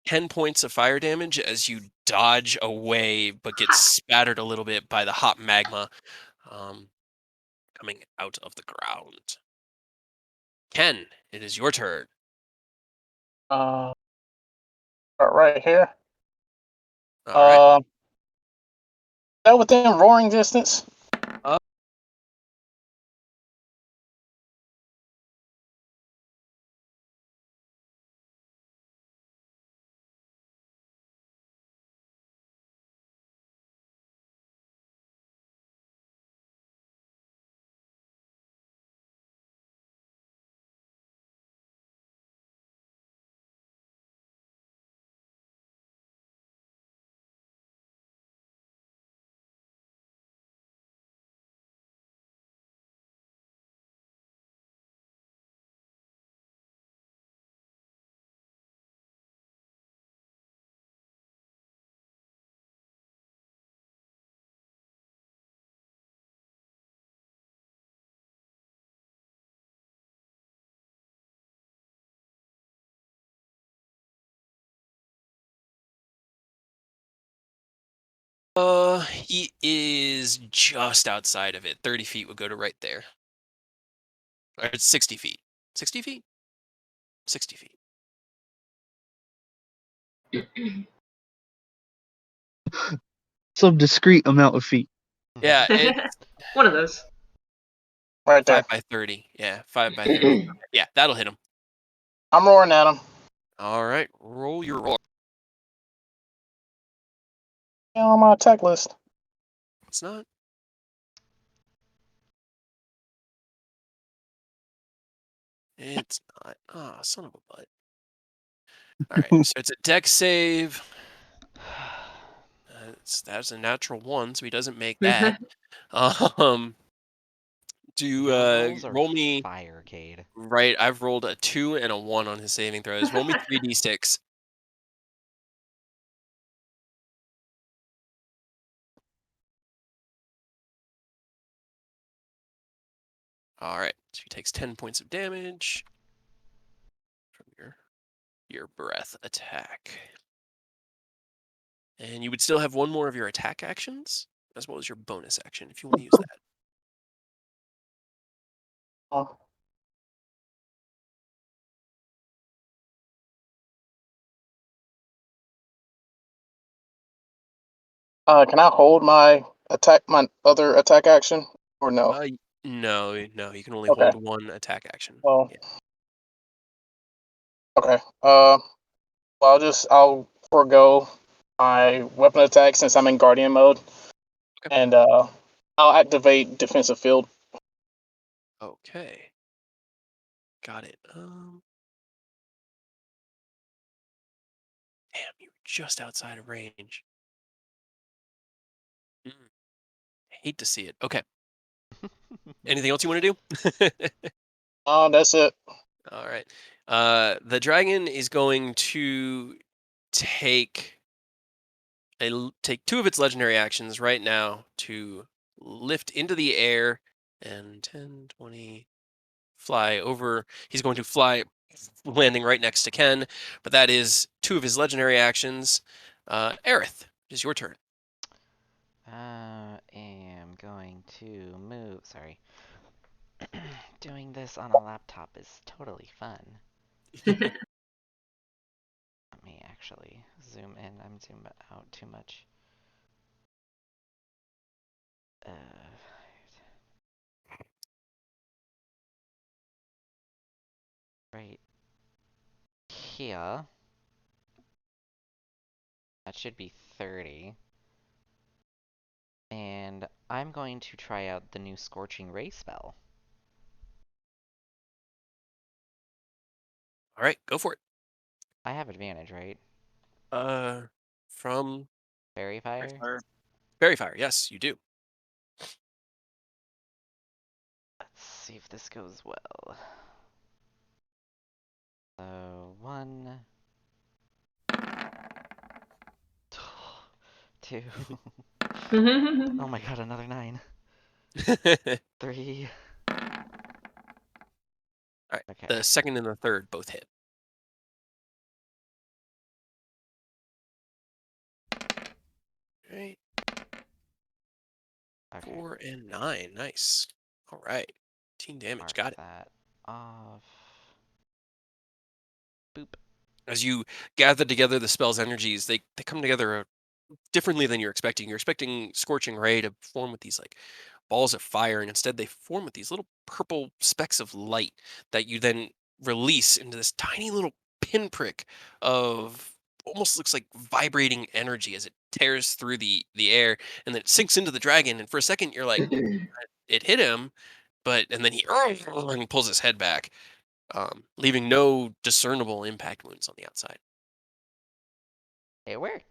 10 points of fire damage as you dodge away, but get spattered a little bit by the hot magma coming out of the ground. Ken, it is your turn. start right here. All right. Is that within roaring distance? He is just outside of it. 30 feet would go to right there. Or it's 60 feet. 60 feet? 60 feet. Some discrete amount of feet. Yeah, it's One of those. Right there. 5 by 30. Yeah, 5 by 30. Yeah, that'll hit him. I'm roaring at him. All right, roll your roar. On my attack list. It's not. It's not. Ah, son of a butt. All right, so it's a dex save. That's a natural 1, so he doesn't make that. Rolls or Roll me. Firecade? Right, I've rolled a 2 and a 1 on his saving throws. Roll me 3d6. All right, so he takes 10 points of damage from your breath attack. And you would still have one more of your attack actions, as well as your bonus action, if you want to use that. Oh. Can I hold my other attack action, or no? No, you can only Okay. hold one attack action. Well, Yeah. okay. I'll forego my weapon attack since I'm in guardian mode, Okay. and I'll activate defensive field. Okay. Got it. Damn, you're just outside of range. Hate to see it. Okay. Anything else you want to do? That's it. All right. The dragon is going to take take 2 of its legendary actions right now to lift into the air and 10, 20, fly over. He's going to fly, landing right next to Ken, but that is 2 of his legendary actions. Aerith, it is your turn. I am going to move. Sorry. Doing this on a laptop is totally fun. Let me actually zoom in. I'm zoomed out too much. Right here. That should be 30. And I'm going to try out the new Scorching Ray Spell. All right, go for it. I have advantage, right? From Fairy Fire? Fairy Fire, yes, you do. Let's see if this goes well. So, 1, 2. Oh my god, another 9. 3. All right, Okay. the second and the third both hit. All right. Okay. 4 and 9, nice. All right, 18 damage, Mark got it. that off. Boop. As you gather together the spell's energies, they come together differently than you're expecting. You're expecting Scorching Ray to form with these like balls of fire, and instead they form with these little purple specks of light that you then release into this tiny little pinprick of almost looks like vibrating energy as it tears through the air, and then it sinks into the dragon. And for a second, you're like, it hit him, and then he and he pulls his head back, leaving no discernible impact wounds on the outside. It works.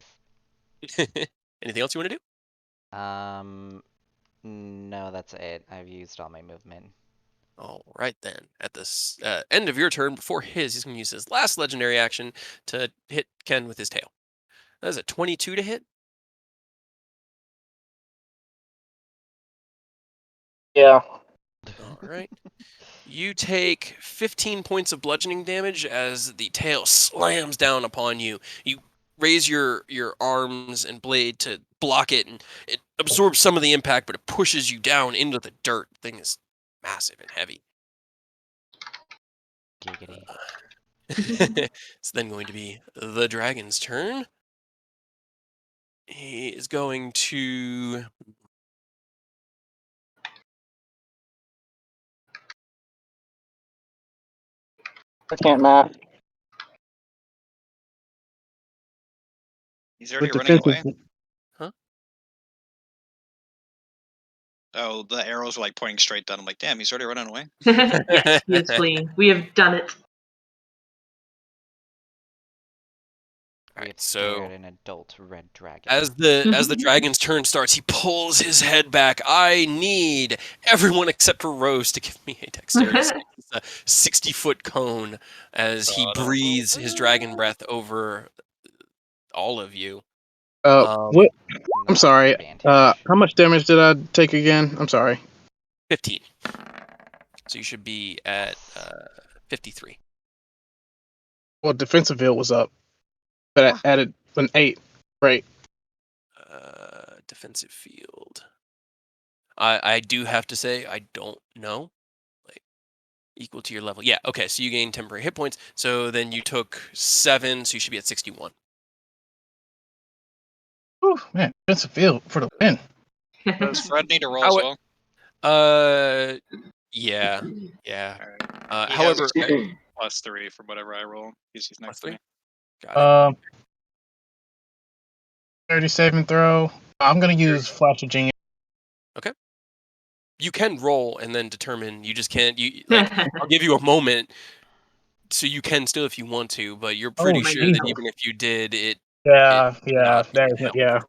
Anything else you want to do? No, that's it. I've used all my movement. All right, then. At the end of your turn, before he's going to use his last legendary action to hit Ken with his tail. That is a 22 to hit. Yeah. All right. You take 15 points of bludgeoning damage as the tail slams down upon you. You raise your arms and blade to block it, and it absorbs some of the impact, but it pushes you down into the dirt. The thing is massive and heavy. Giggity. It's then going to be the dragon's turn. He is going to... I can't math. He's already With running defensive, away. Huh? Oh, the arrows were like pointing straight down. I'm like, damn, he's already running away. Yes, he is fleeing. We have done it. We have Alright, so scared an adult red dragon. as the dragon's turn starts, he pulls his head back. I need everyone except for Rose to give me a dexterity save. It's a 60-foot cone as he breathes his dragon breath over all of you. what? I'm Not sorry. advantage. How much damage did I take again? I'm sorry. 15. So you should be at 53. Well, defensive field was up, but I added an 8. Right. Defensive field. I do have to say, I don't know. Like, equal to your level. Yeah, okay, so you gain temporary hit points. So then you took 7, so you should be at 61. Oh man, defensive field for the win. Does Fred need to roll as well? Yeah. Alright. He However, has +3 from whatever I roll. He's next to +3? me. Got it. 30 saving throw. I'm gonna use Flash of Genius. You can roll and then determine. You just can't. I'll give you a moment, so you can still if you want to, but you're pretty sure that even if you did, Yeah, not be there's helpful. yeah.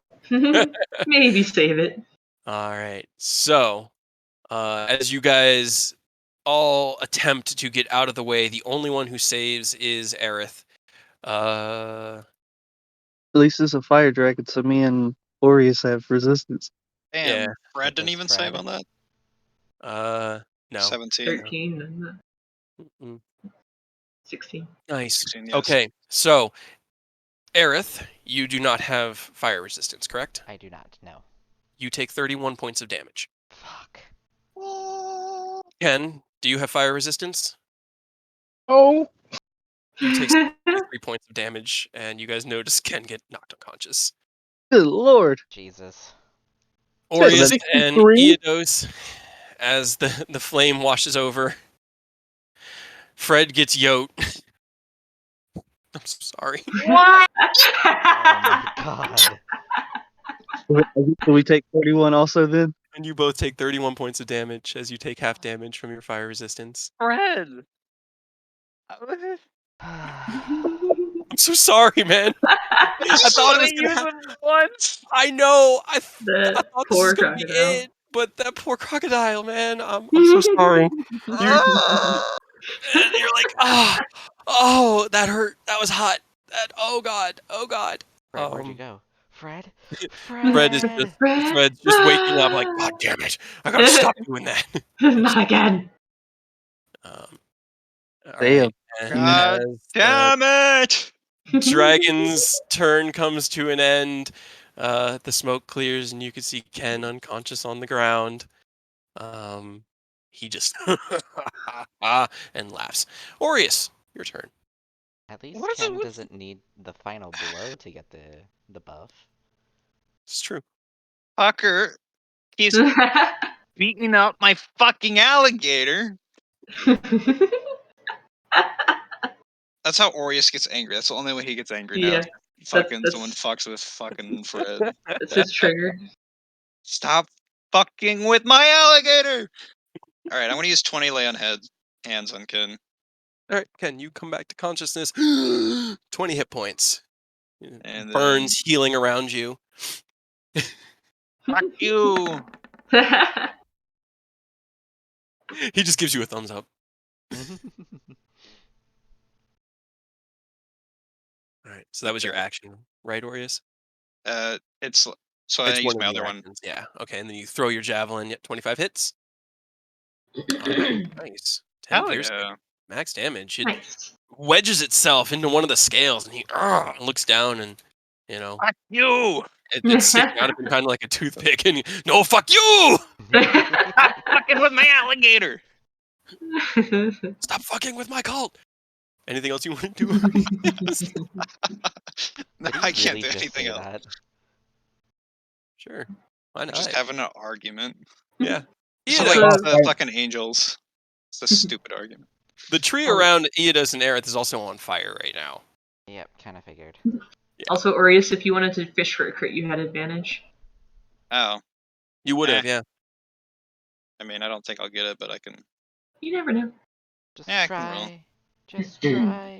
Maybe save it. All right. So, as you guys all attempt to get out of the way, the only one who saves is Aerith. At least it's a fire dragon, so me and Aureus have resistance. Damn, Yeah. Fred didn't Does even Fred? save on that? No. 17. 13 and Mm-mm. 16. Nice. 16, yes. Okay. So, Aerith, you do not have fire resistance, correct? I do not know. You take 31 points of damage. Fuck. Ken, do you have fire resistance? Oh, You take 3 points of damage, and you guys notice Ken get knocked unconscious. Good lord. Jesus. Aureus Said and 63? Eodos, as the flame washes over. Fred gets yote. I'm so sorry. What? Oh my god. Do we take 31 also then? And you both take 31 points of damage as you take half damage from your fire resistance. Fred! I'm so sorry, man. I thought it was gonna happen. What? I know. I The thought this was poor gonna be crocodile. it, but that poor crocodile, man. I'm so sorry. And you're like, oh, that hurt. That was hot. Oh god. Fred, where'd you go? Fred? Fred! Fred's just waking up like, god damn it, I gotta stop doing that. Not again. All Damn. right. And God as Damn it! the dragon's turn comes to an end, the smoke clears and you can see Ken unconscious on the ground. He just and laughs. Aureus, your turn. At least What is it Ken with- doesn't need the final blow to get the buff. It's true. Fucker, he's beating up my fucking alligator. That's how Aureus gets angry. That's the only way he gets angry now. Yeah, Fucking that's- someone fucks with fucking Fred. That's his trigger. Stop fucking with my alligator! Alright, I'm gonna use 20 lay on hands on Ken. All right, Ken, you come back to consciousness. 20 hit points. And Burns healing around you. Fuck you! He just gives you a thumbs up. All right, so that was your action, right, Aureus? It's so I It's use one my of your other one. actions. Yeah. Okay, and then you throw your javelin. Yep, 25 hits. All right, nice. 10 Hell piercing. yeah. Max damage. It Nice. wedges itself into one of the scales, and he looks down, and Fuck you! it's sticking out of him kind of like a toothpick. And no, fuck you! Stop fucking with my alligator! Stop fucking with my cult. Anything else you want to do? No, Did he I can't really do just anything say else. that? Sure. Why We're just not? having an argument. Yeah. So Eodos. like the Right. fucking angels. It's a stupid argument. The tree Oh. around Eodos and Aerith is also on fire right now. Yep, kind of figured. Also, Aureus, if you wanted to fish for a crit, you had advantage. Oh, You would have, yeah. I mean, I don't think I'll get it, but I can. You never know. Just Yeah, I can roll. try. Just try.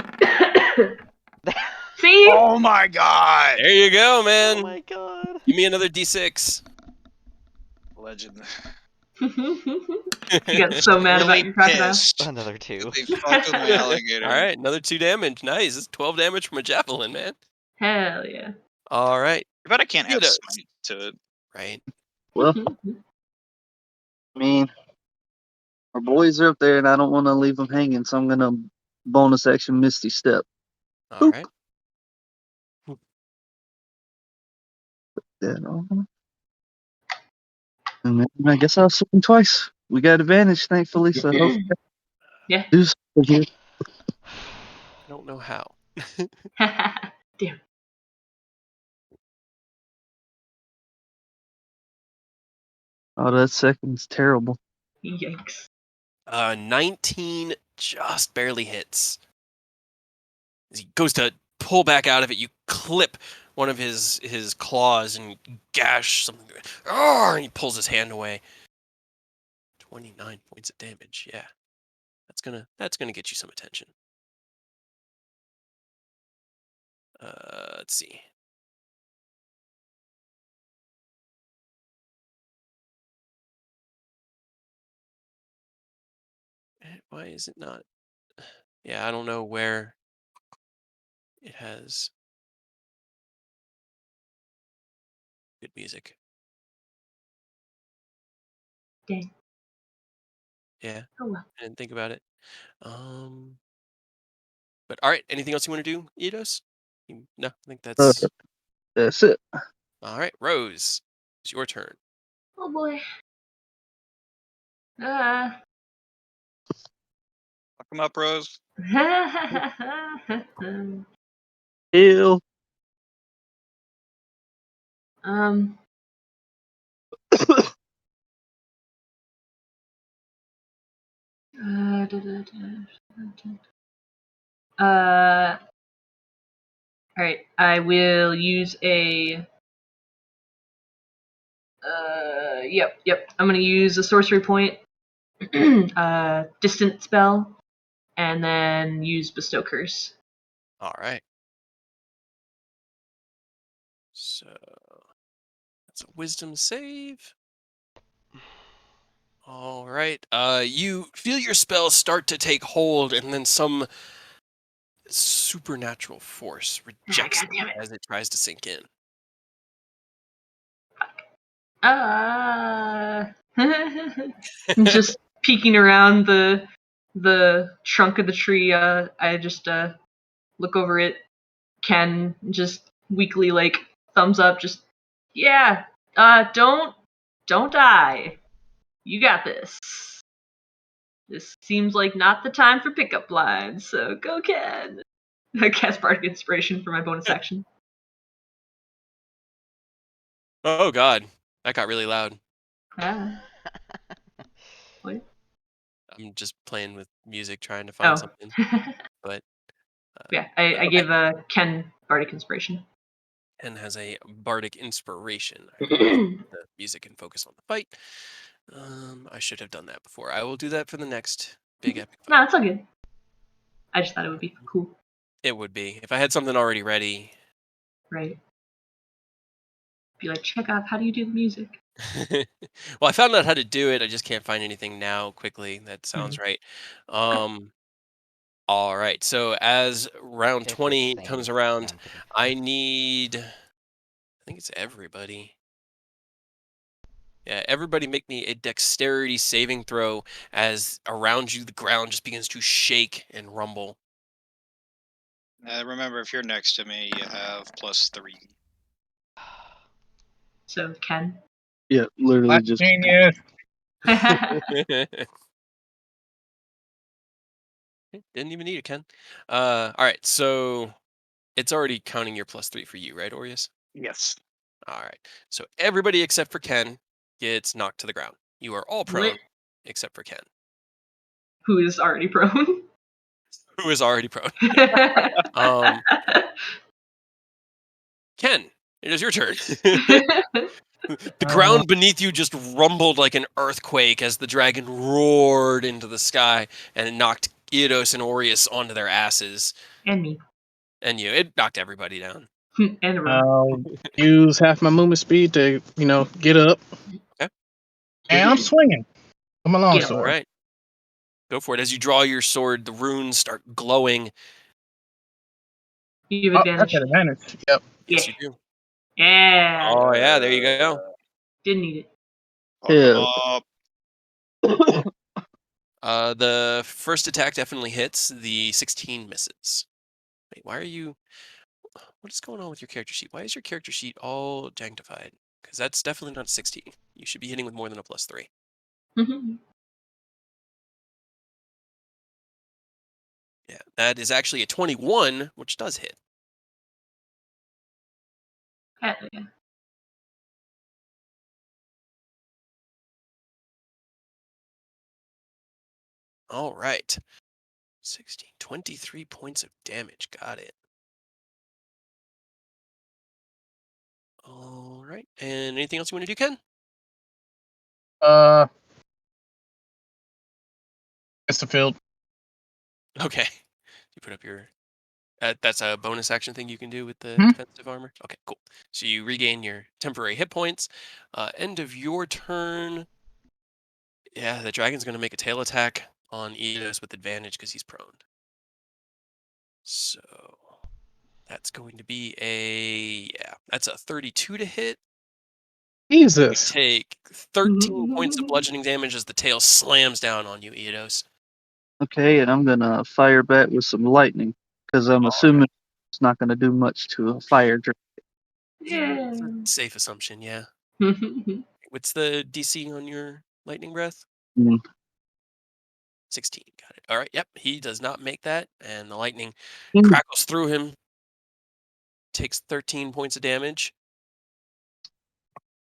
See? Oh my god! There you go, man. Oh my god. Give me another D6. Legend. You got so mad about Really your crocodile. pissed. Another 2. They fucked with my alligator. All right, another 2 damage. Nice. It's 12 damage from a javelin, man. Hell yeah. All right. I bet I can't add Eodos. smite to it. Right. Well, I mean, our boys are up there, and I don't want to leave them hanging, so I'm gonna bonus action Misty Step. All right. Yeah, and then I guess I'll swing twice. We got advantage, thankfully, so hopefully Yeah. do something here. I don't know how. Damn. Oh, that second's terrible. Yikes. 19 just barely hits. As he goes to pull back out of it, you clip one of his claws and gash something. And he pulls his hand away. 29 points of damage. Yeah, that's gonna get you some attention. Let's see. Why is it not? Yeah, I don't know where it has good music. Dang. Yeah, Oh well. I didn't think about it. But all right, anything else you want to do, Eidos? No, I think that's That's it. all right. Rose, it's your turn. Oh boy. Fuck him up, Rose. Heal. Alright, I will use a yep. I'm gonna use a sorcery point, distant spell, and then use bestow curse. All right. So that's a wisdom save. All right. You feel your spell start to take hold, and then some supernatural force rejects God damn it as it tries to sink in. Just peeking around the trunk of the tree. I just look over it. Ken just weakly like thumbs up. Just yeah. Don't die. You got this. This seems like not the time for pickup lines, so go Ken. I cast Bardic Inspiration for my bonus action. Oh God, that got really loud. What? I'm just playing with music, trying to find something. But yeah, I gave Ken Bardic Inspiration. Ken has a Bardic Inspiration. I will put the music and focus on the fight. I should have done that before. I will do that for the next big epic fight. No, it's all good. I just thought it would be cool. It would be. If I had something already ready. Right. Be like, Chekhov, how do you do the music? Well, I found out how to do it. I just can't find anything now quickly. That sounds right. All right. So as round If it's 20 same, comes around, no, I'm kidding. I need, I think it's everybody. Yeah, everybody make me a dexterity saving throw as around you the ground just begins to shake and rumble. Remember, if you're next to me, you have +3. So, Ken. Yeah, literally Black just. genius. Didn't even need it, Ken. All right, so it's already counting your +3 for you, right, Orius? Yes. All right. So everybody except for Ken gets knocked to the ground. You are all prone What? except for Ken, Who is already prone? who is already prone. Um, Ken, it is your turn. The ground beneath you just rumbled like an earthquake as the dragon roared into the sky and it knocked Eidos and Orius onto their asses. And me. And it knocked everybody down. And Ro. I'll use half my movement speed to, get up. Okay. And I'm swinging. I'm a Get 'em. longsword. All right. Go for it. As you draw your sword, the runes start glowing. You have Oh, advantage. that's an advantage. Yep. Yes, Yeah. you do. Yeah. Oh, yeah, there you go. Didn't need it. Fuck 'em Yeah. up. The first attack definitely hits. The 16 misses. Wait, why are you... What is going on with your character sheet? Why is your character sheet all janktified? Because that's definitely not 16. You should be hitting with more than a +3. Yeah, that is actually a 21, which does hit. Hell yeah. All right. 16, 23 points of damage. Got it. All right. And anything else you want to do, Ken? It's the field. Okay. You put up your... that's a bonus action thing you can do with the Mhm. defensive armor? Okay, cool. So you regain your temporary hit points. End of your turn. Yeah, the dragon's going to make a tail attack on Eidos with advantage because he's prone. So that's going to be that's a 32 to hit. You Jesus. take 13 points of bludgeoning damage as the tail slams down on you, Eidos. Okay, and I'm gonna fire back with some lightning because I'm All assuming it's not gonna do much to a fire dragon. Yeah. It's a safe assumption, yeah. What's the DC on your lightning breath? 16. Got it. All right. Yep. He does not make that, and the lightning crackles through him. Takes 13 points of damage.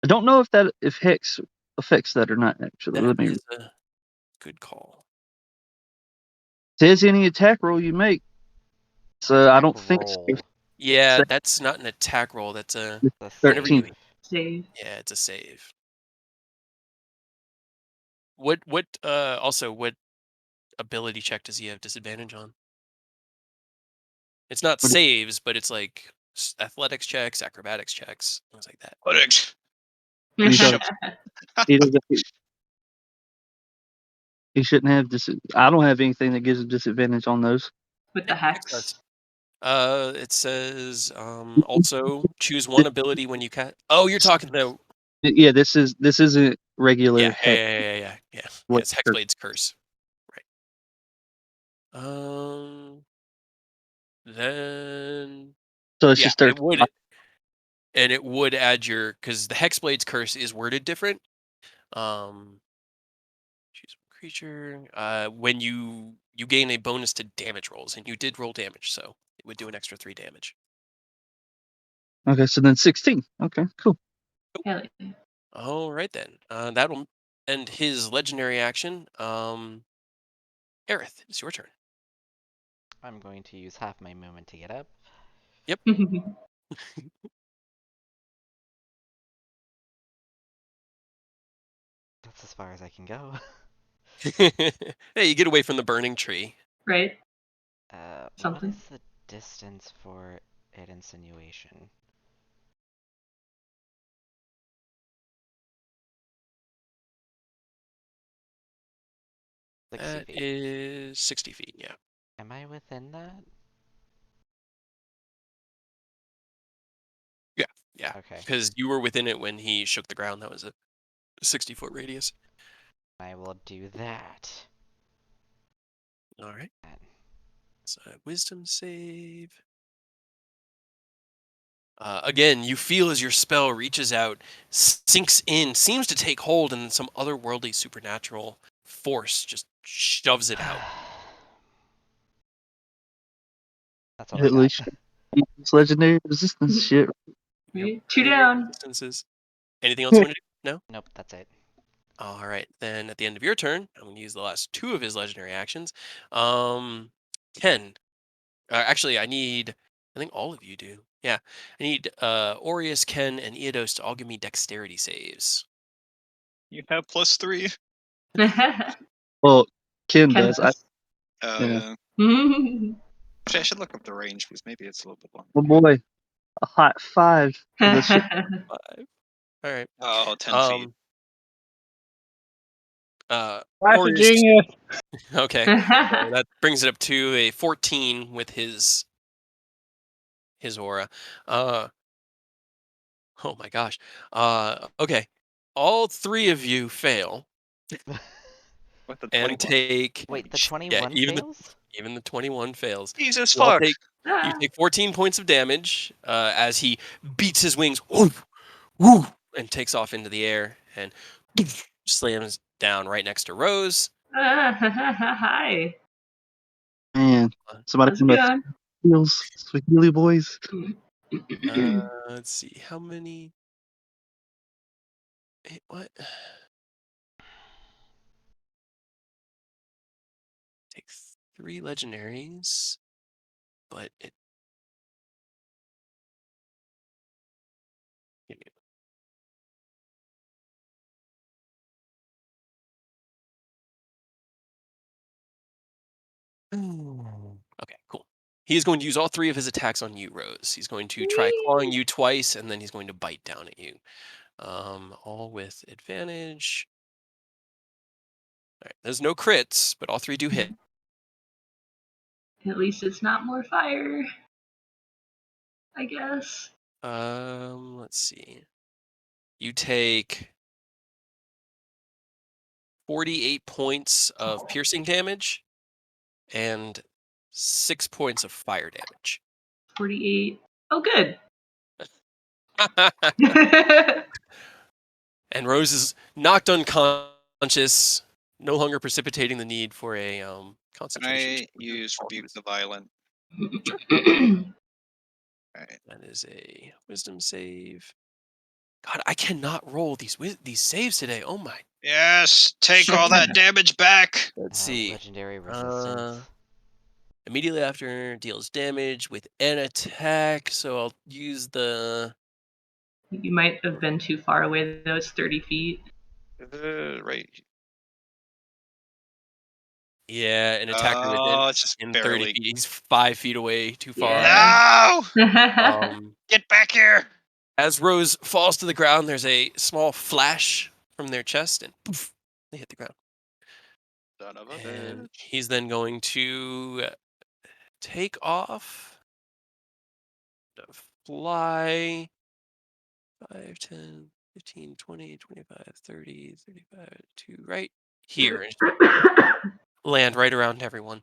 I don't know if Hex affects that or not. Actually, That let me. is a good call. Says any attack roll you make. So I don't think so. Roll. Yeah, So- that's not an attack roll. That's a The whenever you. save. Save. Yeah, it's a save. What also what ability check does he have disadvantage on? It's not What- saves, but it's like athletics checks, acrobatics checks, things like that. Athletics. He doesn't. He doesn't. He shouldn't have I don't have anything that gives him disadvantage on those. With the Hex hex. does. It says also choose one ability when you can. Oh, you're talking the Yeah, this isn't regular yeah Hex. yeah. Yeah, What- it's Hexblade's curse. Right. Then So it's yeah, just 13. it would add your because the Hexblade's curse is worded different. Choose one creature. When you gain a bonus to damage rolls, and you did roll damage, so it would do an extra 3 damage. Okay, so then 16. Okay, cool. Hell yeah. All right then. That'll end his legendary action. Aerith, it's your turn. I'm going to use half my movement to get up. That's as far as I can go. Hey, you get away from the burning tree. Right? What Something. is the distance for an insinuation? That 60 feet. is 60 feet, yeah. Am I within that? Yeah, Okay. because you were within it when he shook the ground. That was a 60-foot radius. I will do that. All right. So wisdom save. Again, you feel as your spell reaches out, sinks in, seems to take hold, and then some otherworldly supernatural force just shoves it out. That's all I At got. least it's legendary resistance shit. Right? Two Legendary down. resistances. Anything else you want to do? No? Nope, that's it. All right. Then at the end of your turn, I'm going to use the last 2 of his legendary actions. Ken. Actually, I think all of you do. Yeah. I need Aureus, Ken, and Eodos to all give me dexterity saves. You have +3. Well, Ken Ken does. does. Oh Yeah. yeah. Actually, I should look up the range because maybe it's a little bit longer. Oh boy, a hot 5 for the shit. 5. All right. Oh, 10 feet. Classic Aureus. genius. Okay. So that brings it up to a 14 with his aura. Oh my gosh. Okay. All 3 of you fail What the and 21? take Wait, the Jeez. 21 even fails? the 21 fails. Jesus You all fuck. take 14 points of damage as he beats his wings woof, woof, and takes off into the air and slams down right next to Rose. Hi. Man, somebody How's from it the going? heels, Swahili boys. Let's see how many. What? Take 3 legendaries, but it. Give me Okay, cool. He is going to use all 3 of his attacks on you, Rose. He's going to try clawing you twice, and then he's going to bite down at you. All with advantage. All right, there's no crits, but all 3 do hit. At least it's not more fire. I guess. Let's see. You take 48 points of piercing damage and 6 points of fire damage. 48. Oh, good. And Rose is knocked unconscious, no longer precipitating the need for a Can concentration I check. use Rebuke the Violent? Alright. That is a wisdom save. God, I cannot roll these saves today. Oh my. Yes! Take all that damage back! Let's see. Legendary resistance. Immediately after deals damage with an attack, so I'll use the. You might have been too far away, though. It's 30 feet. Right. Yeah, an attacker Oh, it's just in 30 barely. feet. He's 5 feet away, too far. Yeah. No! Get back here! As Rose falls to the ground, there's a small flash from their chest, and poof, they hit the ground. Son of a And bitch. he's then going to take off, to fly 5, 10, 15, 20, 25, 30, 35, to right here, and land right around everyone.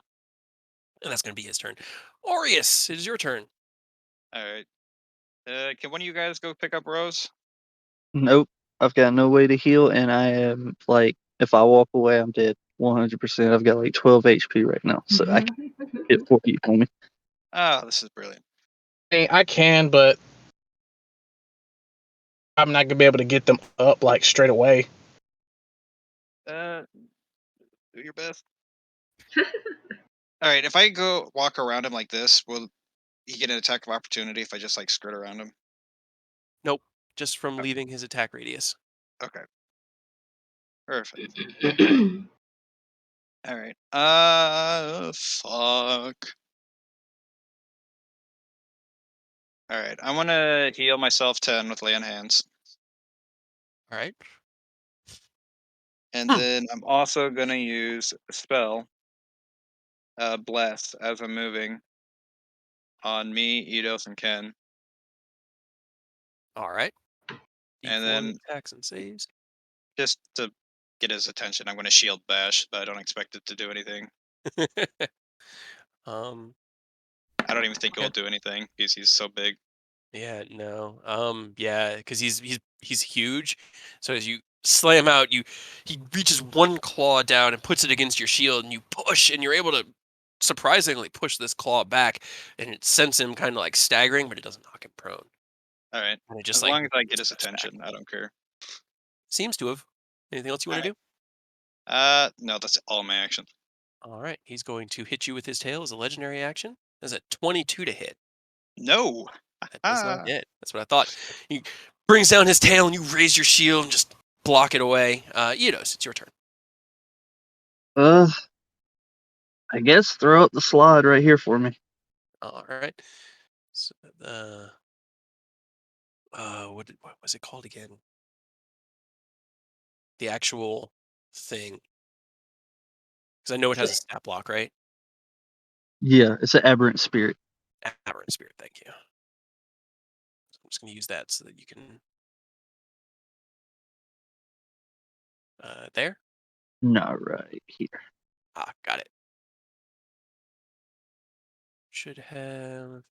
And that's going to be his turn. Aureus, it is your turn. Alright. Can one of you guys go pick up Rose? Nope, I've got no way to heal, and I am like, if I walk away, I'm dead 100%. I've got like 12 HP right now, so I can't get 40 on me. Oh, this is brilliant. I can, but I'm not gonna be able to get them up like straight away. Do your best. Alright, if I go walk around him like this, will he get an attack of opportunity if I just like skirt around him? Nope, just from leaving his attack radius. Okay. Perfect. Alright. Fuck. Alright, I want to heal myself 10 with lay on hands. All right. And then I'm also going to use a spell, Bless, as I'm moving on me, Eidos, and Ken. All right. And D4 then attacks and saves. just to get his attention, I'm going to shield bash, but I don't expect it to do anything. I don't even think it will do anything because he's so big. Yeah, no. Yeah, because he's huge. So as you slam out, he reaches one claw down and puts it against your shield, and you push, and you're able to surprisingly push this claw back, and it sends him kind of like staggering, but it doesn't knock him prone. All right. And it just As like long as I get his steps back. attention, I don't care. Seems to have. Anything else you want to do? No, that's all my action. All right, he's going to hit you with his tail as a legendary action. That's a 22 to hit. No. That does not hit. That's what I thought. He brings down his tail, and you raise your shield and just block it away. Eidos, it's your turn. I guess throw up the slide right here for me. All right. So what was it called again? The actual thing. Because I know it has a stat block, right? Yeah, it's an aberrant spirit. Aberrant Spirit, thank you. So I'm just going to use that so that you can... there? No, right here. Ah, got it. Should have...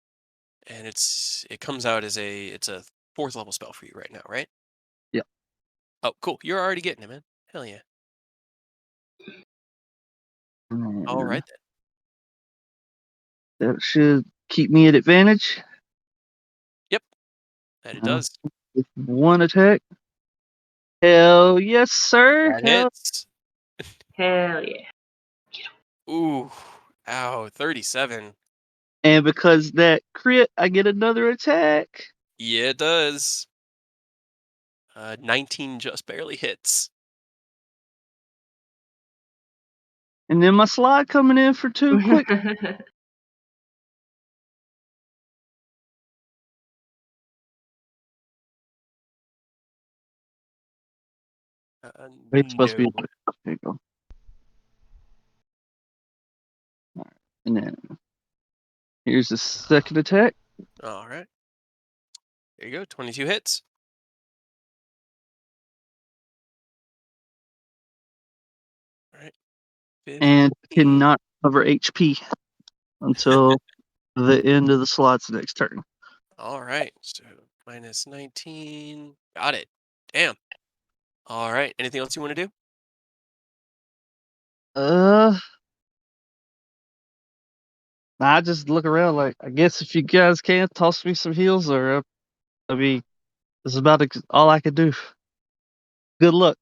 And it comes out as it's a 4th level spell for you right now, right? Yeah. Oh, cool. You're already getting it, man. Hell yeah. All right, then. That should keep me at advantage. Yep. That it does. With one attack. Hell yes, sir. That Hell. hits. Hell yeah. Ooh. Ow. 37. And because that crit, I get another attack. Yeah, it does. 19 just barely hits. And then my slide coming in for 2 quick. It's supposed to be. There you go. All right. And then here's the second attack. All right. There you go. 22 hits. All right. 15. And cannot cover HP until the end of the slot's next turn. All right. So minus 19. Got it. Damn. All right. Anything else you want to do? I just look around like, I guess if you guys can toss me some heals, or I mean, this is about all I could do. Good luck.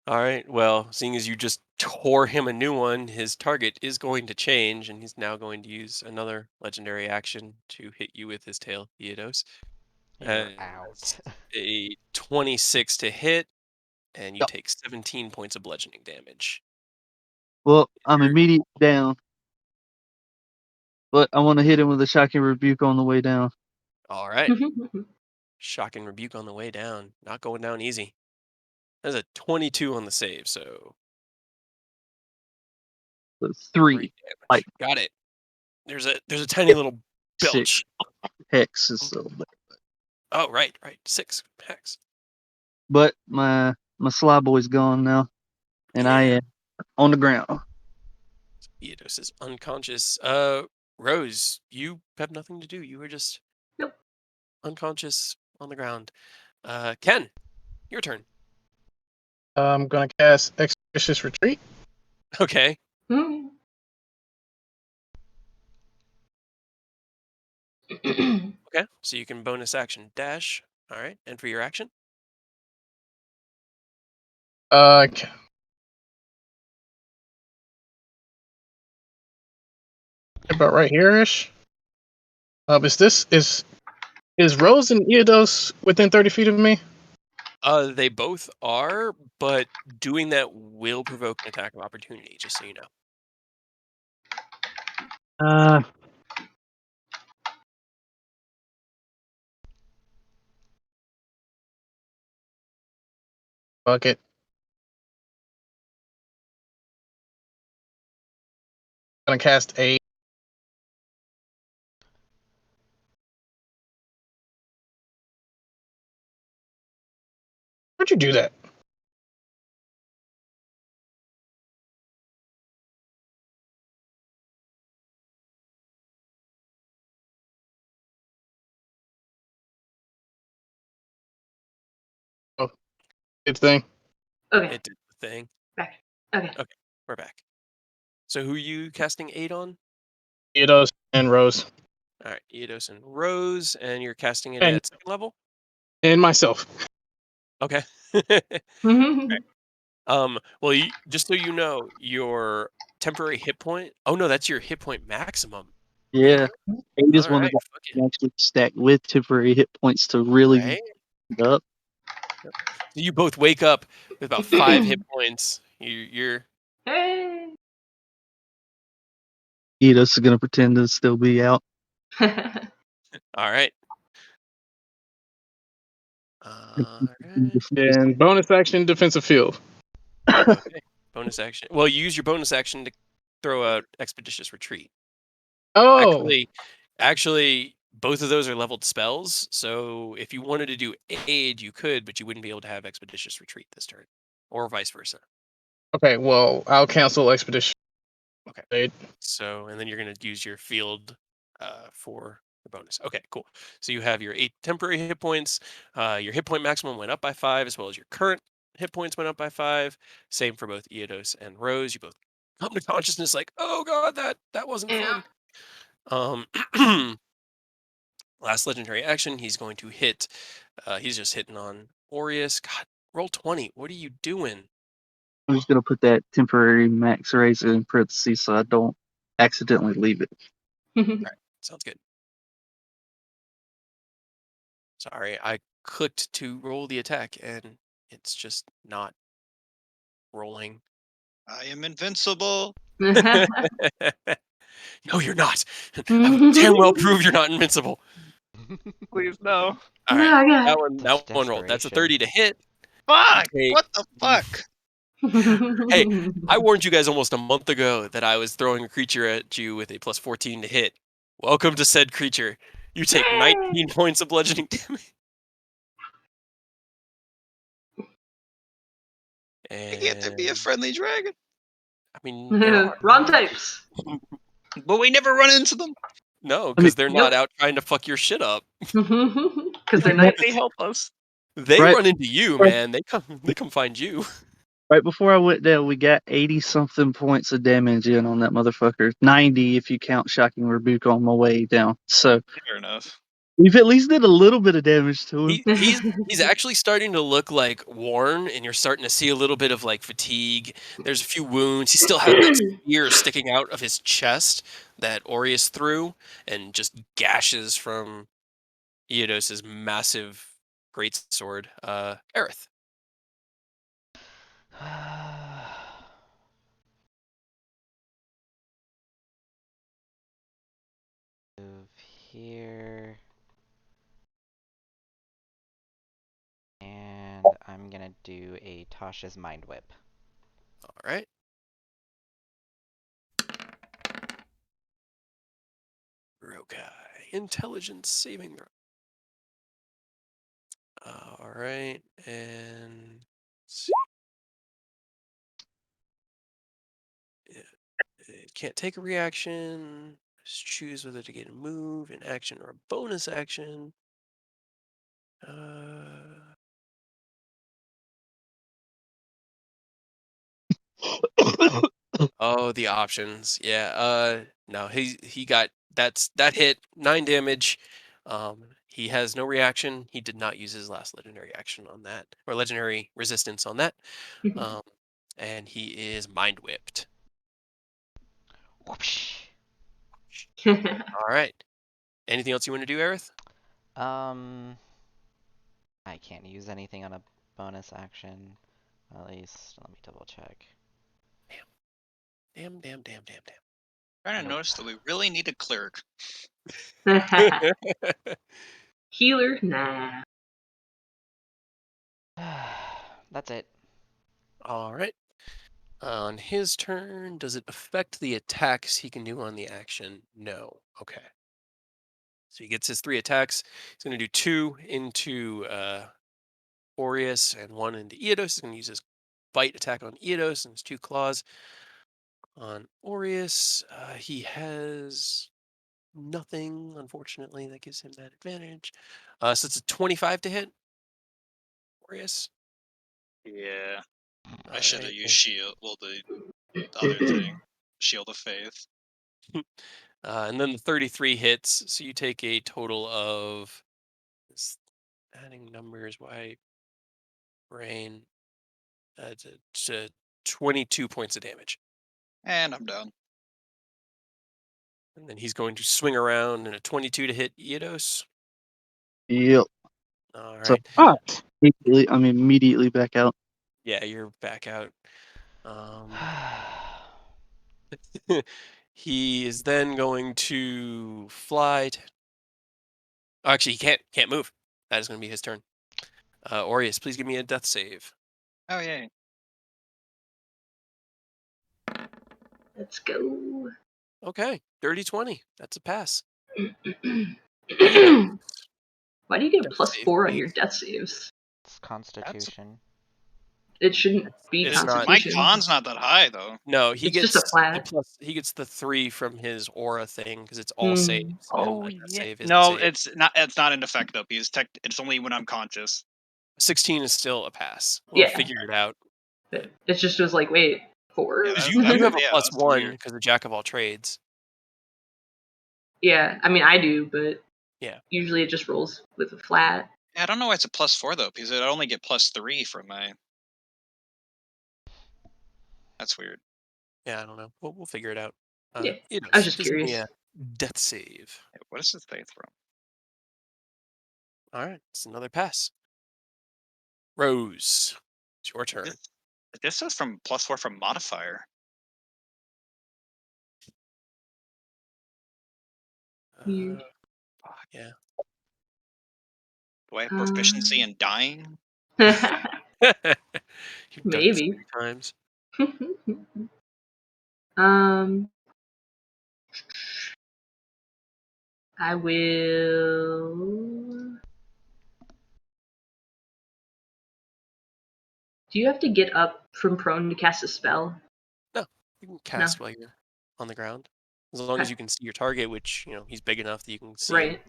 All right. Well, seeing as you just tore him a new one, his target is going to change, and he's now going to use another legendary action to hit you with his tail, Eidos. You're out. A 26 to hit, and you Yep. take 17 points of bludgeoning damage. Well, I'm immediately down, but I want to hit him with a shocking rebuke on the way down. All right. Shocking rebuke on the way down. Not going down easy. That's a 22 on the save, so So 3 damage. like Got it. There's a tiny little 6 belch. hex is so bad. Oh, right. 6 hex. But my sly boy's gone now, and I am on the ground. Eidos is unconscious. Rose, you have nothing to do. You were just unconscious on the ground. Ken, your turn. I'm gonna cast Expeditious Retreat. Okay. Okay, so you can bonus action dash. All right, and for your action? About right here-ish. Is Rose and Eidos within 30 feet of me? They both are, but doing that will provoke an attack of opportunity, just so you know. Fuck it. Gonna cast a. Where'd you do that? Oh, good thing. Okay. It did the thing. Back. Okay. Okay, we're back. So who are you casting aid on? Eidos and Rose. All right, Eidos and Rose, and you're casting it And at second level. and myself. Okay. Well, just so you know, your temporary hit point. Oh no, that's your hit point maximum. Yeah. 8 is All one of right, the fuck you it. actually stack with temporary hit points to really Right. get up. So you both wake up with about 5 hit points. You're Hey. Eidos is gonna pretend to still be out. all right. All right. And bonus action, defensive field. Okay. Bonus action. Well, you use your bonus action to throw out expeditious retreat. Oh, Actually, both of those are leveled spells. So if you wanted to do aid, you could, but you wouldn't be able to have expeditious retreat this turn, or vice versa. okay. Well, I'll cancel expedition. Okay. Aid. So, and then you're going to use your field for the bonus. Okay, cool. So you have your 8 temporary hit points. Your hit point maximum went up by 5, as well as your current hit points went up by 5. Same for both Eidos and Rose. You both come to consciousness like, oh god, that wasn't fun. Last legendary action, he's going to hit. He's just hitting on Aureus. God, roll 20. What are you doing? I'm just gonna put that temporary max raise in parentheses so I don't accidentally leave it. Sounds good. Sorry, I clicked to roll the attack and it's just not rolling. I am invincible. No, you're not. I will damn well prove you're not invincible. Please no. All right, No, I got that one Such rolled. That's a desperation. 30 to hit. Fuck! Okay. What the fuck? Hey, I warned you guys almost a month ago that I was throwing a creature at you with a plus 14 to hit. Welcome to said creature. You take 19 points of bludgeoning damage. Why can't there be a And friendly dragon? I mean, there are. Wrong types. But we never run into them. No, because they're not Nope. out trying to fuck your shit up. Because they're Why nice. they help us? They Right. run into you, Right. man. They come find you. Right before I went down, we got 80 something points of damage in on that motherfucker. 90 if you count Shocking Rebuke on my way down. So Fair enough. we've at least did a little bit of damage to him. He's actually starting to look like worn, and you're starting to see a little bit of like fatigue. There's a few wounds. He still has that spear sticking out of his chest that Aureus threw, and just gashes from Eodos's massive greatsword. Aerith. Move here. And I'm gonna do a Tasha's Mind Whip. All right. Rokai. Intelligence saving throw. All right, and let's see. It can't take a reaction. Just choose whether to get a move, an action, or a bonus action. Oh, the options. Yeah. No, he got that hit 9 damage. He has no reaction. He did not use his last legendary action on that, or legendary resistance on that. And he is mind whipped. Whoopsh. All right. Anything else you want to do, Aerith? I can't use anything on a bonus action. At least, let me double check. Damn. Trying to notice that we really need a cleric. Healer? Nah. That's it. All right. On his turn, does it affect the attacks he can do on the action? No. Okay. So he gets his 3 attacks. He's going to do 2 into Aureus and 1 into Eodos. He's going to use his bite attack on Eodos and his 2 claws on Aureus. He has nothing, unfortunately, that gives him that advantage. So it's a 25 to hit. Aureus. Yeah. I All should have right. used shield. Well, the other thing. Shield of Faith. And then the 33 hits, so you take a total of adding numbers. Why brain? To 22 points of damage. And I'm done. And then he's going to swing around in a 22 to hit Eidos. Yep. All So, right. I'm immediately back out. Yeah, you're back out. He is then going to fly. Actually, he can't move. That is going to be his turn. Aureus, please give me a death save. Oh yay! Let's go. Okay, 30-20. That's a pass. Why do you get Death plus save, 4 on please. your death saves? It's Constitution. It shouldn't be It's not- My Constitution. con's not that high though. No, he It's gets just a flat. the plus. He gets the 3 from his aura thing because it's all Hmm. saves. and Oh a death yeah. save is a No, save. it's not. It's not in effect though. Because it's only when I'm conscious. 16 is still a pass. We'll Yeah. figure it out. It just was like, wait, 4? Yeah, Because that- you that's- have a yeah, plus that's 1 weird. because of Jack of all trades. Yeah, I mean, I do, but Yeah. usually it just rolls with a flat. Yeah, I don't know why it's a +4 though, because I only get +3 from my. That's weird. Yeah, I don't know. We'll figure it out. Yeah, Eidos, I was just please give me curious. a death save. Yeah, what is this faith from? All right, it's another pass. Rose, it's your turn. This is from +4 from modifier. Weird. Yeah. Do I have proficiency in dying? You've done this Maybe. 3 times. I will. Do you have to get up from prone to cast a spell? No, you can cast while you're on the ground, as long as you can see your target, which he's big enough that you can see him Right.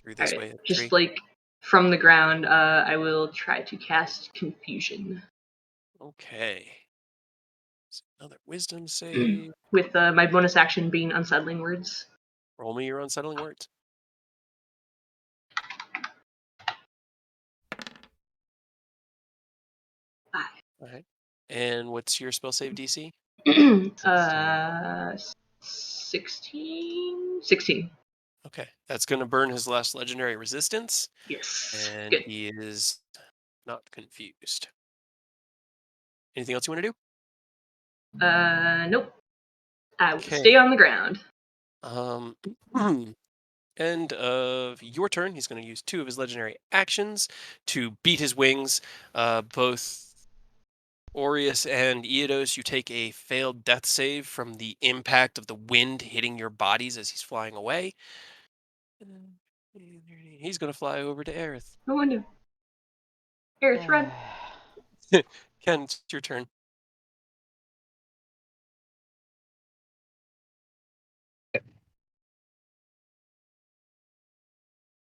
through this All way. right. Of the Just tree. like from the ground, I will try to cast Confusion Okay. So another Wisdom save. with my bonus action being Unsettling Words. Roll me your unsettling words. All right. And what's your spell save DC? 16. Okay, that's going to burn his last legendary resistance, Yes. and Good. he is not confused. Anything else you want to do? Nope. I will Okay. stay on the ground. End of your turn. He's going to use 2 of his legendary actions to beat his wings. Both Aureus and Eidos, you take a failed death save from the impact of the wind hitting your bodies as he's flying away. He's going to fly over to Aerith. Oh no. Aerith, run. Ken, it's your turn.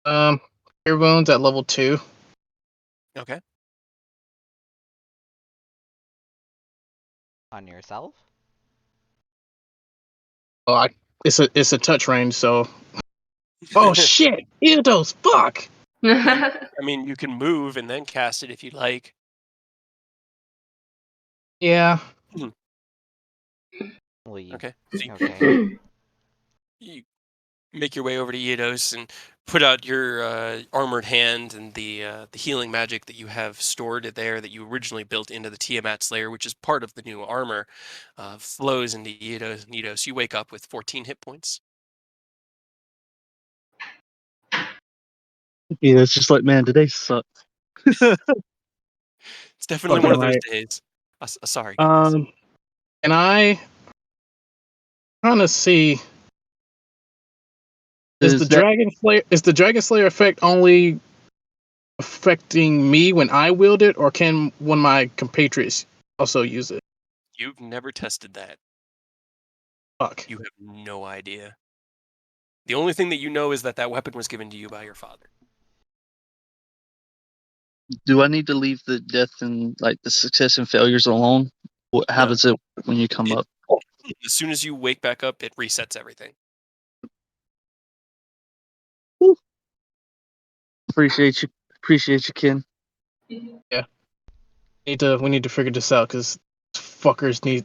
Cure wounds at level 2. Okay. On yourself? Oh, it's a touch range, so. Oh shit! Eidos, fuck! I mean, you can move and then cast it if you'd like. Yeah. Will you? Okay. Okay. You make your way over to Eidos and put out your armored hand, and the healing magic that you have stored there that you originally built into the Tiamat Slayer, which is part of the new armor, flows into Eidos. And Eidos, you wake up with 14 hit points. Yeah, it's just like, man, today sucked. It's definitely Okay, one of those right. days. Sorry, guys. And I trying to see. Is the Dragon Slayer effect only affecting me when I wield it, or can one of my compatriots also use it? You've never tested that. Fuck. You have no idea. The only thing that you know is that that weapon was given to you by your father. Do I need to leave the death and like the success and failures alone? How No. does it work when you come up? As soon as you wake back up, it resets everything. Woo. Appreciate you, Ken. We need to figure this out because fuckers need.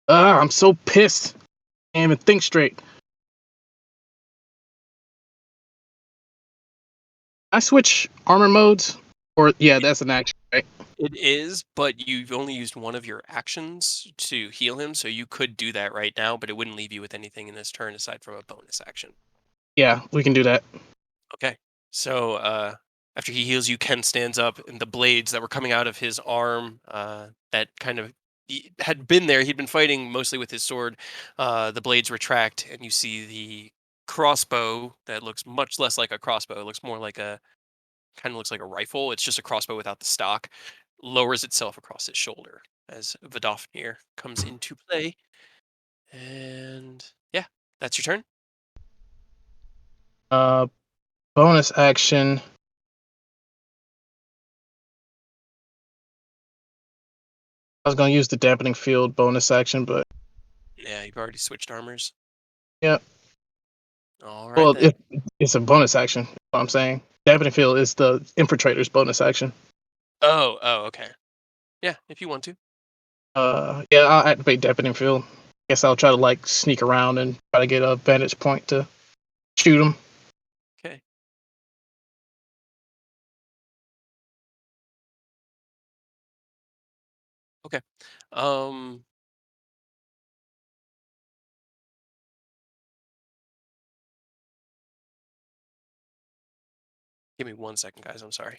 I'm so pissed. Can't even think straight. I switch armor modes, or yeah, that's an action, right? It is, but you've only used one of your actions to heal him, so you could do that right now, but it wouldn't leave you with anything in this turn aside from a bonus action. Yeah, we can do that. Okay. So after he heals you, Ken stands up, and the blades that were coming out of his arm that kind of had been there, he'd been fighting mostly with his sword. The blades retract, and you see the crossbow that looks much less like a crossbow. It looks more like kind of looks like a rifle. It's just a crossbow without the stock. Lowers itself across his shoulder as Vidofnir comes into play. And yeah, that's your turn. Bonus action. I was gonna use the dampening field bonus action, but Yeah, you've already switched armors. yeah. All right Well, then. it's a bonus action. That's what I'm saying. Dampening field is the infiltrator's bonus action. Oh, okay. Yeah, if you want to. Yeah, I'll activate dampening field. Guess I'll try to like sneak around and try to get a vantage point to shoot him. Okay. Okay. Um. Give me 1 second, guys. I'm sorry.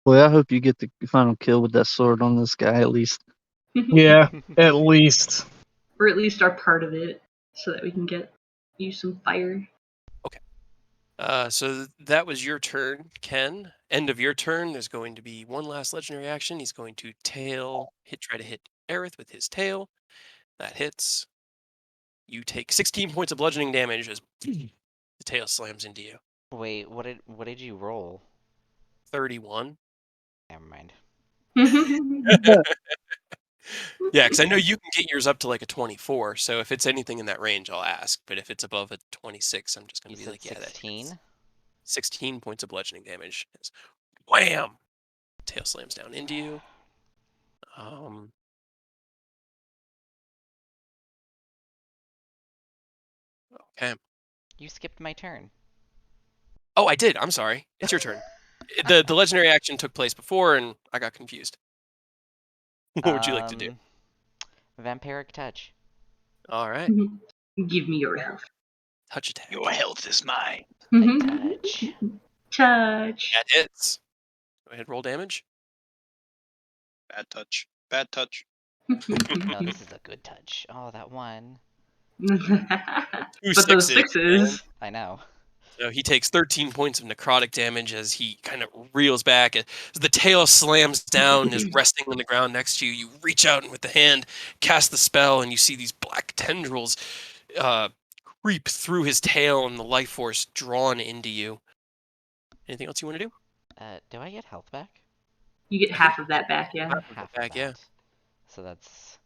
Well, I hope you get the final kill with that sword on this guy at least. Yeah, at least. Or at least are part of it, so that we can use some fire. Okay. So that was your turn, Ken. End of your turn. There's going to be one last legendary action. He's going to try to hit Aerith with his tail. That hits. You take 16 points of bludgeoning damage as the tail slams into you. Wait, what did you roll? 31. Never mind. Yeah, because I know you can get yours up to like a 24. So if it's anything in that range, I'll ask. But if it's above a 26, I'm just going You to be said like, yeah, that hits. 16? 16 points of bludgeoning damage. It's wham! Tail slams down into you. Okay. You skipped my turn. Oh, I did. I'm sorry. It's your turn. The legendary action took place before, and I got confused. What would you like to do? Vampiric touch. All right. Give me your health. Touch attack. Your health is mine. Light touch. Touch. That hits. Go ahead, roll damage. Bad touch. Bad touch. No, this is a good touch. Oh, that one. Two But those sixes, man. sixes. I know. So he takes 13 points of necrotic damage as he kind of reels back. As the tail slams down, is resting on the ground next to you. You reach out and with the hand, cast the spell, and you see these black tendrils creep through his tail and the life force drawn into you. Anything else you want to do? Do I get health back? You get half of that back, yeah. Half back, of that. yeah. So that's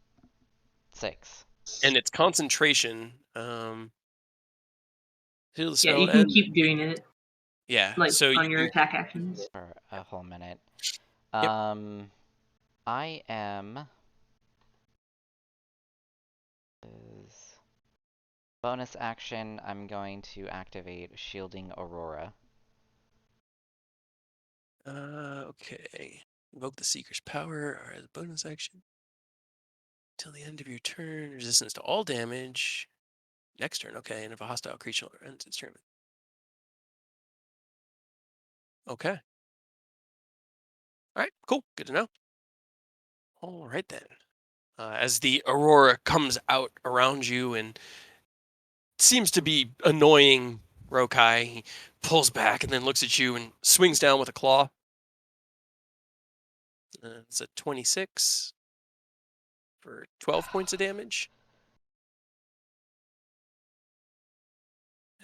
6. And it's concentration. Till the Yeah, spell you can ends. keep doing it, Yeah. like So on you your can, attack actions. For a whole minute. Yep. I am... Bonus action, I'm going to activate Shielding Aurora. Okay. Invoke the Seeker's Power or as a bonus action. Till the end of your turn, resistance to all damage. Next turn, okay. And if a hostile creature ends its turn. Okay. All right, cool. Good to know. All right then. as the aurora comes out around you and seems to be annoying Rokai. He pulls back and then looks at you and swings down with a claw. It's a 26 for 12 points of damage.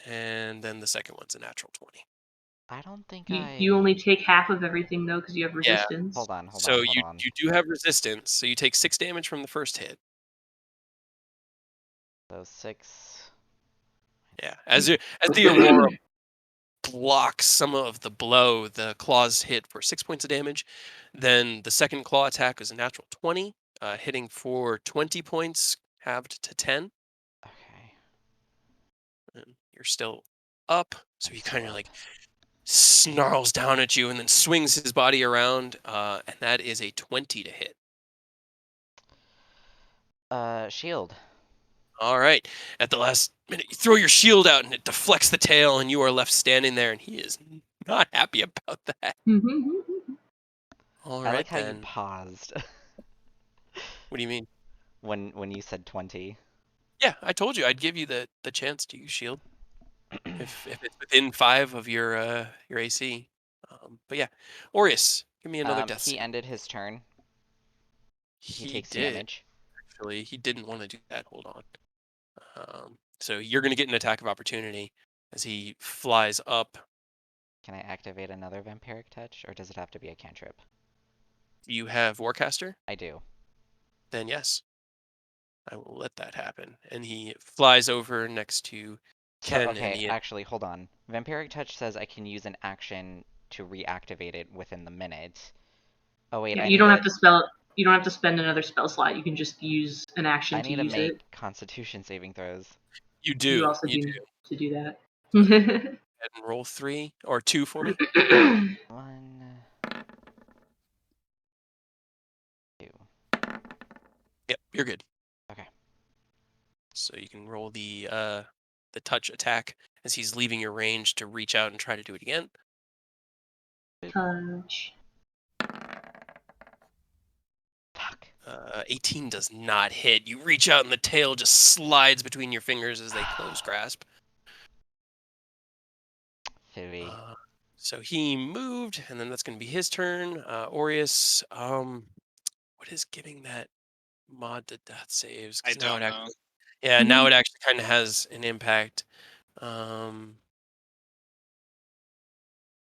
And then the second one's a natural 20. I don't think You only take half of everything though, because you have Yeah. resistance. Hold on. So you do have resistance, so you take 6 damage from the first hit. Those 6. Yeah, as the aurora blocks some of the blow, the claws hit for 6 points of damage. Then the second claw attack is a natural 20, hitting for 20 points, halved to 10. Okay. And you're still up, so he kind of like snarls down at you and then swings his body around, and that is a 20 to hit. Shield. All right. At the last minute, you throw your shield out and it deflects the tail, and you are left standing there, and he is not happy about that. All I right, like how you then. paused What do you mean? when you said 20. Yeah, I told you I'd give you the chance to use shield if it's within 5 of your AC. But yeah, Aureus, give me another death He save. ended his turn. He takes did. damage. Actually, he didn't want to do that. Hold on. So you're going to get an attack of opportunity as he flies up. Can I activate another vampiric touch, or does it have to be a cantrip? You have Warcaster? I do. Then yes, I will let that happen. And he flies over next to So, Ken okay, and the. actually, hold on. Vampiric touch says I can use an action to reactivate it within the minute. Oh wait, Yeah, I you need don't to, have to spell. You don't have to spend another spell slot. You can just use an action I to need to use it. make Constitution saving throws. You You do. also You do do. to do that. Go ahead and roll 3 or 2 for me. 1, 2. Yep, you're good. Okay. So you can roll the touch attack as he's leaving your range to reach out and try to do it again. Touch. Fuck. 18 does not hit. You reach out and the tail just slides between your fingers as they close grasp. 3. So he moved, and then that's going to be his turn. Aureus, what is giving that mod to death saves? I 'Cause now don't it know. actually, yeah, now it actually kind of has an impact. Trying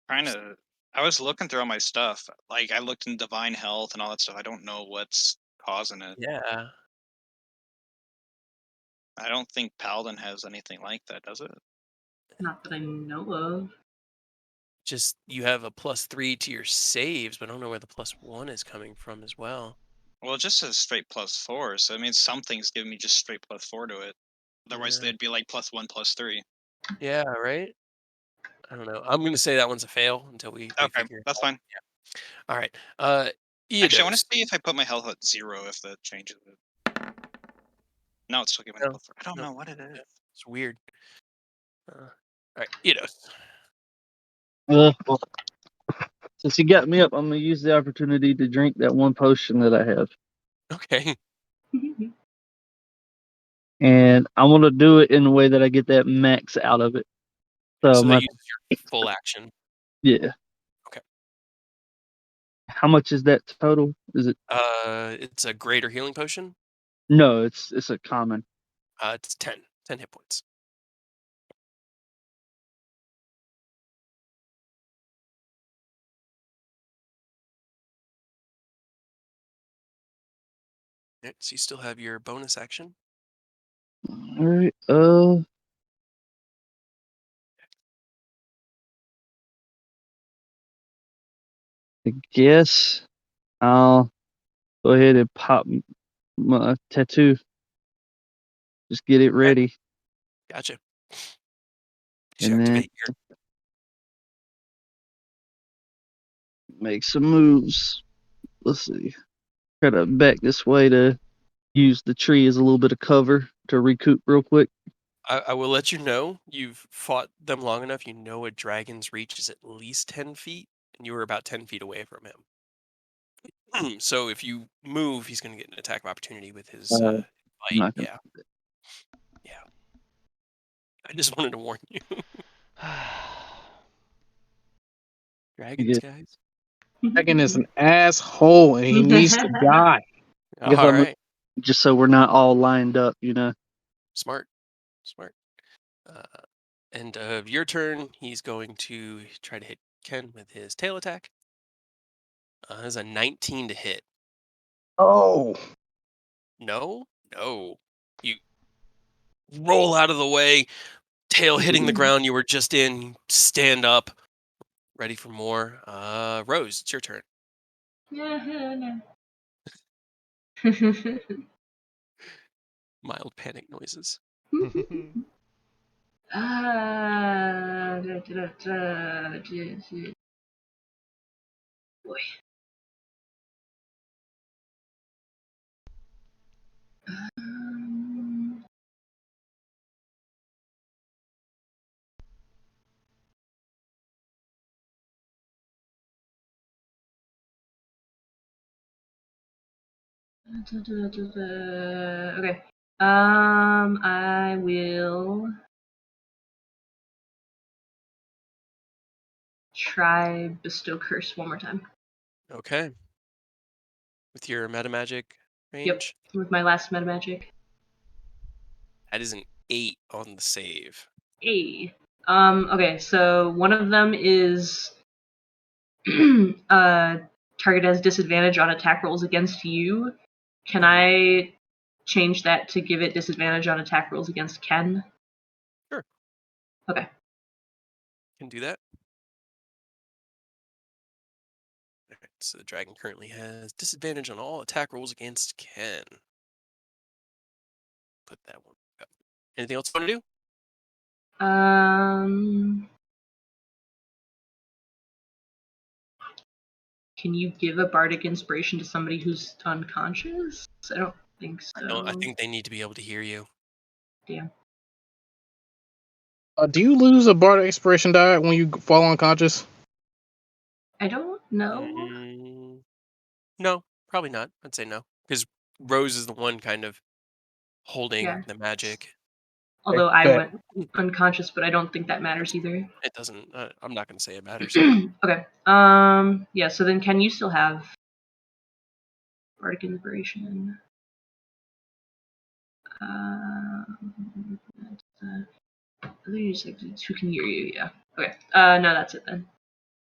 to. I was looking through all my stuff. Like I looked in divine health and all that stuff. I don't know what's causing it. Yeah, I don't think Paladin has anything like that, does it? Not that I know of. just you have a +3 to your saves, but I don't know where the +1 is coming from as well. Well, it just says straight +4, so it means something's giving me just straight +4 to it. Otherwise, Yeah. they'd be like +1, +3. Yeah, right? I don't know. I'm going to say that one's a fail until we Okay, figure it that's out. fine. Yeah. All right. Actually, I want to Eodos. see if I put my health at 0 if that changes it. No, it's still giving me No, +4. I don't no, know what it is. it's weird. All right, Eodos. Well, since you got me up, I'm gonna use the opportunity to drink that one potion that I have, Okay. and I'm gonna do it in a way that I get that max out of it. So So that my uses your full action. yeah. Okay. How much is that total? Is it? It's a greater healing potion. No, it's a common. It's 10 hit points. Right, so you still have your bonus action. All right. I guess I'll go ahead and pop my tattoo. Just get it Okay. ready, Gotcha. You and then activate your. make some moves. Let's see. Try to back this way to use the tree as a little bit of cover to recoup real quick. I will let you know you've fought them long enough. You know a dragon's reach is at least 10 feet, and you were about 10 feet away from him. So if you move, he's going to get an attack of opportunity with his I'm bite. not gonna- Yeah. I just wanted to warn you. Dragons, did. guys. Dragon is an asshole and he needs to die. I guess All I'll move right. just so we're not all lined up, you know. Smart. End of your turn. He's going to try to hit Ken with his tail attack. That's a 19 to hit. Oh. No. You roll out of the way, tail hitting the ground you were just in. Stand up, ready for more. Rose, it's your turn. Mild panic noises. Boy. Okay. I will try Bestow Curse one more time. Okay. With your meta magic range, Yep, with my last meta magic. that is an 8 on the save. Hey. Okay, so one of them is target has disadvantage on attack rolls against you. Can I change that to give it disadvantage on attack rolls against Ken? Sure. Okay. Can do that. Alright, so the dragon currently has disadvantage on all attack rolls against Ken. Put that one up. Anything else you want to do? Can you give a bardic inspiration to somebody who's unconscious? I don't think so. I think they need to be able to hear you. Damn. Do you lose a bardic inspiration die when you fall unconscious? I don't know. No, probably not. I'd say no. Because Rose is the one kind of holding the magic. Although I Bet. went unconscious, but I don't think that matters either. It doesn't. I'm not going to say it matters. Okay. Yeah. So then, can you still have bardic inspiration? Who can hear you? Yeah. Okay. No, that's it then.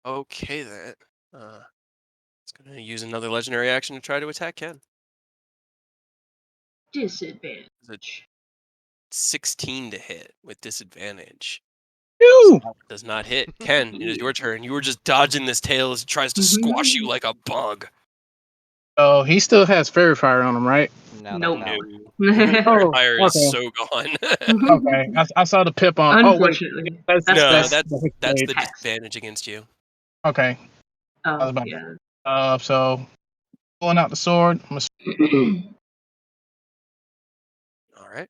Okay, then. It's going to use another legendary action to try to attack Ken. Disadvantage. 16 to hit with disadvantage. You. Does not hit. Ken, it is your turn. You were just dodging this tail as it tries to squash you like a bug. Oh, he still has fairy fire on him, right? No, Nope. No. Oh, Fire okay. is so gone. Okay, I saw the pip on. Unfortunately, oh wait, No, that's that's the Pass. disadvantage against you. okay. I was Oh, about yeah. So pulling out the sword. All right.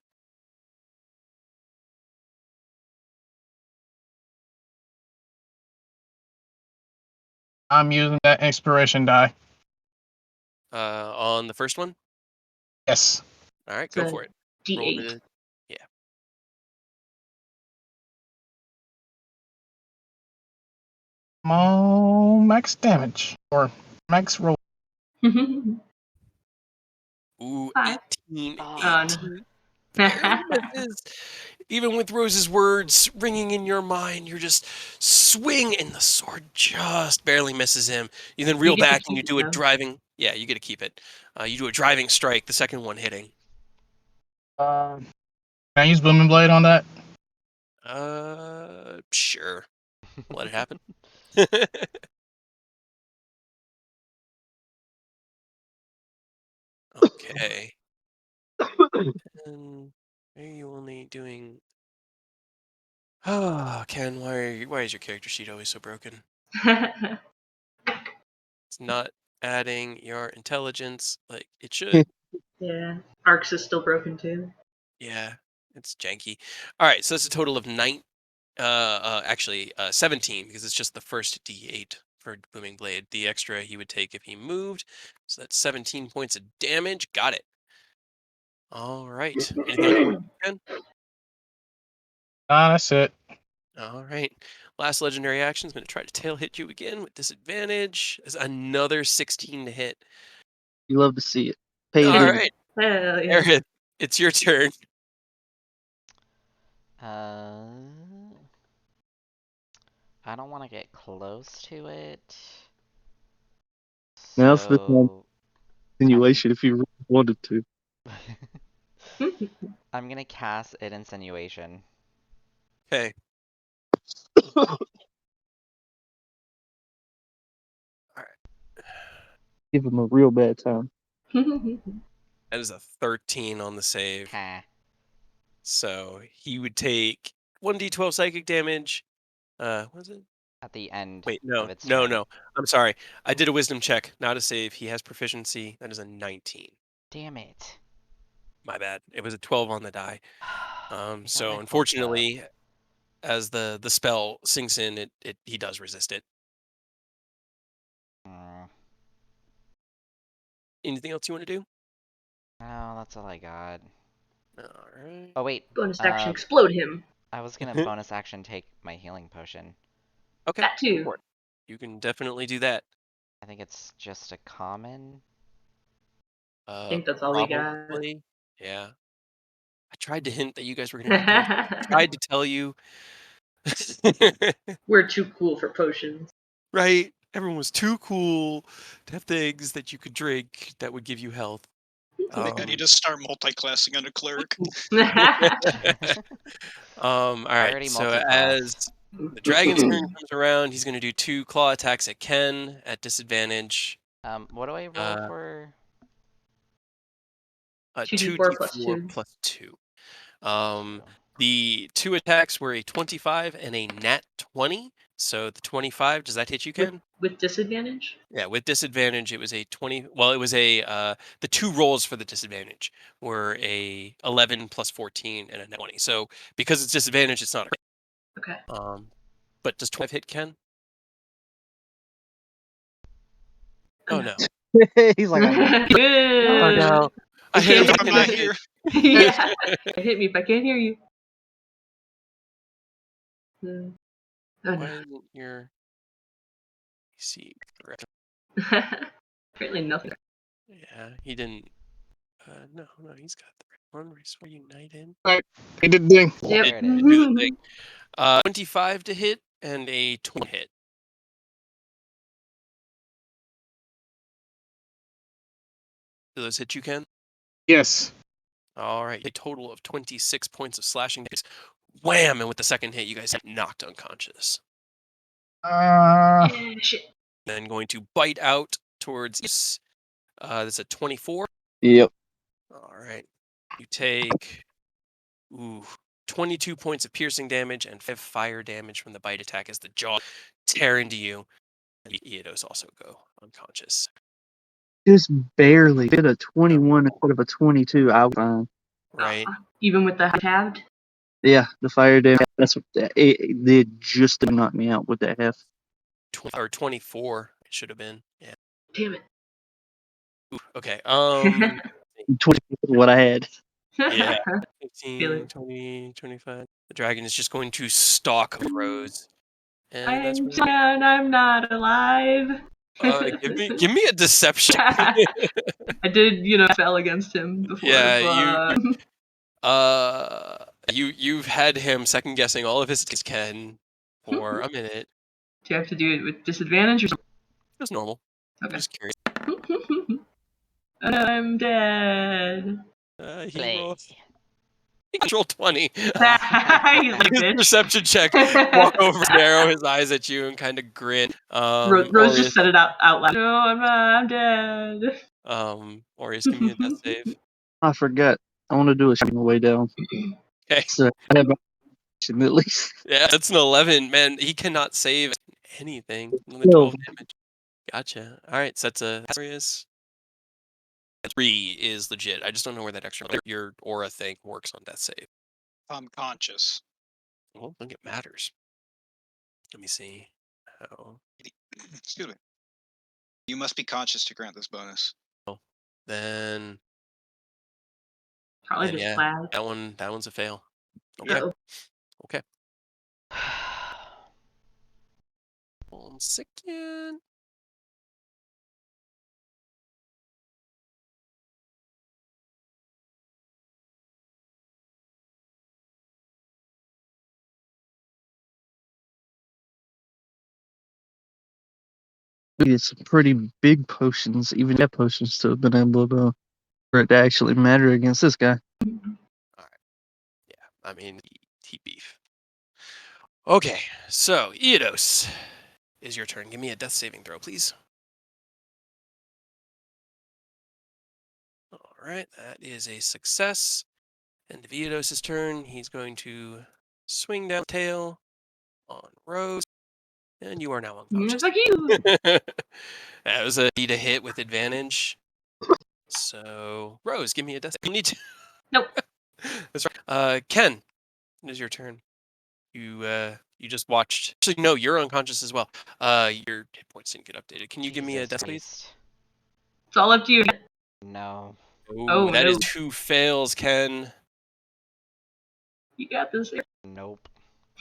I'm using that inspiration die. On the first one? Yes. All right, It's go a for it. D8. Roll it. Yeah. Max damage or max roll. Ooh, 5. 18. Oh, 18. no. Barely misses. Even with Rose's words ringing in your mind, you're just swing, and the sword just barely misses him. You then reel get to back and keep you it, do a though. driving. Yeah, you get to keep it. You do a driving strike, the second one hitting. Can I use Booming Blade on that? Sure. Let it happen. Okay. And are you only doing? Oh, Ken, why is your character sheet always so broken? It's not adding your intelligence like it should. Yeah. Arcs is still broken, too. Yeah, it's janky. All right, so it's a total of 17 because it's just the first D8 for Booming Blade. The extra he would take if he moved. So that's 17 points of damage. Got it. All right. Anything else you want to do, Ken? That's it. All right. Last legendary action is going to try to tail hit you again with disadvantage. There's another 16 to hit. You love to see it. Pay it All in. right. Hell yeah. Aerith, it's your turn. I don't want to get close to it. Now's the time. So Continuation if you really wanted to. I'm gonna cast it Insinuation. Okay. Give him a real bad time. That is a 13 on the save. Ha. So he would take 1d12 psychic damage. What is it? At the end Wait, of its turn. no. I'm sorry. I did a wisdom check, not a save. He has proficiency. That is a 19. Damn it. My bad. It was a 12 on the die. You got my hopes So up. unfortunately, as the spell sinks in, he does resist it. Mm, Anything else you want to do? no, that's all I got. All right. Oh wait, Bonus action, explode him. I was gonna bonus action take my healing potion. Okay. That go too. for it. You can definitely do that. I think it's just a common. I think that's all we got. Probably. Yeah. I tried to hint that you guys were going to need potions. I tried to tell you. We're too cool for potions. Right? Everyone was too cool to have things that you could drink that would give you health. I need to start multi-classing on a cleric. All right. Already So multi-class. as the dragon's turn comes around, he's going to do 2 claw attacks at Ken at disadvantage. What do I roll for? 2d4 plus 2d4 2. plus 2. The 2 attacks were a 25 and a nat 20. So the 25, does that hit you, Ken? With disadvantage? Yeah, with disadvantage, it was a 20. Well, it was a the 2 rolls for the disadvantage were a 11 plus 14 and a 20. So because it's disadvantage, it's not a hit. Okay. But does 12 hit Ken? Oh no. He's like, oh, Good. Oh no. I You hit him. can't I'm hit not me. here. Yeah. Hit me if I can't hear you. Oh Why no. isn't your see correct? Apparently nothing. Yeah, he didn't. No, he's got the right one. Restore United. He did ding. Yep. There it Do is. the thing. 25 to hit and a 20 hit. Do those hit you, Ken? Yes. All right, a total of 26 points of slashing damage. Wham! And with the second hit, you guys get knocked unconscious. Yeah, shit. Then going to bite out towards. That's a 24. yep. All right. You take 22 points of piercing damage and 5 fire damage from the bite attack as the jaw tear into you. Iedos also go unconscious. Just barely. Did a 21 instead of a 22. I was fine. Right. Even with the halved? Yeah, the fire damage. That's what it did just to knock me out with that half. Or 24, it should have been. Yeah. Damn it. Ooh, okay. 20 what I had. Yeah. Feel 15, it. 20, 25. The dragon is just going to stalk Rose. And that's I'm where sad I'm not alive. give me a deception. I did, spell against him before. Yeah, but... you've had him second guessing all of his attacks, Ken, for a minute. Do you have to do it with disadvantage or something? Just normal. I'm Okay. just curious. I'm dead. He rolled 20. He's like, His bitch. perception check. Walk over, narrow his eyes at you, and kind of grin. Rose Aureus, just said it out loud. No, I'm not. I'm dead. Aureus, give me a death save. I forgot. I want to do a shooting way down. Okay. So I have at least. Yeah, that's an 11. Man, he cannot save anything. Only No. 12 damage. Gotcha. All right, so that's a Aureus. 3 is legit. I just don't know where that extra your aura thing works on death save. I'm conscious. Well, I think it matters. Let me see how. Excuse me. You must be conscious to grant this bonus. Then Probably just yeah, flag. that one's a fail. Okay. Uh-oh. Okay. 1 second. We did some pretty big potions, even that potions to have been able to for it to actually matter against this guy. Yeah, I mean, he beef. Okay, so Eodos, is your turn. Give me a death saving throw, please. All right, that is a success. And Eodos' turn, he's going to swing down the tail on Rose, and you are now unconscious. Fuck you. That was a D to hit with advantage. So, Rose, give me a death. You need to. Nope. That's right. Ken, it is your turn. You just watched. Actually, no, you're unconscious as well. Your hit points didn't get updated. Can you give me a Jesus death, please? Christ. It's all up to you. No. Oh, That is no. 2 fails, Ken. You got this. Nope.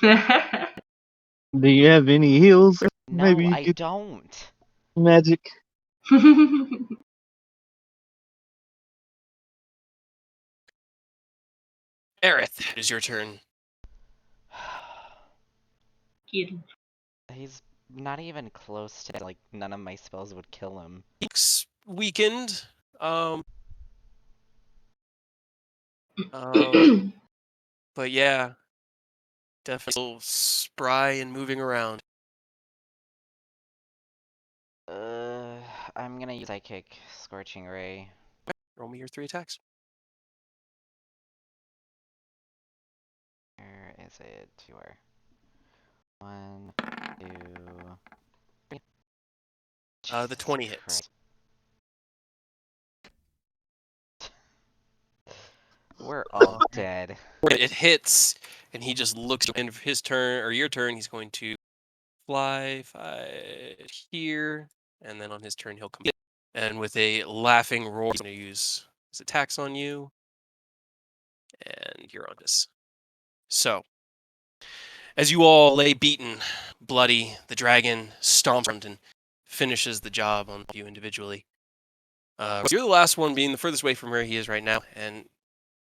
Do you have any heals? No, Maybe you I could don't. magic. Aerith, it is your turn. Kid. He's not even close to, like, none of my spells would kill him. He's weakened. But yeah, definitely still spry and moving around. I'm gonna use Psychic Scorching Ray. Roll me your 3 attacks. Where is it? 1, 2, 3. The Jesus 20 hits. Christ. We're all dead. It hits, and he just looks. In his turn or your turn, he's going to fly here, and then on his turn he'll come. And with a laughing roar, he's going to use his attacks on you, and you're on this. So, as you all lay beaten, bloody, the dragon stomps around and finishes the job on you individually. You're the last one, being the furthest away from where he is right now, and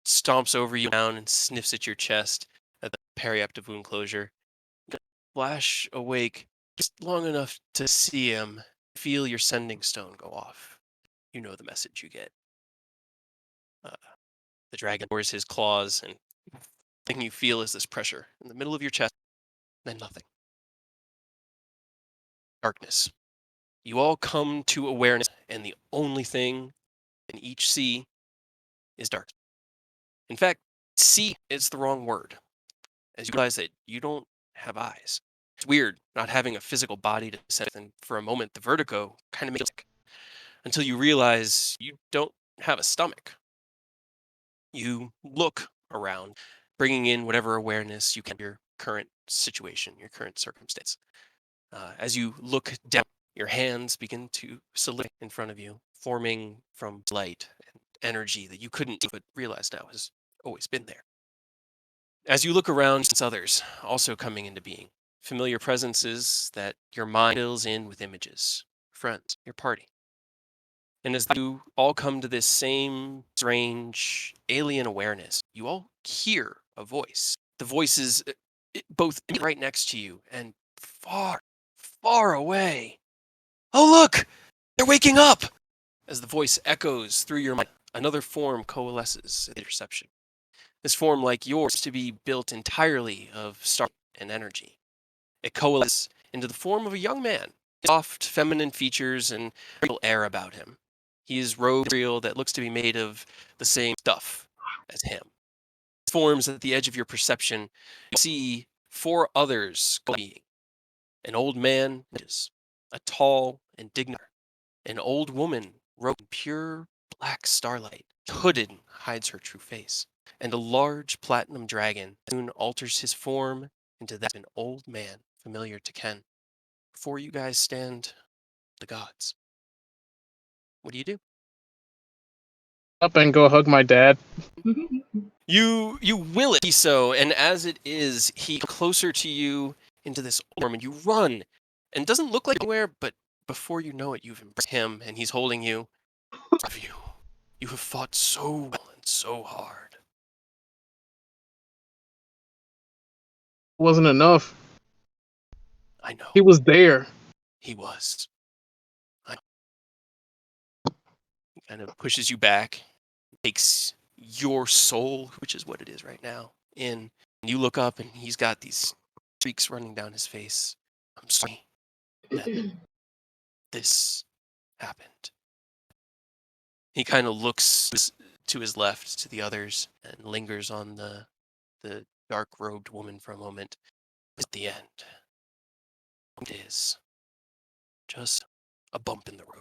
stomps over you down and sniffs at your chest at the periaptive wound closure. Flash awake just long enough to see him, feel your sending stone go off. You know the message you get. The dragon lowers his claws, and thing you feel is this pressure in the middle of your chest, then nothing. Darkness. You all come to awareness, and the only thing in each see is dark. In fact, see is the wrong word, as you realize that you don't have eyes. It's weird not having a physical body to sense, and for a moment the vertigo kind of makes you sick, until you realize you don't have a stomach. You look around, bringing in whatever awareness you can of your current situation, your current circumstance. As you look down, your hands begin to solidify in front of you, forming from light and energy that you couldn't see but realize now has always been there. As you look around, it's others also coming into being. Familiar presences that your mind fills in with images, friends, your party. And as you all come to this same strange alien awareness, you all hear a voice. The voice is both right next to you and far, far away. Oh, look! They're waking up! As the voice echoes through your mind, another form coalesces in perception. This form, like yours, to be built entirely of star and energy. It coalesces into the form of a young man, soft, feminine features and real air about him. He is robed in material that looks to be made of the same stuff as him. It forms at the edge of your perception. You see 4 others being. An old man, a tall and dignified, an old woman robed in pure black starlight, hooded hides her true face, and a large platinum dragon soon alters his form into that of an old man familiar to Ken. Before you guys stand the gods. What do you do? Up and go hug my dad. You will it be so, and as it is, he closer to you into this orm, and you run, and it doesn't look like anywhere, but before you know it, you've embraced him, and he's holding you. Of you, you have fought so well and so hard. Wasn't enough. I know He was there. he was. He kind of pushes you back, takes your soul, which is what it is right now, in. And you look up, and he's got these streaks running down his face. I'm sorry that this happened. He kind of looks to his left, to the others, and lingers on the dark-robed woman for a moment. At the end, it is just a bump in the road.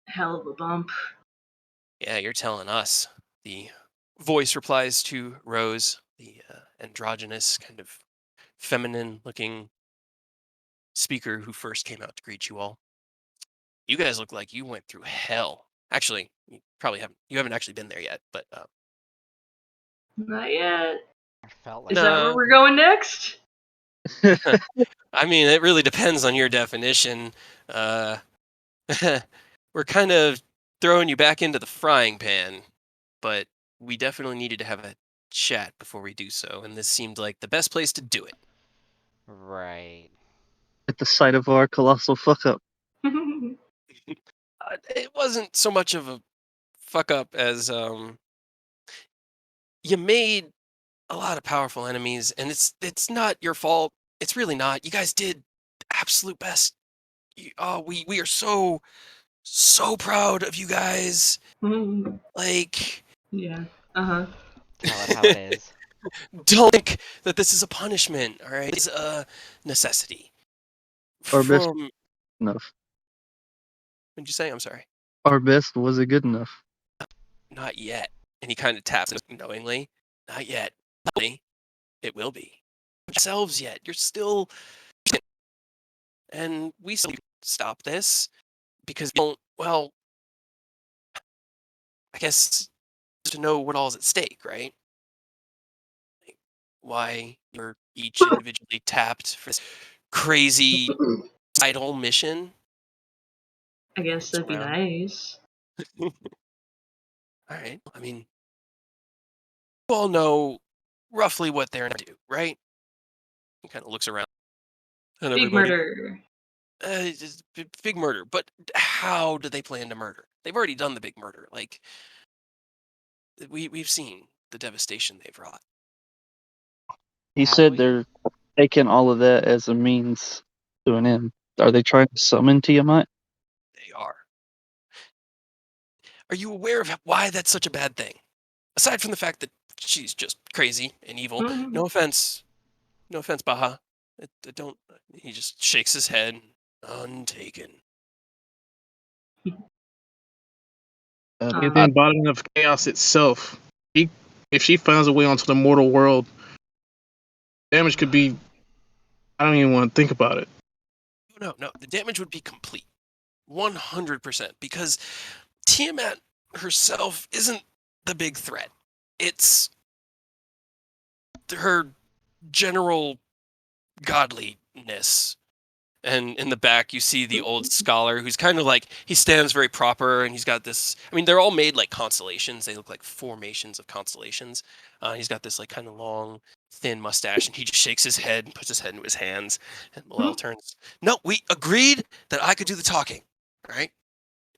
Hell of a bump. Yeah, you're telling us. The voice replies to Rose, the androgynous, kind of feminine-looking speaker who first came out to greet you all. You guys look like you went through hell. Actually, you probably haven't. You haven't actually been there yet, but Not yet. I felt Is like that where Nah. we're going next? I mean, it really depends on your definition. Uh, we're kind of throwing you back into the frying pan, but we definitely needed to have a chat before we do so, and this seemed like the best place to do it. right. At the sight of our colossal fuck up. It wasn't so much of a fuck up as you made a lot of powerful enemies, and it's not your fault. It's really not. You guys did the absolute best. We are so proud of you guys. Like, Yeah. Uh-huh. Tell it how it is. don't think that this is a punishment, all right? It's a necessity. Our best From enough. what'd you say? I'm sorry. Our best wasn't good enough. Not yet. And he kind of taps us knowingly. Not yet. It will be. Yourselves yet. You're still, and we still stop this because you don't. Well, I guess to know what all's at stake, right? Like, why you're each individually tapped for this crazy title mission. I guess that'd be nice. All right. I mean, you all know roughly what they're gonna do, right? He kind of looks around. And Big everybody, murder. just big murder. But how do they plan to murder? They've already done the big murder. Like we've seen the devastation they've wrought. He Have said we? they're taking all of that as a means to an end. Are they trying to summon Tiamat? They are. Are you aware of why that's such a bad thing? Aside from the fact that she's just crazy and evil. No offense. No offense, Baha. It don't. He just shakes his head. Untaken. He's the embodiment of chaos itself. If she finds a way onto the mortal world, damage could be. I don't even want to think about it. No. The damage would be complete. 100%. Because Tiamat herself isn't the big threat. It's her general godliness. And in the back, you see the old scholar who's kind of like, he stands very proper and he's got this, I mean, they're all made like constellations. They look like formations of constellations. He's got this like kind of long, thin mustache and he just shakes his head and puts his head into his hands. And Malel turns, no, we agreed that I could do the talking, all right?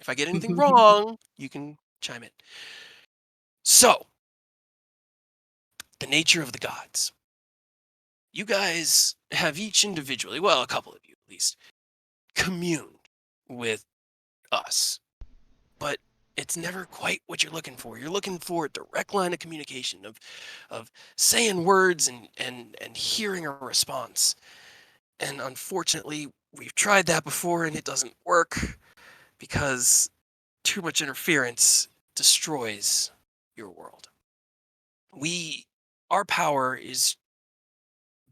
If I get anything wrong, you can chime in. So, the nature of the gods. You guys have each individually, well, a couple of you at least, communed with us. But it's never quite what you're looking for. You're looking for a direct line of communication, of saying words and hearing a response. And unfortunately, we've tried that before and it doesn't work because too much interference destroys your world. Our power is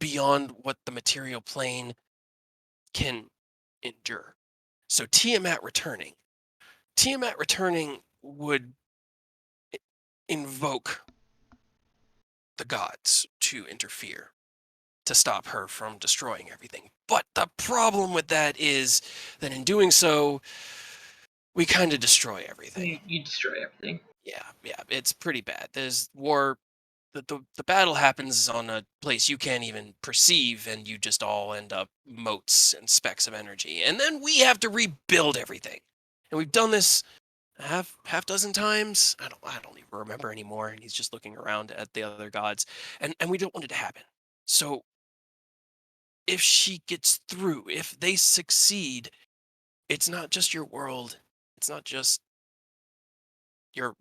beyond what the material plane can endure. So Tiamat returning would invoke the gods to interfere, to stop her from destroying everything. But the problem with that is that in doing so, we kind of destroy everything. You destroy everything. Yeah, it's pretty bad. There's war. The battle happens on a place you can't even perceive, and you just all end up motes and specks of energy. And then we have to rebuild everything. And we've done this half dozen times. I don't even remember anymore. And he's just looking around at the other gods. And we don't want it to happen. So if she gets through, if they succeed, it's not just your world. It's not just your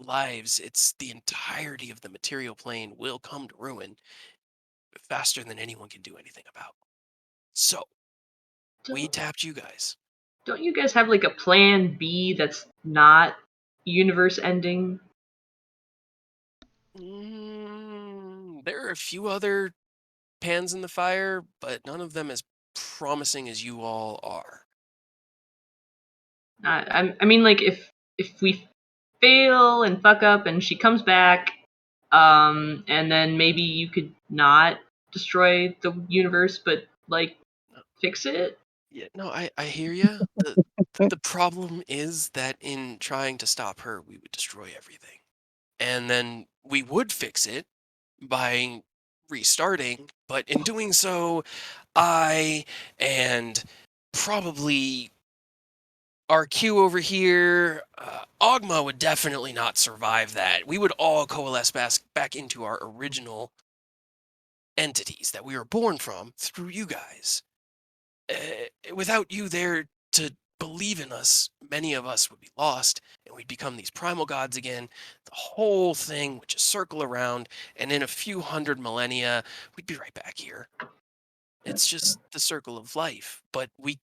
lives. It's the entirety of the material plane will come to ruin faster than anyone can do anything about. So we tapped you guys. Don't you guys have like a plan B that's not universe ending? There are a few other pans in the fire, but none of them as promising as you all are. I mean, like if we fail and fuck up and she comes back, and then maybe you could not destroy the universe, but like fix it. Yeah, no, I hear you. The problem is that in trying to stop her, we would destroy everything. And then we would fix it by restarting, but in doing so, I and probably our Q over here, Ogma would definitely not survive that. We would all coalesce back into our original entities that we were born from through you guys. Without you there to believe in us, many of us would be lost, and we'd become these primal gods again. The whole thing would just circle around, and in a few hundred millennia, we'd be right back here. It's just the circle of life, but we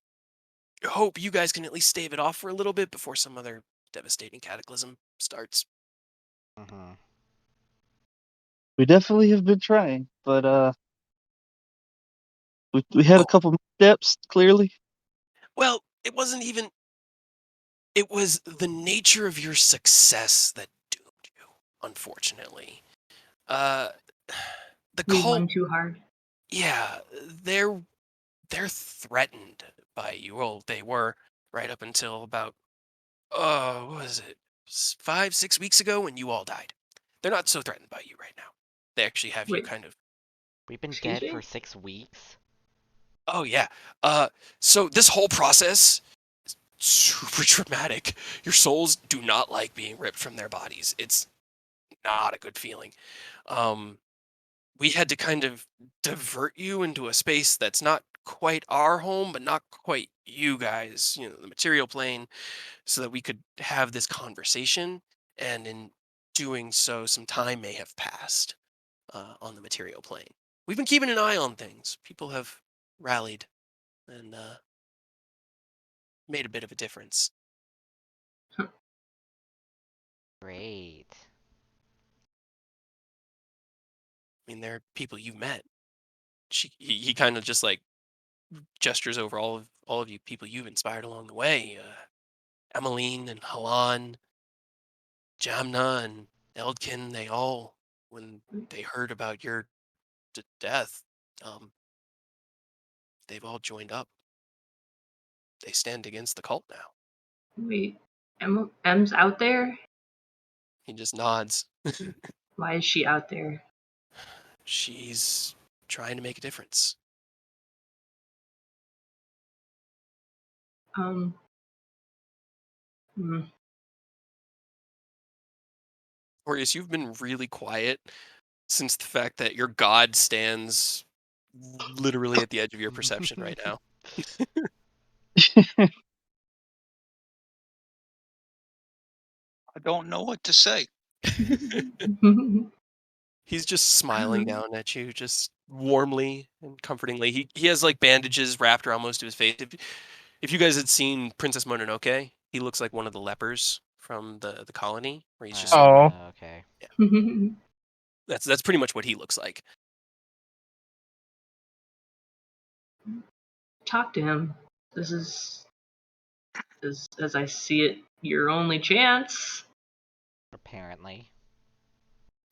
hope you guys can at least stave it off for a little bit before some other devastating cataclysm starts. Mm-hmm. We definitely have been trying, but we had a couple steps clearly. Well, it wasn't even. It was the nature of your success that doomed you, unfortunately. The We cult, won too hard. yeah, they're threatened by you. Well, they were right up until about what was it, 5-6 weeks ago when you all died. They're not so threatened by you right now. They actually have you Wait. kind of. We've been Excuse dead me? for 6 weeks. Oh yeah. So this whole process is super traumatic. Your souls do not like being ripped from their bodies. It's not a good feeling. We had to kind of divert you into a space that's not quite our home, but not quite you guys, the material plane, so that we could have this conversation. And in doing so, some time may have passed on the material plane. We've been keeping an eye on things. People have rallied and made a bit of a difference. Great. I mean, they're people you've met. He kind of just like gestures over all of you people you've inspired along the way. Emmeline and Halan, Jamna and Eldkin, they all, when they heard about your death, they've all joined up. They stand against the cult now. Wait, M's out there? He just nods. Why is she out there? She's trying to make a difference. Hmm. Orius, you've been really quiet since the fact that your god stands literally at the edge of your perception right now. I don't know what to say. He's just smiling down at you, just warmly and comfortingly. He has like bandages wrapped around most of his face. If you guys had seen Princess Mononoke, he looks like one of the lepers from the colony, where he's just Oh. Okay. that's pretty much what he looks like. talk to him. This is, as I see it, your only chance. Apparently.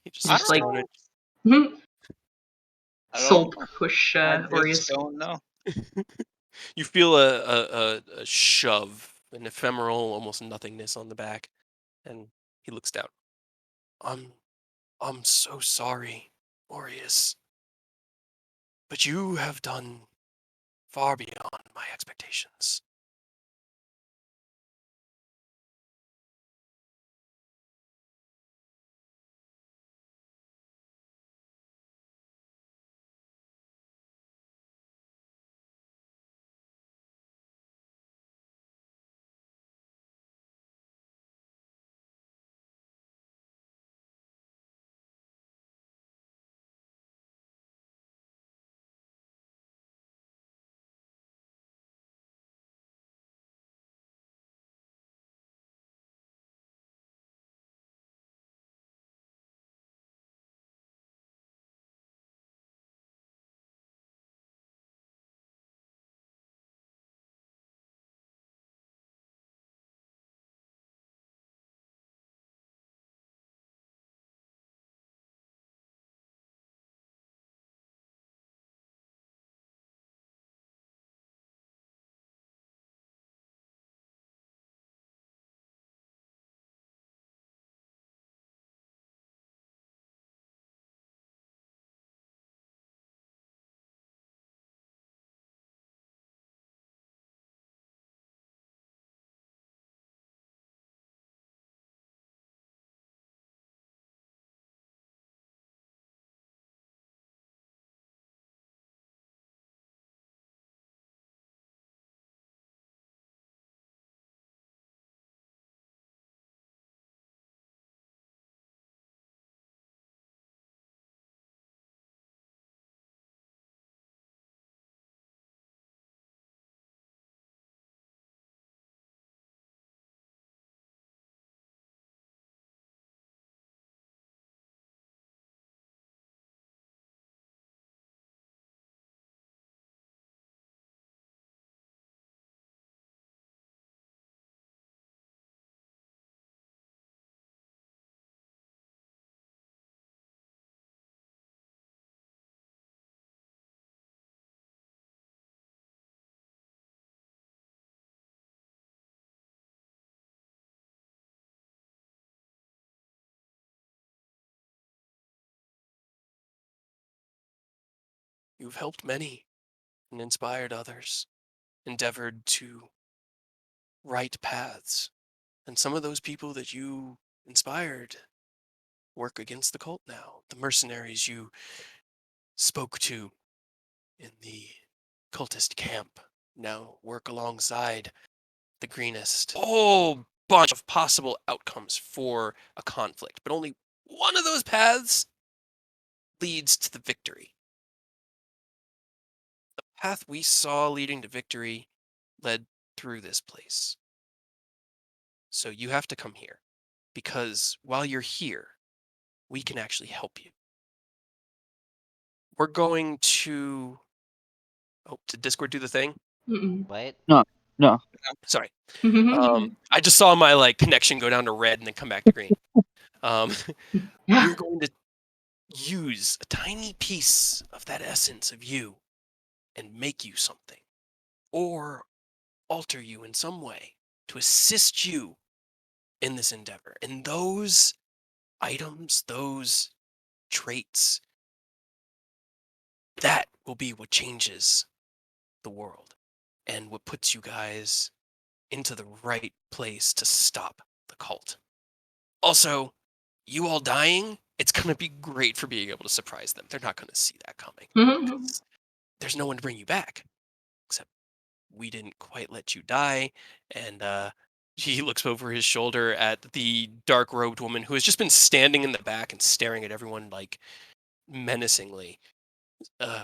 He Just sits like down I soul don't. push I just Aureus. don't know. you feel a shove, an ephemeral, almost nothingness on the back, and he looks down. I'm so sorry, Aureus, but you have done far beyond my expectations. You've helped many and inspired others, endeavored to right paths, and some of those people that you inspired work against the cult now. The mercenaries you spoke to in the cultist camp now work alongside the greenest. Whole bunch of possible outcomes for a conflict, but only one of those paths leads to the victory. The path we saw leading to victory led through this place. So you have to come here, because while you're here, we can actually help you. We're going to... Oh, did Discord do the thing? Mm-mm. What? No. Sorry. I just saw my connection go down to red and then come back to green. We're going to use a tiny piece of that essence of you and make you something, or alter you in some way to assist you in this endeavor. And those items, those traits, that will be what changes the world and what puts you guys into the right place to stop the cult. Also, you all dying, it's going to be great for being able to surprise them. They're not going to see that coming. Because there's no one to bring you back, except we didn't quite let you die. And he looks over his shoulder at the dark-robed woman who has just been standing in the back and staring at everyone menacingly,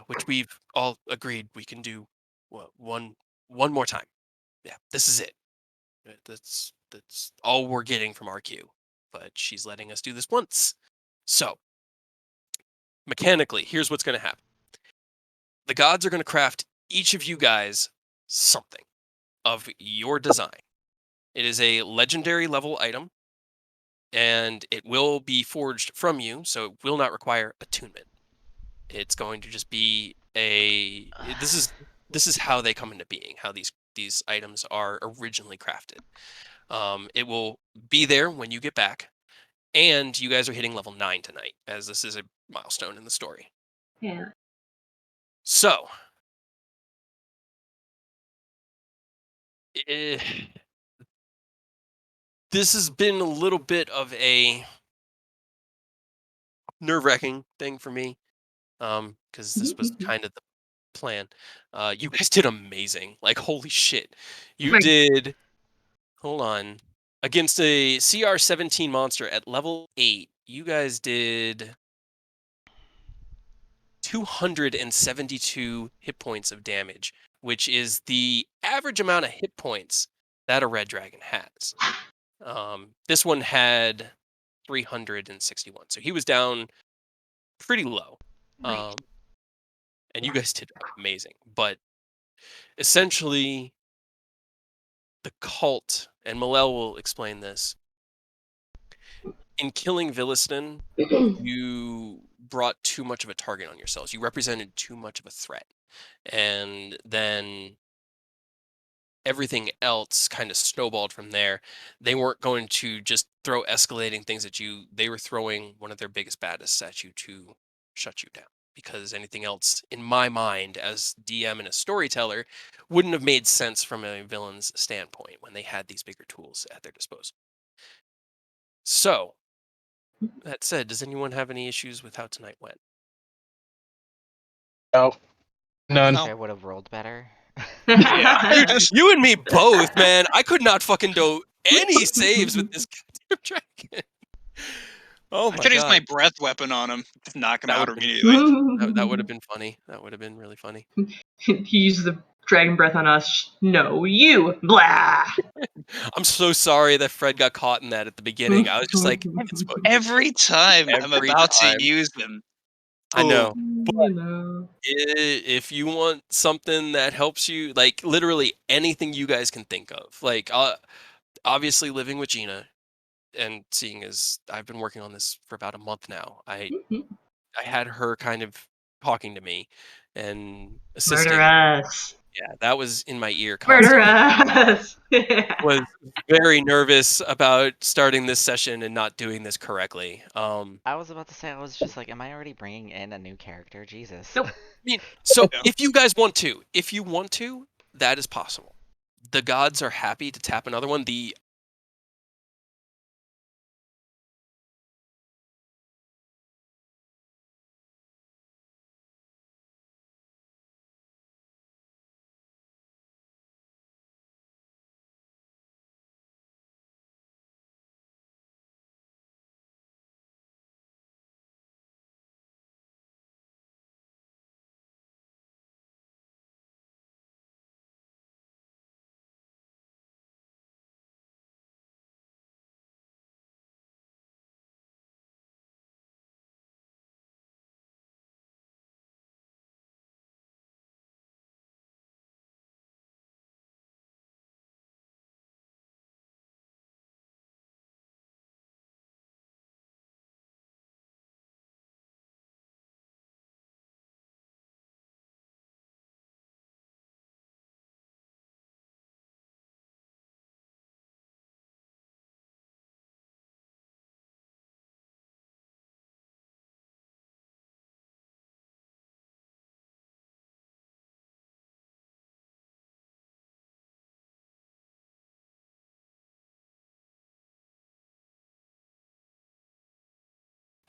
which we've all agreed we can do one more time. Yeah, this is it. That's all we're getting from RQ, but she's letting us do this once. So, mechanically, here's what's going to happen. The gods are going to craft each of you guys something of your design. It is a legendary level item, and it will be forged from you, so it will not require attunement. It's going to just be this is how they come into being, how these items are originally crafted. It will be there when you get back, and you guys are hitting level 9 tonight, as this is a milestone in the story. Yeah. So, this has been a little bit of a nerve-wracking thing for me, because this was kind of the plan. You guys did amazing. Like, holy shit. You did, hold on, against a CR 17 monster at level 8, you guys did 272 hit points of damage, which is the average amount of hit points that a red dragon has. This one had 361, so he was down pretty low. Right. And you guys did amazing. But essentially, the cult, and Malel will explain this, in killing Villiston, you brought too much of a target on yourselves. You represented too much of a threat. And then everything else kind of snowballed from there. They weren't going to just throw escalating things at you. They were throwing one of their biggest baddists at you to shut you down. Because anything else, in my mind, as DM and a storyteller, wouldn't have made sense from a villain's standpoint when they had these bigger tools at their disposal. So, that said, does anyone have any issues with how tonight went? No. None. I think I would have rolled better. Yeah, you and me both, man. I could not fucking do any saves with this goddamn dragon. Oh my I could use god. my breath weapon on him. Just knock him That out would've been- immediately. That would have been funny. That would have been really funny. He used the dragon breath on us. No, you. Blah. I'm so sorry that Fred got caught in that at the beginning. I was just like, it's fine. Every time I'm Every about time. to use them. I know. You know. If you want something that helps you, like literally anything you guys can think of, like obviously living with Gina and seeing as I've been working on this for about a month now, I had her kind of talking to me and assisting. Murder us. Yeah, that was in my ear Murder constantly. us. Was very nervous about starting this session and not doing this correctly. I was about to say, I was just like, am I already bringing in a new character? Jesus. Nope. I mean, so Yeah. if you guys want to, that is possible. The gods are happy to tap another one. The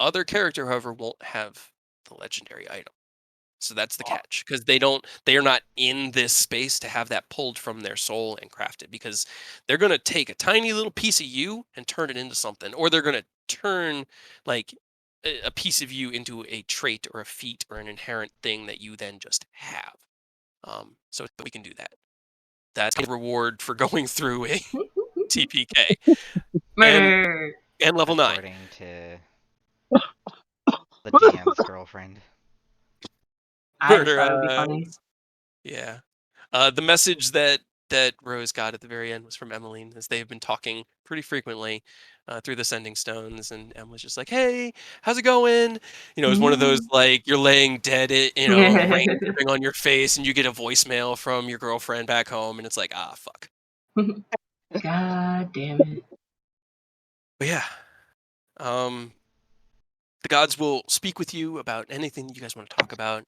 other character, however, won't have the legendary item. So that's the catch, because they are not in this space to have that pulled from their soul and crafted, because they're going to take a tiny little piece of you and turn it into something, or they're going to turn like a piece of you into a trait or a feat or an inherent thing that you then just have. So we can do that. That's a reward for going through a TPK Murder. and level 9. According to the DM's girlfriend. I just Murder thought it would be us. funny. Yeah. The message that Rose got at the very end was from Emmeline, as they have been talking pretty frequently through the Sending Stones, and Em was just like, "Hey, how's it going?" You know, it's one of those like you're laying dead, rain dripping on your face, and you get a voicemail from your girlfriend back home, and it's like, ah, fuck. God damn it. But yeah, the gods will speak with you about anything you guys want to talk about.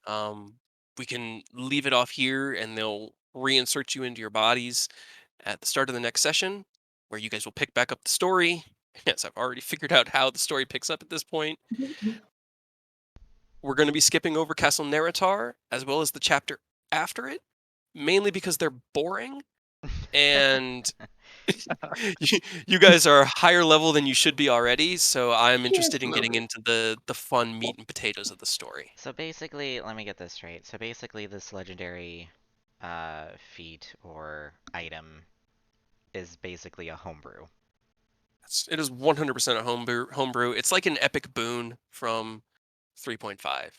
We can leave it off here, and they'll reinsert you into your bodies at the start of the next session, where you guys will pick back up the story. Yes, I've already figured out how the story picks up at this point. We're going to be skipping over Castle Neratar, as well as the chapter after it, mainly because they're boring, and you guys are higher level than you should be already, so I'm interested in getting into the fun meat and potatoes of the story. So basically, let me get this straight. So basically, this legendary feat or item is basically a homebrew. It is 100% a homebrew. It's like an epic boon from 3.5.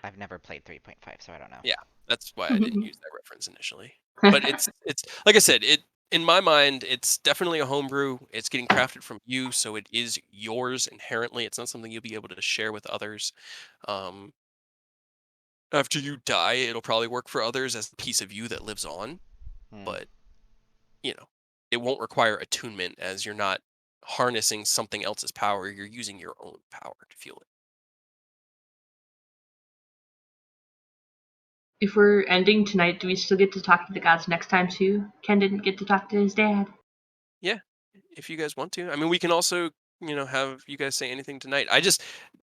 I've never played 3.5, so I don't know. Yeah, that's why I didn't use that reference initially. But it's like I said, in my mind, it's definitely a homebrew. It's getting crafted from you, so it is yours inherently. It's not something you'll be able to share with others. After you die, it'll probably work for others as a piece of you that lives on, but it won't require attunement, as you're not harnessing something else's power. You're using your own power to fuel it. If we're ending tonight, do we still get to talk to the gods next time too? Ken didn't get to talk to his dad. Yeah, if you guys want to. I mean, we can also, have you guys say anything tonight. I just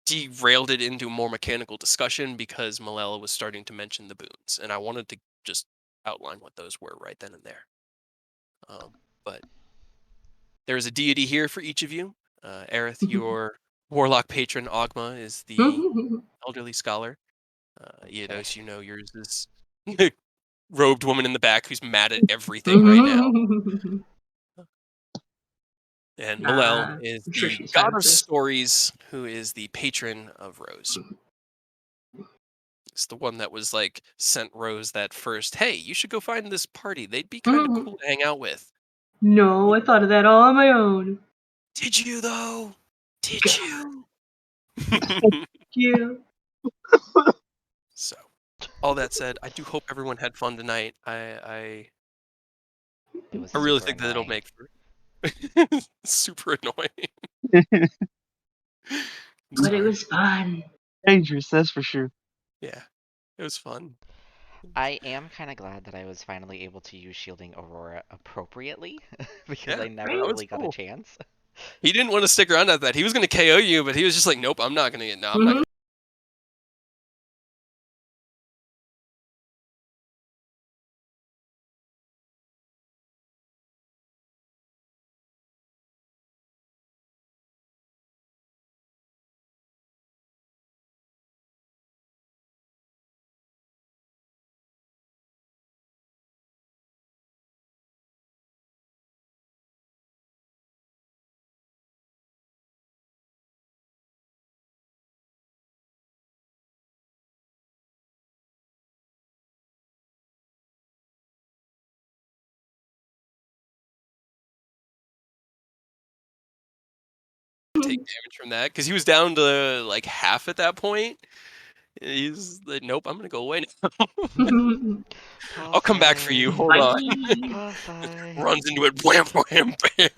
derailed it into more mechanical discussion because Malella was starting to mention the boons, and I wanted to just outline what those were right then and there. But there is a deity here for each of you. Aerith, your warlock patron, Ogma, is the elderly scholar. Eidos, yours is robed woman in the back who's mad at everything right now. And Malel is I'm sure the she's fine god with of this. stories, who is the patron of Rose. It's the one that was like sent Rose that first, hey, you should go find this party. They'd be kind of cool to hang out with. No, I thought of that all on my own. Did you though? Did you? Yeah. So, all that said, I do hope everyone had fun tonight. I It was really super think that it'll annoying. make for super annoying. But it was fun. Dangerous, that's for sure. Yeah, it was fun. I am kind of glad that I was finally able to use shielding Aurora appropriately because Yeah, I never that was really got a cool. chance. He didn't want to stick around at that. He was going to KO you, but he was just like, nope, I'm not going to get. No, I'm not going to. Take damage from that because he was down to like half at that point. He's like, nope, I'm gonna go away now. I'll come back for you. Hold on. Runs into it. Wham, wham, bam.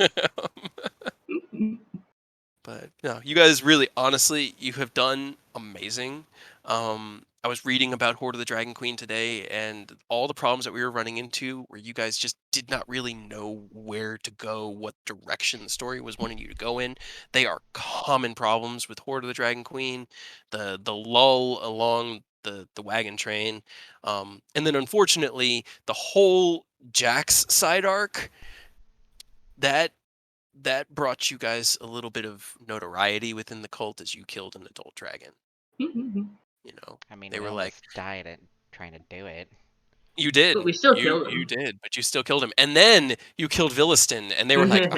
But no, you guys really, honestly, you have done amazing. I was reading about Horde of the Dragon Queen today, and all the problems that we were running into where you guys just did not really know where to go, what direction the story was wanting you to go in. They are common problems with Horde of the Dragon Queen, the lull along the wagon train, and then unfortunately the whole Jax side arc that brought you guys a little bit of notoriety within the cult as you killed an adult dragon. I mean, They we were like, almost died at trying to do it. you did. But we still killed You him. did, but you still killed him. And then you killed Villiston, and they were like,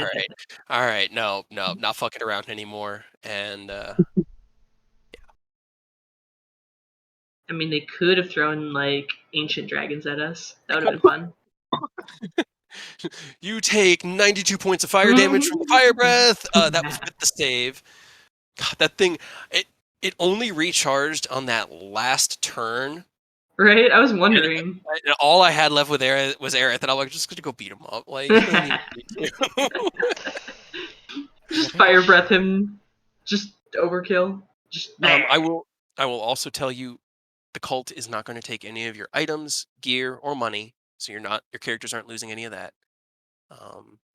all right, no, not fucking around anymore. And I mean, they could have thrown like ancient dragons at us. That would have been fun. You take 92 points of fire damage from the fire breath. That was with the save. God, that thing, it only recharged on that last turn. Right? I was wondering. And all I had left with Aerith was Aerith, and I'm like, just gonna go beat him up. Like, he doesn't even need to. Just fire breath him. Just overkill. Just I will also tell you, the cult is not going to take any of your items, gear, or money, so your characters aren't losing any of that.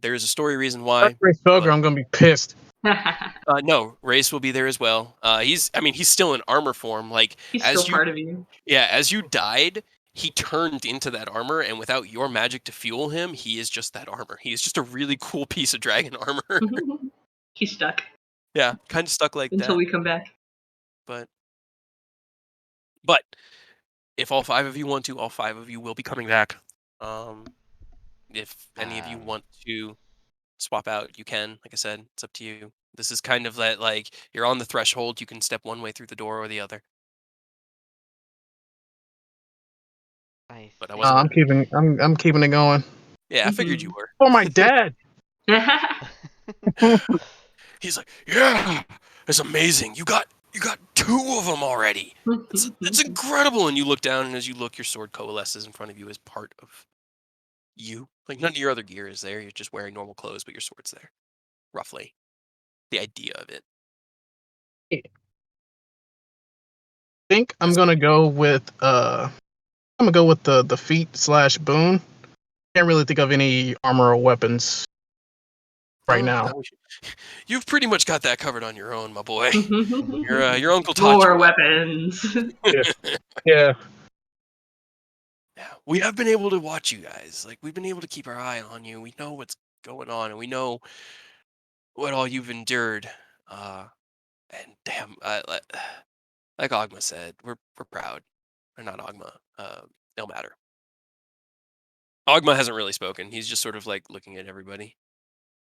There is a story reason why. Ray Spell, I'm gonna be pissed. No, Race will be there as well. He's still in armor form. Like, He's as still part of you. Yeah, as you died, he turned into that armor, and without your magic to fuel him, he is just that armor. He is just a really cool piece of dragon armor. He's stuck. Yeah, kind of stuck like until that. we come back. But if all 5 of you want to, all 5 of you will be coming back. If any of you want to swap out, you can. Like I said, it's up to you. This is kind of that, like, you're on the threshold. You can step one way through the door or the other. But I wasn't. I'm keeping it going. Yeah, I figured you were. For my dad. He's like, yeah, it's amazing. You got 2 of them already. It's incredible. And you look down, and as you look, your sword coalesces in front of you as part of you. Like, none of your other gear is there. You're just wearing normal clothes, but your sword's there. Roughly. The idea of it. I think I'm gonna go with the feat / boon. Can't really think of any armor or weapons right now. No, you've pretty much got that covered on your own, my boy. Your uncle taught More you weapons. Yeah. Yeah, we have been able to watch you guys. Like, we've been able to keep our eye on you. We know what's going on, and we know what all you've endured. And damn, like Ogma said, we're proud. Or not Ogma. No matter. Ogma hasn't really spoken. He's just sort of like looking at everybody.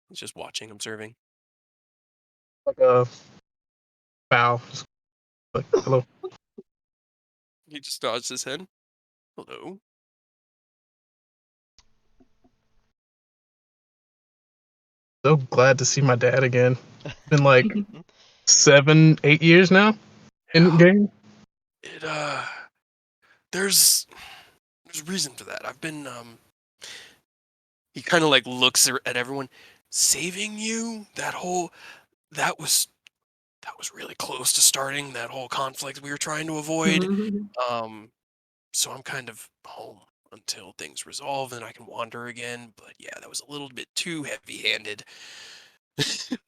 He's just watching, observing. Like a bow. Like, hello. He just nods his head. Hello. So glad to see my dad again. Been like 7-8 years now in game. There's reason for that. I've been he kind of like looks at everyone. Saving you, that was really close to starting that whole conflict we were trying to avoid. So I'm kind of home until things resolve and I can wander again. But yeah, that was a little bit too heavy-handed. That's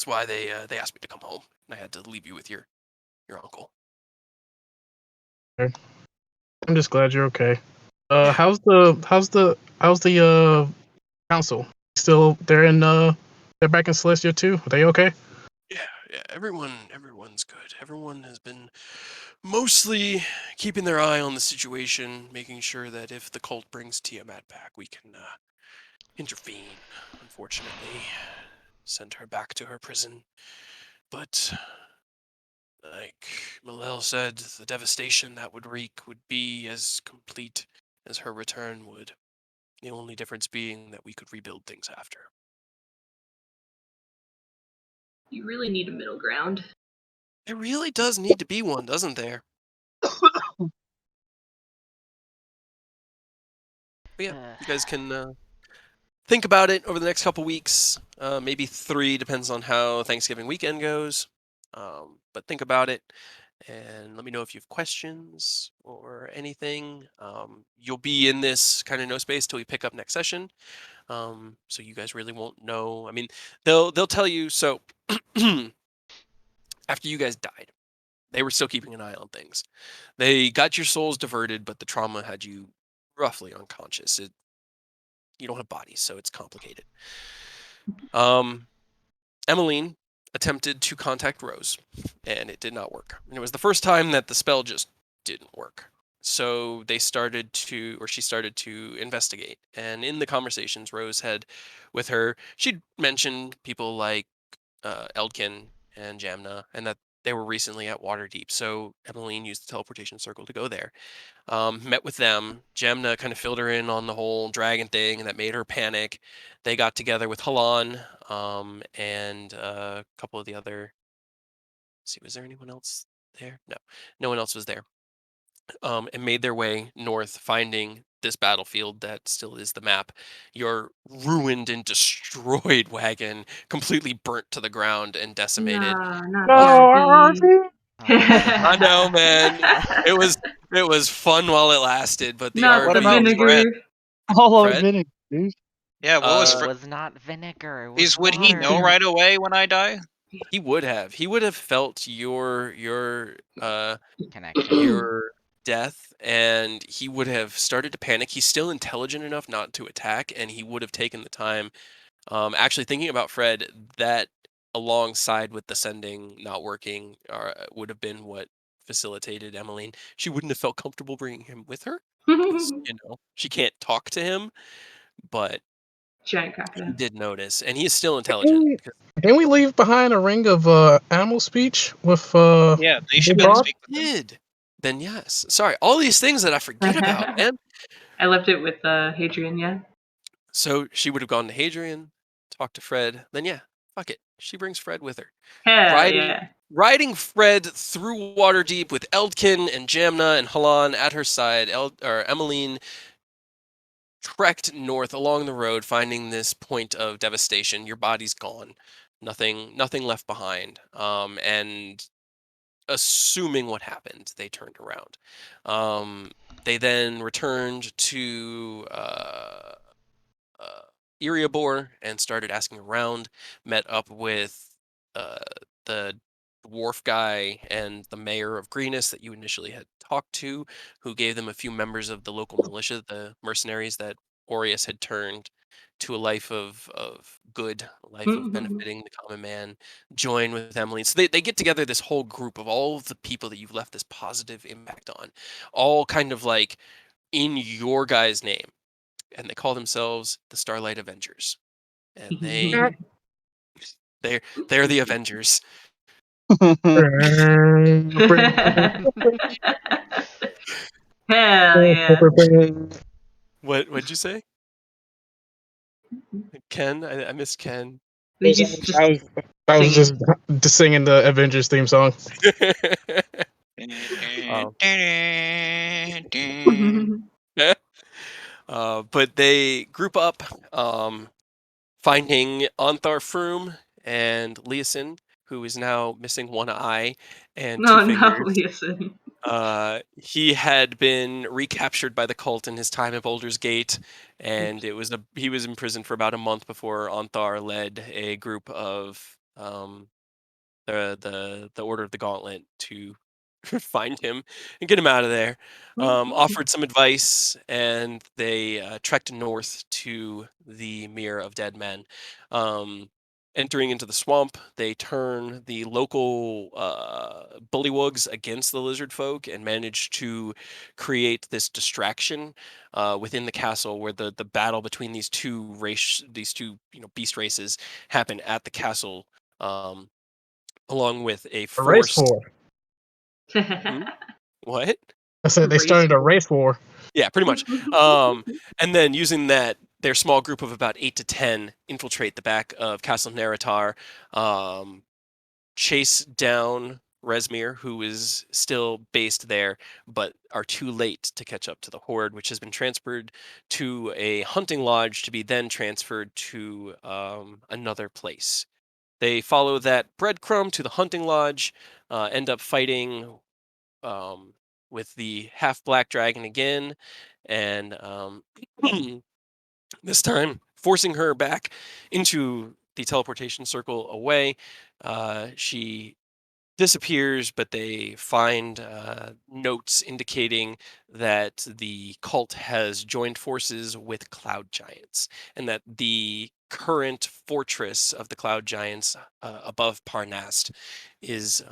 why they asked me to come home, and I had to leave you with your uncle. I'm just glad you're okay. How's the council? Still they're back in Celestia too? Are they okay? Yeah, everyone's good. Everyone has been mostly keeping their eye on the situation, making sure that if the cult brings Tiamat back, we can intervene. Unfortunately, send her back to her prison. But like Malel said, the devastation that would wreak would be as complete as her return would. The only difference being that we could rebuild things after. You really need a middle ground. There really does need to be one, doesn't there? But yeah, you guys can think about it over the next couple weeks. Maybe 3, depends on how Thanksgiving weekend goes. But think about it, and let me know if you have questions or anything. You'll be in this kind of no space till we pick up next session. So you guys really won't know. I mean, they'll tell you. So after you guys died, they were still keeping an eye on things. They got your souls diverted, but the trauma had you roughly unconscious. You don't have bodies, so it's complicated. Emmeline attempted to contact Rose, and it did not work. And it was the first time that the spell just didn't work. So she started to investigate. And in the conversations Rose had with her, she'd mentioned people like Eldkin and Jamna, and that they were recently at Waterdeep, so Emmeline used the teleportation circle to go there. Met with them. Jemna kind of filled her in on the whole dragon thing, and that made her panic. They got together with Halan and a couple of the other. Let's see, was there anyone else there? No, no one else was there. And made their way north, finding this battlefield that still is the map. Your ruined and destroyed wagon, completely burnt to the ground and decimated. No, not No, Arby. RP. I know, man. It was fun while it lasted, but the Not What the RV about vinegar. Fred? All our Fred? vinegar, dude. Yeah, what was It Fred? was not vinegar. It was Would he know water. right away when I die? He would have. He would have felt your Connection. your death, and he would have started to panic. He's still intelligent enough not to attack, and he would have taken the time. Actually, thinking about Fred, that alongside with the sending not working would have been what facilitated Emmeline. She wouldn't have felt comfortable bringing him with her because she can't talk to him, but Giant he crocodile. did notice, and he is still Can intelligent. we, can we leave behind a ring of animal speech with Yeah, they should Big be able to Bob? speak with him. Did then yes. Sorry, all these things that I forget about, man. I left it with Hadrian, yeah. So she would have gone to Hadrian, talked to Fred, then yeah, fuck it. She brings Fred with her. Hell yeah. Riding Fred through Waterdeep with Eldkin and Jamna and Halan at her side, Emmeline trekked north along the road, finding this point of devastation. Your body's gone, nothing left behind. And assuming what happened, they turned around. They then returned to Eriabor and started asking around. Met up with the dwarf guy and the mayor of Greenus that you initially had talked to, who gave them a few members of the local militia, the mercenaries that Aureus had turned to a life of good, a life of benefiting the common man, join with Emily. So they get together this whole group of all of the people that you've left this positive impact on, all kind of like in your guys' name. And they call themselves the Starlight Avengers. And they're the Avengers. Hell yeah. What'd you say? Ken? I missed Ken. He's just I was singing. just singing the Avengers theme song. But they group up, finding Ontharr Froome and Leosin, who is now missing one eye and two No, fingers. listen. He had been recaptured by the cult in his time at Baldur's Gate, and he was imprisoned for about a month before Ontharr led a group of the Order of the Gauntlet to find him and get him out of there. Offered some advice, and they trekked north to the Mere of Dead Men. Entering into the swamp, they turn the local bullywugs against the lizard folk and manage to create this distraction within the castle, where the battle between these two beast races happen at the castle, along with a A race force. war. What? I said they started a race war. Yeah, pretty much. And then using that, their small group of about 8 to 10 infiltrate the back of Castle Neritar, chase down Resmir, who is still based there, but are too late to catch up to the Horde, which has been transferred to a hunting lodge to be then transferred to another place. They follow that breadcrumb to the hunting lodge, end up fighting with the half-black dragon again, and this time forcing her back into the teleportation circle away. She disappears, but they find notes indicating that the cult has joined forces with cloud giants, and that the current fortress of the cloud giants above Parnast is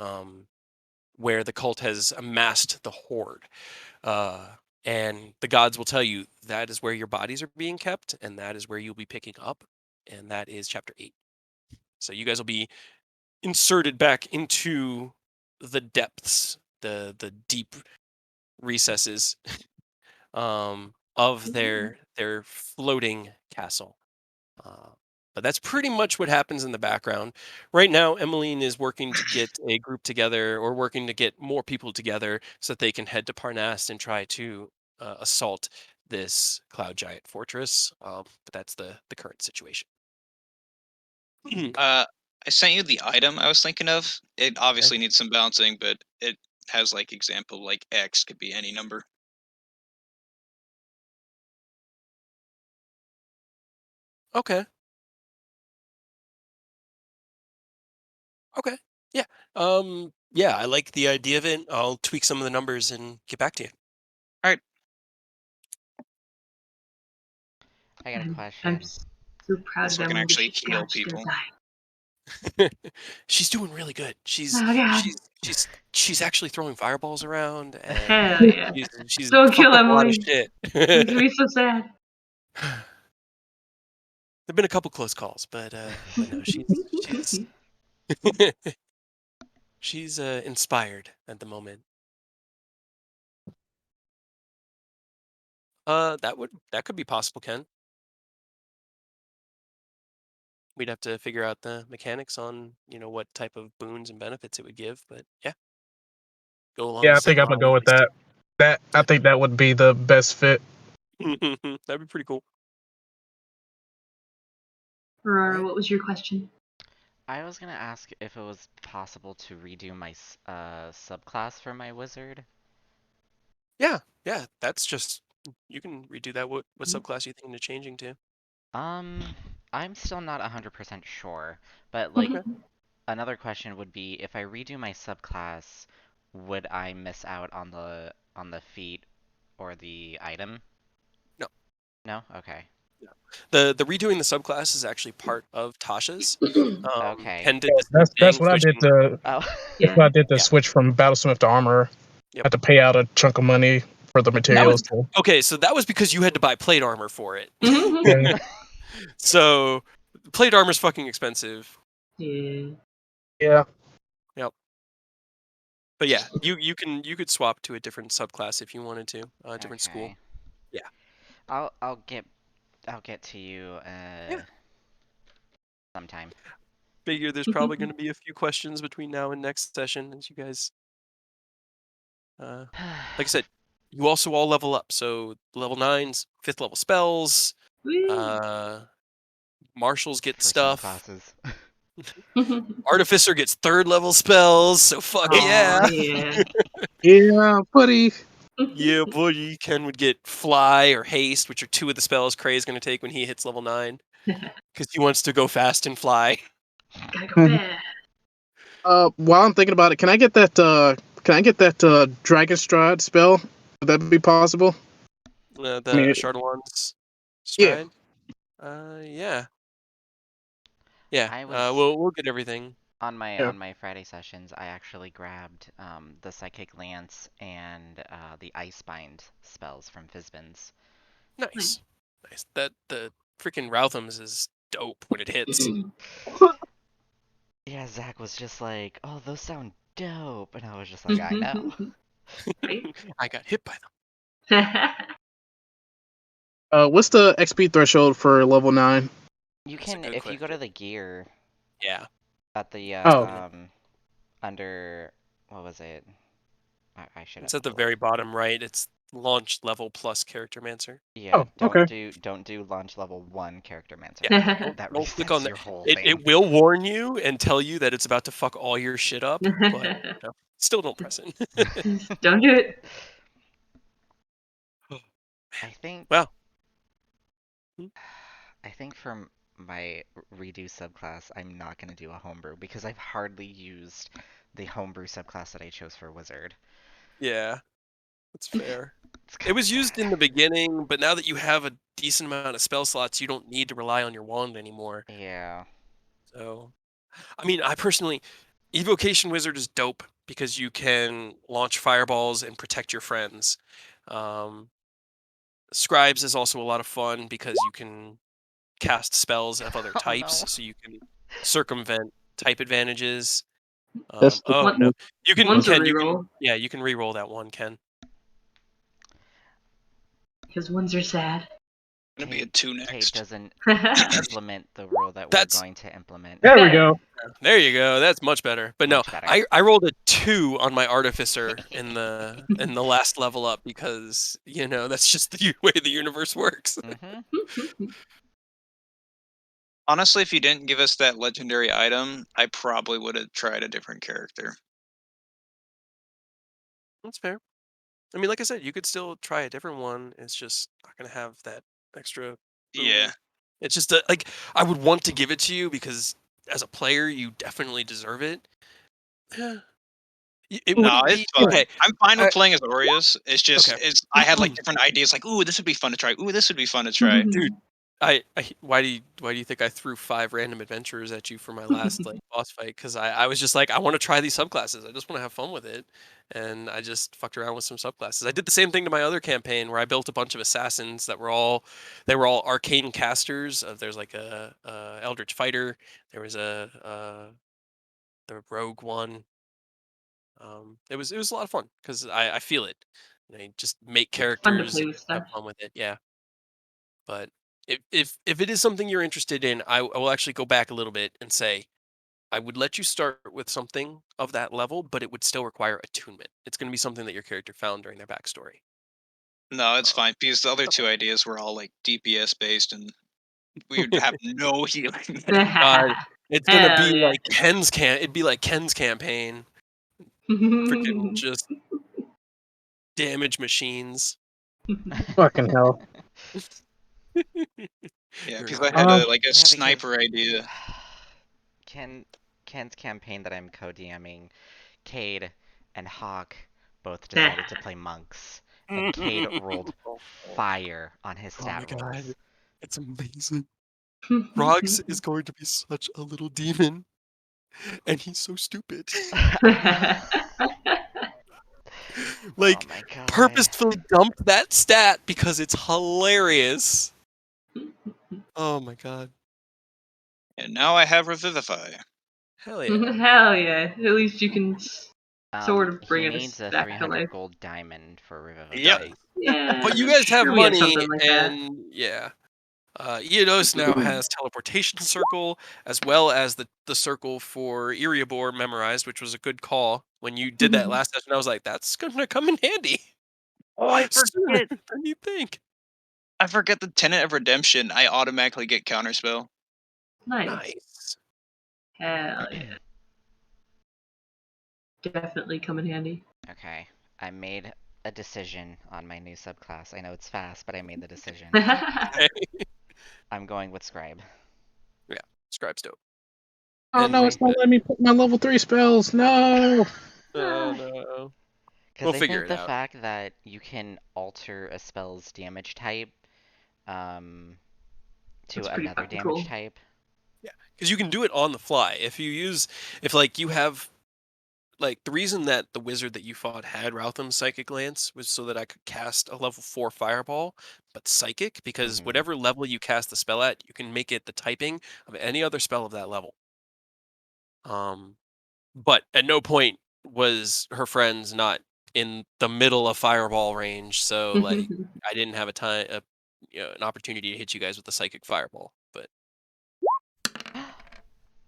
where the cult has amassed the horde. And the gods will tell you that is where your bodies are being kept, and that is where you'll be picking up, and that is chapter 8. So you guys will be inserted back into the depths, the deep recesses of their floating castle. But that's pretty much what happens in the background. Right now, Emmeline is working to get a group together, or working to get more people together, so that they can head to Parnasse and try to assault this cloud giant fortress. But that's the current situation. I sent you the item I was thinking of. It obviously needs some balancing, but it has like example like X could be any number. Okay. Okay. Yeah. Yeah, I like the idea of it. I'll tweak some of the numbers and get back to you. Alright. I got a I'm question. so proud So of I can Emily. actually She heal gouged people. their eye. She's doing really good. She's Oh god. she's actually throwing fireballs around, and Hell yeah. she's Don't fucked kill up a lot of Emily. shit. Makes me so sad. There've been a couple close calls, but no, she's she's inspired at the moment. That could be possible, Ken. We'd have to figure out the mechanics on, what type of boons and benefits it would give, but yeah, go along Yeah, the I think same I'm gonna go lines. with that. I Yeah. think that would be the best fit. That'd be pretty cool. Aurora, Right. what was your question? I was gonna ask if it was possible to redo my subclass for my wizard. Yeah, that's just you can redo that. What subclass are you thinking of changing to? I'm still not 100% sure, but like Okay. another question would be if I redo my subclass, would I miss out on the feat or the item? No. No? Okay. The redoing the subclass is actually part of Tasha's. Okay. Ken did the same That's thing, what I did switching. to. Oh. That's what I did to Yeah. switch from Battlesmith to Armor. Yep. Had to pay out a chunk of money for the That was materials. okay. So that was because you had to buy plate armor for it. Yeah. So plate armor's fucking expensive. Yeah. Yeah. Yep. But yeah, you could swap to a different subclass if you wanted to, a different school. Okay. Yeah. I'll get to you Yeah. sometime. Figure there's probably going to be a few questions between now and next session as you guys. Like I said, you also all level up. So level 9s, 5th level spells. Woo. Marshals get For some stuff. classes. Artificer gets 3rd level spells. So fuck yeah. Aw, yeah. Yeah, buddy. Yeah, buddy. Ken would get fly or haste, which are 2 of the spells Cray's going to take when he hits level 9, because he wants to go fast and fly. Gotta go fast. While I'm thinking about it, can I get that Dragon Stride spell? Would that be possible? The I mean, Chardalon's yeah. stride. Yeah. Yeah. I was We'll get everything. on Yeah. my Friday sessions, I actually grabbed the Psychic Lance and the Icebind spells from Fizbin's. Nice. That the freaking Routham's is dope when it hits. Yeah, Zach was just like, "Oh, those sound dope," and I was just like, "I know." I got hit by them. What's the XP threshold for level 9? You That's a can, good if you go to question. the gear Yeah. at the Oh. under, what was it? I should It's have at the pulled. very bottom right. It's launch level plus Character Mancer. Yeah, Oh, okay. don't do launch level 1 Character Mancer. Yeah. That Don't click resets on that. your whole It thing. will warn you and tell you that it's about to fuck all your shit up, but still don't press it. Don't do it. I think. Well. I think for my redo subclass, I'm not gonna do a homebrew because I've hardly used the homebrew subclass that I chose for wizard. Yeah. That's fair. It's It was used sad. in the beginning, but now that you have a decent amount of spell slots, you don't need to rely on your wand anymore. Yeah. So, I mean, I personally, Evocation Wizard is dope because you can launch fireballs and protect your friends. Scribes is also a lot of fun because you can cast spells of other Oh types, no. so you can circumvent type advantages. That's the Oh One- no, you can One's a Ken. You can reroll. you can re-roll that one, Ken. Because ones are sad. Gonna be a Kate, 2 Kate next. doesn't implement the rule that we're That's going to implement. There we go. there you go. That's much better. But no, Much better. I rolled a 2 on my artificer in the last level up because that's just the way the universe works. Mm-hmm. Honestly, if you didn't give us that legendary item, I probably would have tried a different character. That's fair. I mean, like I said, you could still try a different one. It's just not gonna have that extra. Yeah. It's just like I would want to give it to you because as a player, you definitely deserve it. It No, wouldn't it's be fine. okay. I'm fine with I- playing as Aureus. It's just Okay. I had like different ideas, like, ooh, this would be fun to try. Ooh, this would be fun to try. Dude, why do you think I threw 5 random adventurers at you for my last like boss fight? Because I was just like, I want to try these subclasses. I just want to have fun with it, and I just fucked around with some subclasses. I did the same thing to my other campaign where I built a bunch of assassins that were all arcane casters. There's like a eldritch fighter. There was the rogue one. It was a lot of fun because I feel it. You just make Fun to characters play and with have stuff. fun with it. Yeah. But if it is something you're interested in, I will actually go back a little bit and say I would let you start with something of that level, but it would still require attunement. It's going to be something that your character found during their backstory. No, it's Um, fine because the other okay. 2 ideas were all like DPS based, and we would have no healing. God, it's gonna Hell be yeah. like Ken's It'd be like Ken's campaign. Freaking just damage machines. Fucking hell. Yeah, You're because not I had Uh, a Yeah, sniper because idea. Ken's campaign that I'm co-DMing, Cade and Hawk both decided to play monks, and Cade rolled fire on his Oh my stat god, rolls. it's amazing. Rox is going to be such a little demon, and he's so stupid. Oh Like, my god. purposefully dumped that stat because it's hilarious. Oh my god. And now I have Revivify. Hell yeah. Hell yeah. At least you can sort of He bring it needs a back to 300 life. gold diamond for Yep. Revivify. Yeah. But you guys have sure we have money, something like that. and yeah. Eodos now has teleportation circle as well as the circle for Erebor memorized, which was a good call. When you did that last session, I was like, that's gonna come in handy Oh, I sooner forget. than you think. I forget the Tenet of Redemption. I automatically get counterspell. Nice. Nice. Hell yeah. Definitely come in handy. Okay, I made a decision on my new subclass. I know it's fast, but I made the decision. Okay. I'm going with Scribe. Yeah, Scribe's dope. oh And no, it's not letting me put my level 3 spells. No. oh no. Because We'll I figure think it the out. fact that you can alter a spell's damage type um, That's to pretty another fucking damage cool. type. Yeah, because you can do it on the fly. If like you have like the reason that the wizard that you fought had Routham's Psychic Lance was so that I could cast a level 4 fireball, but psychic, because Mhm. whatever level you cast the spell at, you can make it the typing of any other spell of that level. But at no point was her friends not in the middle of fireball range, so like I didn't have an opportunity to hit you guys with the psychic fireball. But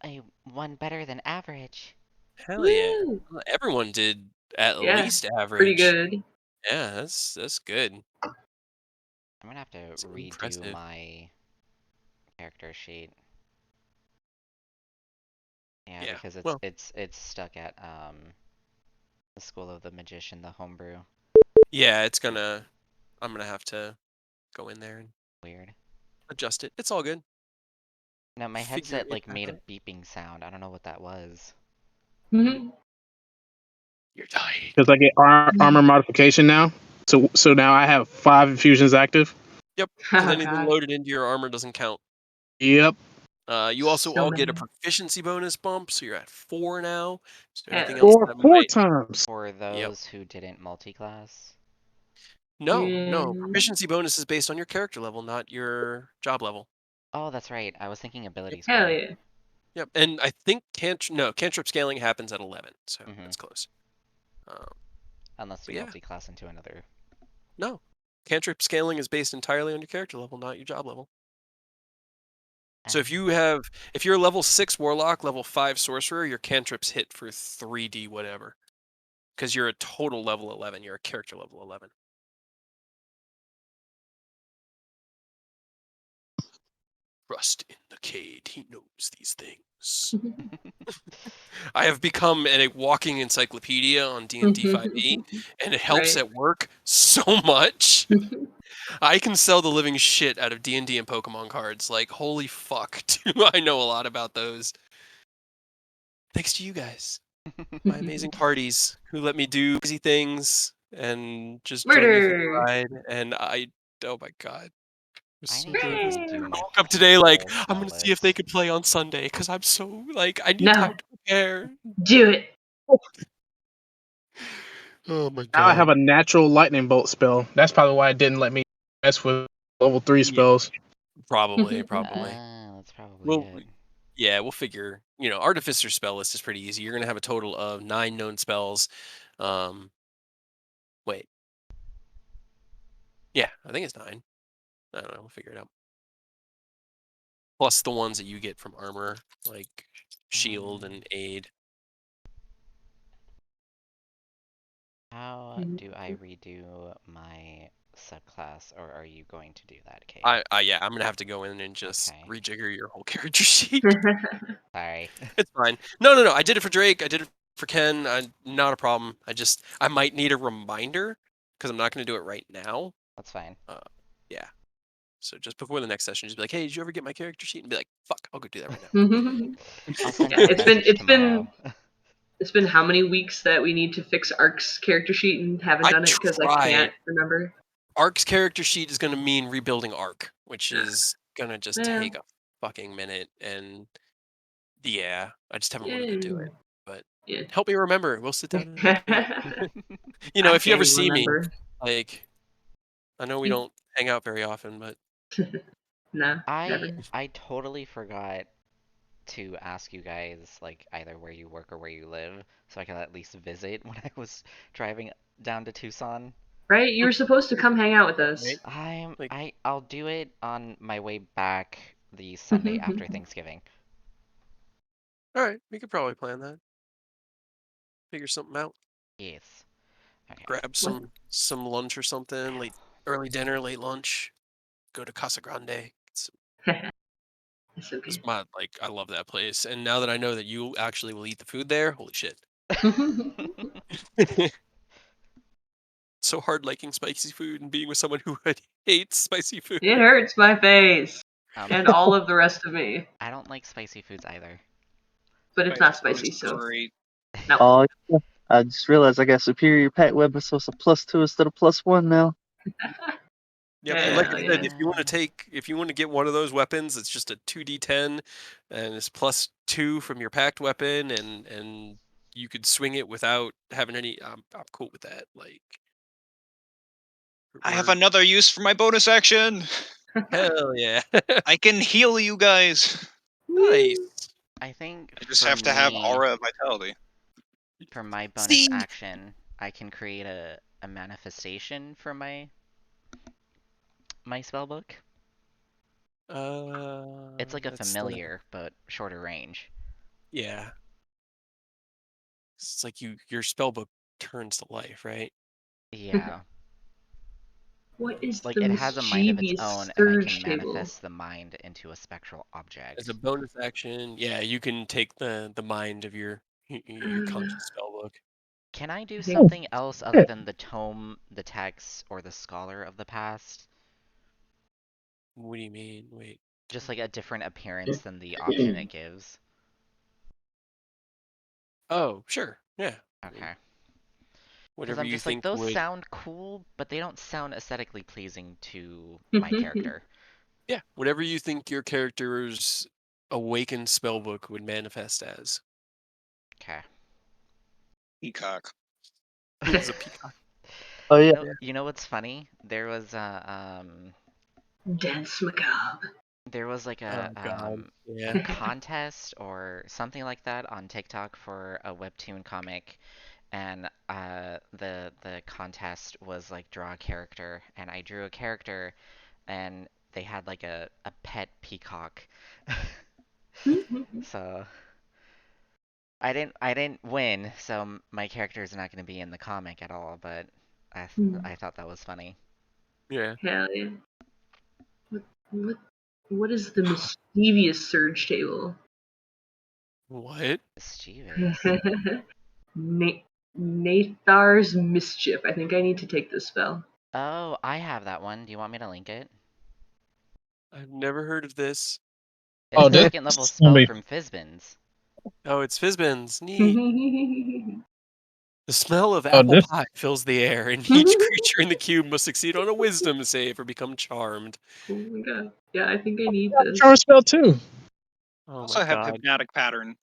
I won better than average. hell yeah, Woo! well, everyone did at Yeah, least pretty average. good. Yeah, that's good. I'm gonna have to It's redo impressive. my character sheet. Yeah, Yeah. because Well, it's stuck at the School of the Magician, the homebrew. yeah, I'm gonna have to go in there and Weird. adjust it. It's all good. No, my Figure headset it like made a out. beeping sound. I don't know what that was. Mhm. You're dying. Because I get armor modification now. So now I have 5 infusions active. Yep. Oh Because anything god. loaded into your armor doesn't count. Yep. You also So all get a many. proficiency bonus bump, so you're at 4 now. Is there anything Hell else yeah. Four that four might? times. For Yep. those who didn't multiclass. No. Yeah. Proficiency bonus is based on your character level, not your job level. Oh, that's right. I was thinking ability Hell score. yeah. Yep. And I think cantrip scaling happens at 11, so that's close. Unless you yeah. multi-class into another. No. Cantrip scaling is based entirely on your character level, not your job level. So if you're a level 6 warlock, level 5 sorcerer, your cantrips hit for 3d whatever. Because you're a total level 11, you're a character level 11. Rust in the Cade, he knows these things. I have become a walking encyclopedia on D&D 5e, and it helps at work so much. I can sell the living shit out of D&D and Pokemon cards. Like, holy fuck, do I know a lot about those. Thanks to you guys. My amazing parties who let me do crazy things and just join me for the ride. And oh my god. I So need to nervous. redo I my woke up today like, whole I'm spell gonna see if they could play on Sunday because I'm so like I need No. time to prepare. Do it. Oh my god. Now I have a natural lightning bolt spell. That's probably why it didn't let me mess with level 3 spells. Probably. that's probably it. Yeah, we'll figure. Artificer spell list is pretty easy. You're gonna have a total of 9 known spells. Wait. Yeah, I think it's 9. I don't know. We'll figure it out. Plus the ones that you get from armor, like shield and aid. How do I redo my subclass, or are you going to do that, Kate? Yeah, I'm gonna have to go in and just rejigger your whole character sheet. Sorry. It's fine. No. I did it for Drake. I did it for Ken. Not a problem. I might need a reminder because I'm not gonna do it right now. That's fine. Yeah. So just before the next session, just be like, "Hey, did you ever get my character sheet?" And be like, "Fuck, I'll go do that right now." I'll send you a message tomorrow. It's been how many weeks that we need to fix Ark's character sheet and haven't done it because I can't remember. Ark's character sheet is going to mean rebuilding Ark, which is going to just take a fucking minute. And yeah, I just haven't wanted to do it. But help me remember. We'll sit down and if you ever see me, like, I know we don't hang out very often, but no, never. I totally forgot to ask you guys, like, either where you work or where you live, so I can at least visit when I was driving down to Tucson. Right? You were supposed to come hang out with us. I'll do it on my way back the Sunday after Thanksgiving. Alright, we could probably plan that. Figure something out. Yes. Okay. Grab some lunch or something, early dinner, late lunch. Go to Casa Grande. It's okay. I love that place. And now that I know that you actually will eat the food there, holy shit. So hard liking spicy food and being with someone who hates spicy food. It hurts my face. And all of the rest of me. I don't like spicy foods either. But it's not spicy, so. Great. No. Oh, yeah. I just realized I got superior pack weapon, so it's a +2 instead of +1 now. Yeah, and like I said, if you want to get one of those weapons, it's just a 2d10, and it's +2 from your packed weapon, and you could swing it without having any. I'm cool with that. Like, I have another use for my bonus action. Hell yeah! I can heal you guys. Nice. I think I just have to have aura of vitality. For my bonus action, I can create a manifestation for my spellbook. It's like a familiar, but shorter range. Yeah. It's like your spellbook turns to life, right? Yeah. What is like it has a mind of its own, and I can manifest the mind into a spectral object. As a bonus action, yeah, you can take the mind of your conscious spellbook. Can I do something else other than the tome, the text, or the scholar of the past? What do you mean? Wait. Just like a different appearance than the option it gives. Oh, sure. Yeah. Okay. Whatever I'm just you think those would... sound cool, but they don't sound aesthetically pleasing to my character. Yeah, whatever you think your character's awakened spellbook would manifest as. Okay. Peacock. It's a peacock. Oh yeah. You know what's funny? There was Dance macabre. There was like Oh god. a Yeah. contest or something like that on TikTok for a webtoon comic, and the contest was like draw a character, and I drew a character, and they had like a pet peacock. So I didn't win, so my character is not going to be in the comic at all, but I thought that was funny. Yeah. Hell yeah. What what is the mischievous surge table? What? Mischievous. Nathar's Mischief. I think I need to take this spell. Oh, I have that one. Do you want me to link it? I've never heard of this. It's Oh, a this second level is gonna spell be. from Fizbins. Oh, it's Fizbins. Neat. The smell of Oh, apple this. pie fills the air, and each creature in the cube must succeed on a wisdom save or become charmed. Oh my god. Yeah, I think I need this. Charm spell too. Oh Also my have god. hypnotic pattern.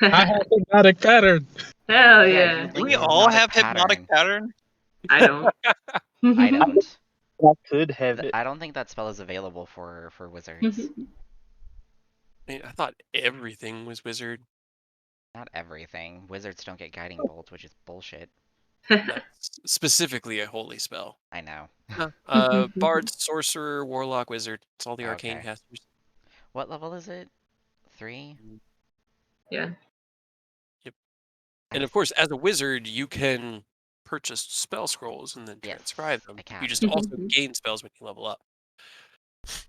I have hypnotic pattern. Hell Yeah, yeah. you Do link we all hypnotic have hypnotic pattern. pattern? I don't. I don't. I could have it. I don't think that spell is available for wizards. I mean, I thought everything was wizard. Not everything. Wizards don't get guiding bolt, which is bullshit. That's specifically a holy spell. I know. Bard, sorcerer, warlock, wizard. It's all the arcane Okay. casters. What level is it? 3? Yeah. Yep. And of course, as a wizard, you can purchase spell scrolls and then Yes, transcribe them. I You can. just also gain spells when you level up.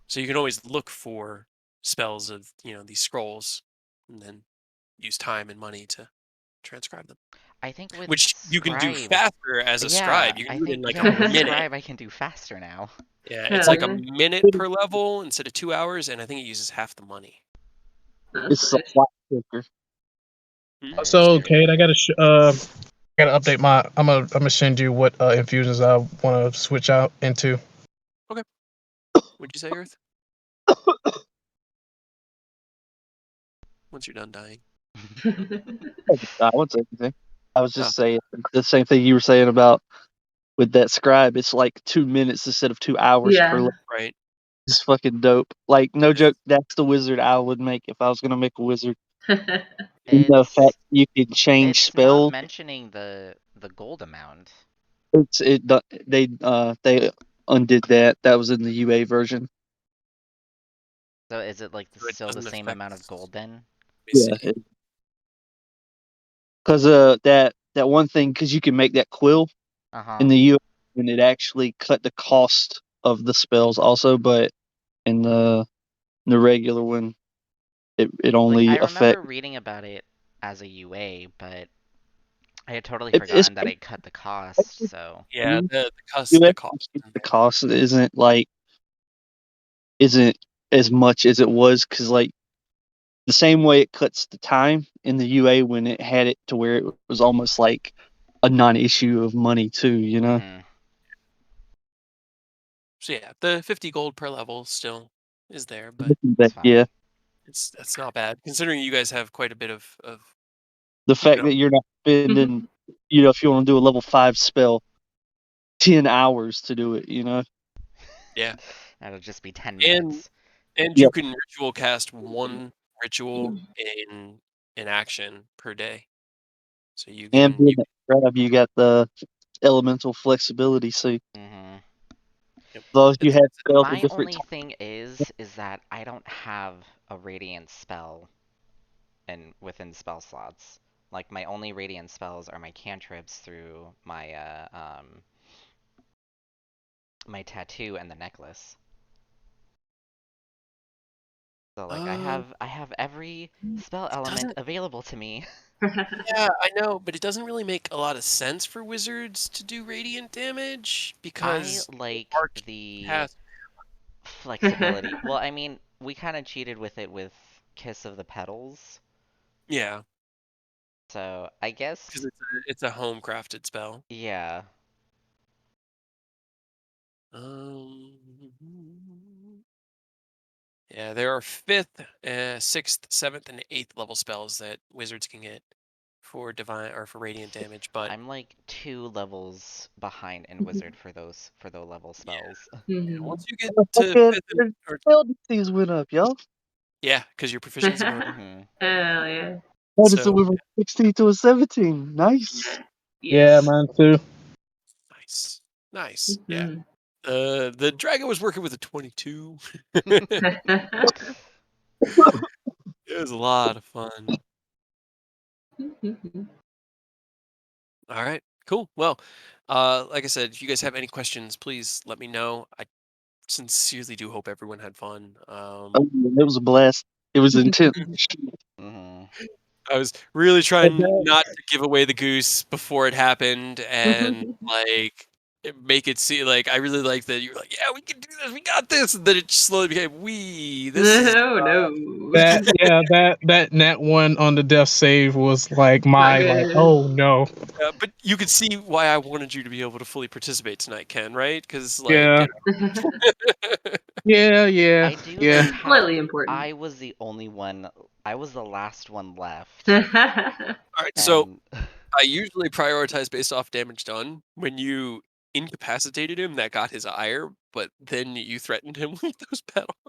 So you can always look for spells of, these scrolls and then use time and money to transcribe them. I think with Which you can do scribe. faster as a Yeah, scribe. You can I do it in think like yeah, a with minute. scribe I can do faster now. Yeah, it's Hell like a yeah. minute per level instead of 2 hours, and I think it uses half the money. That's It's a nice. lot quicker. Hmm? That is So, true. Kate, I gotta update my. I'm gonna send you what infusions I want to switch out into. Would you say, Earth? Once you're done dying. I would say anything. I was Oh. just saying the same thing you were saying about with that scribe. It's like 2 minutes instead of 2 hours per Yeah. level. Right. It's fucking dope. Like, no joke, that's the wizard I would make if I was gonna make a wizard. In the fact It's you can change it's not spells. mentioning the gold amount. They undid that. That was in the UA version. So is it like So it still the doesn't same affect. amount of gold then? Let me Yeah, see. because that one thing, because you can make that quill Uh-huh. in the UA, and it actually cut the cost of the spells also, but in the regular one, it Like, only I remember affects. reading about it as a UA, but I had totally It's forgotten that it cut the cost, so Yeah, the cost. UA, The cost. the cost isn't as much as it was, because like the same way it cuts the time in the UA when it had it to where it was almost like a non-issue of money too, you know. mhm. So yeah, the 50 gold per level still is there, but It's fine. Yeah, that's not bad considering you guys have quite a bit of the fact that you're not spending, if you want to do a level 5 spell, 10 hours to do it, Yeah. That'll just be 10 And minutes. and you Yep. can ritual cast one ritual in action per day. So you And can being that grab, you got the elemental flexibility, so as Mhm. long as you it's, have it's spells at My different only times. thing is that I don't have a radiant spell within spell slots. Like my only radiant spells are my cantrips through my tattoo and the necklace. So like I have every spell element doesn't available to me. yeah, I know, but it doesn't really make a lot of sense for wizards to do radiant damage I because like arc the has flexibility. Well, I mean, we kind of cheated with it with Kiss of the Petals. yeah, So I guess because it's a home crafted spell. yeah. Yeah, there are 5th, 6th, 7th, and 8th level spells that wizards can get for divine or for radiant damage, but I'm like 2 levels behind in wizard for the level spells. once you get Look to at 5th their or spell DCs went up, y'all. yeah, because your proficiency bonus. Hmm. Hell yeah. That is So we were 16 to a 17. Nice. Yeah, Yes. mine too. nice. Yeah. Mhm. The dragon was working with a 22. It was a lot of fun. All right, cool. Well, like I said, if you guys have any questions, please let me know. I sincerely do hope everyone had fun. Oh, it was a blast. It was intense. Hmm. I was really And trying that- not to give away the goose before it happened, and like make it seem like I really like that. You're like, yeah, we can do this, we got this, and then it just slowly became, we. This is No, no. That nat one on the death save was like Not my like, good. oh no. but you could see why I wanted you to be able to fully participate tonight, Ken. Right? Because like, Yeah. Yeah, yeah, I do yeah. like how Slightly important. I was the only one. I was the last one left, all right, so and I usually prioritize based off damage done. When you incapacitated him, that got his ire, but then you threatened him with those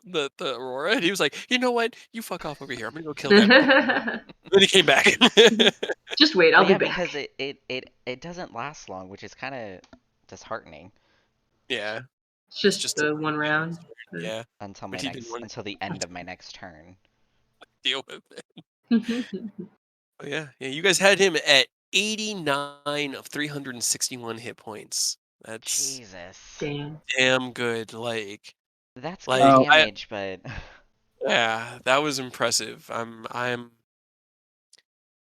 the Aurora, and he was like, you know what? You fuck off over here. I'm gonna go kill them. Then he came back. Just wait, I'll but be yeah, back. because it doesn't last long, which is kind of disheartening Yeah, It's it's just just the one round. yeah. until But he didn't want until the end of my next turn. to deal with it. Oh yeah, yeah. You guys had him at 89 of 361 hit points. That's Jesus, Damn. damn good. that's good Like I damage, but yeah, that was impressive. I'm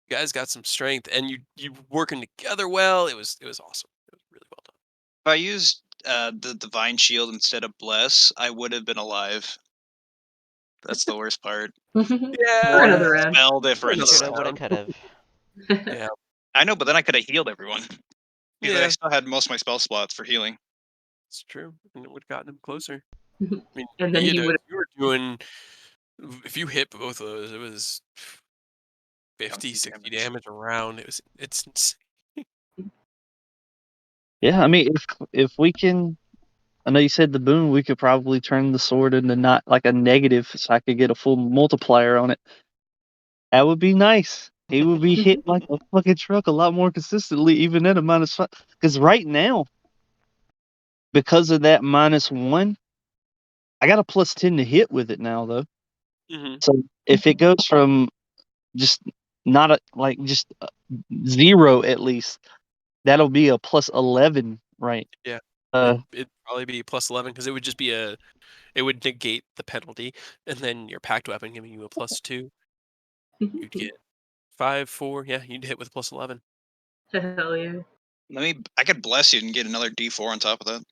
you guys got some strength and you working together well. It was awesome. It was really well done. If I used the divine shield instead of bless, I would have been alive. That's the worst part. For Yeah. another round. Spell For another difference. shoulda, woulda, round. coulda. Yeah. I know, but then I could have healed everyone because I Yeah. still had most of my spell slots for healing. It's true. And it would have gotten him closer. I mean, And then he Theodos, would you were doing if you hit both of those, it was 50, Chunky 60 damage. damage around. It's insane. Yeah, I mean, if we can, I know you said the boon, we could probably turn the sword into not like a negative, so I could get a full multiplier on it. That would be nice. He would be hit like a fucking truck a lot more consistently, even at a -5. Because right now, because of that -1, I got a +10 to hit with it now, though. Hmm. So if it goes from just not a like just 0 at least, that'll be a +11, right? Yeah. Uh, It'd probably be +11 because it would just be it would negate the penalty, and then your packed weapon giving you a +2. You'd get 5, 4. Yeah, you'd hit with +11. Hell yeah. I could bless you and get another D4 on top of that.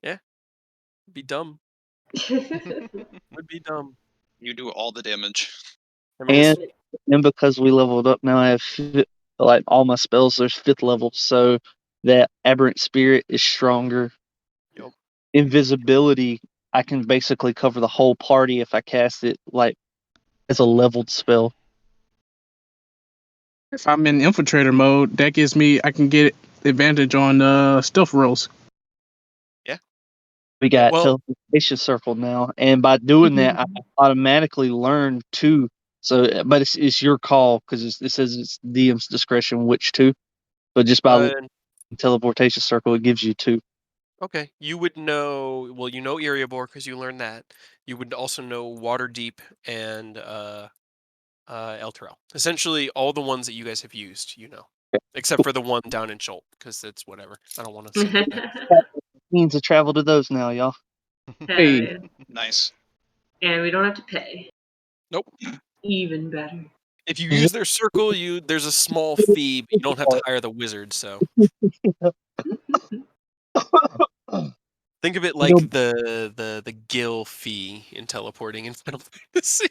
Yeah, it'd be dumb. Would be dumb. You do all the damage. I mean, and this. and because we leveled up now, I have like all my spells. There's 5th level, so that aberrant spirit is stronger. Yup. Invisibility, I can basically cover the whole party if I cast it like as a leveled spell. If I'm in infiltrator mode, that gives me I can get advantage on stealth rolls. Yeah. We Yeah. got Well. teleportation circle now, and by doing that, I automatically learn two. So, but it's your call because it says it's DM's discretion which two. But just by teleportation circle, it gives you two. Okay. You would know. Well, you know Erebor because you learned that. You would also know Waterdeep and El Terrell. Essentially, all the ones that you guys have used, except for the one down in Schult, because it's whatever. I don't want to say that. Means to travel to those now, y'all. Hell Hey. yeah. Nice. And we don't have to pay. Nope. Even better. If you use their circle, there's a small fee, but you don't have to hire the wizard. So think of it like the Gil fee in teleporting in Final Fantasy.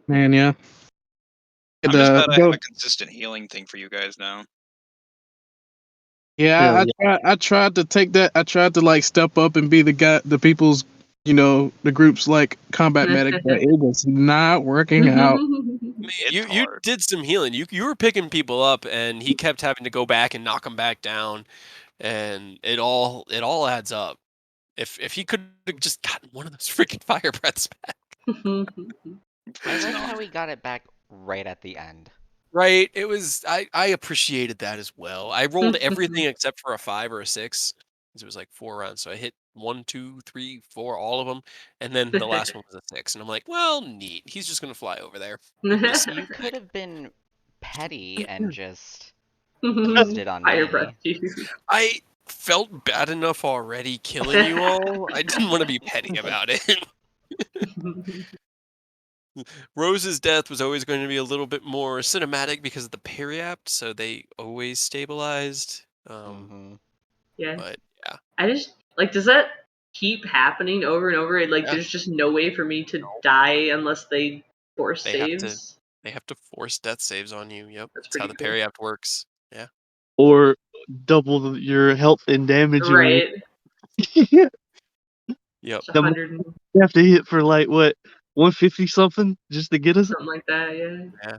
Man, yeah. I'm just glad I have a consistent healing thing for you guys now. Yeah, I tried to take that. I tried to like step up and be the people's the group's like combat medic, but it was not working out. You did some healing. You were picking people up, and he kept having to go back and knock them back down, and it all adds up. If he could have just gotten one of those freaking fire breaths back. I like how he got it back right at the end. Right. It was I appreciated that as well. I rolled everything except for a 5 or a 6. Because it was like 4 rounds. So I hit 1, 2, 3, 4, all of them. And then the last one was a 6. And I'm like, well, neat. He's just gonna fly over there. You could have been petty and just used it on Fire me. breath, dude. I felt bad enough already killing you all. I didn't want to be petty about it. Rose's death was always going to be a little bit more cinematic because of the periapt, so they always stabilized. Yeah. But yeah. I just does that keep happening over and over? Like, Yeah. there's just no way for me to die unless they force saves. They have to force death saves on you. Yep. That's That's how the pretty cool. periapt works. Yeah. Or double your health and damage. Right. Yeah. Yep. It's 100 You have to hit for like what 150 something just to get us. something like that. Yeah. Yeah.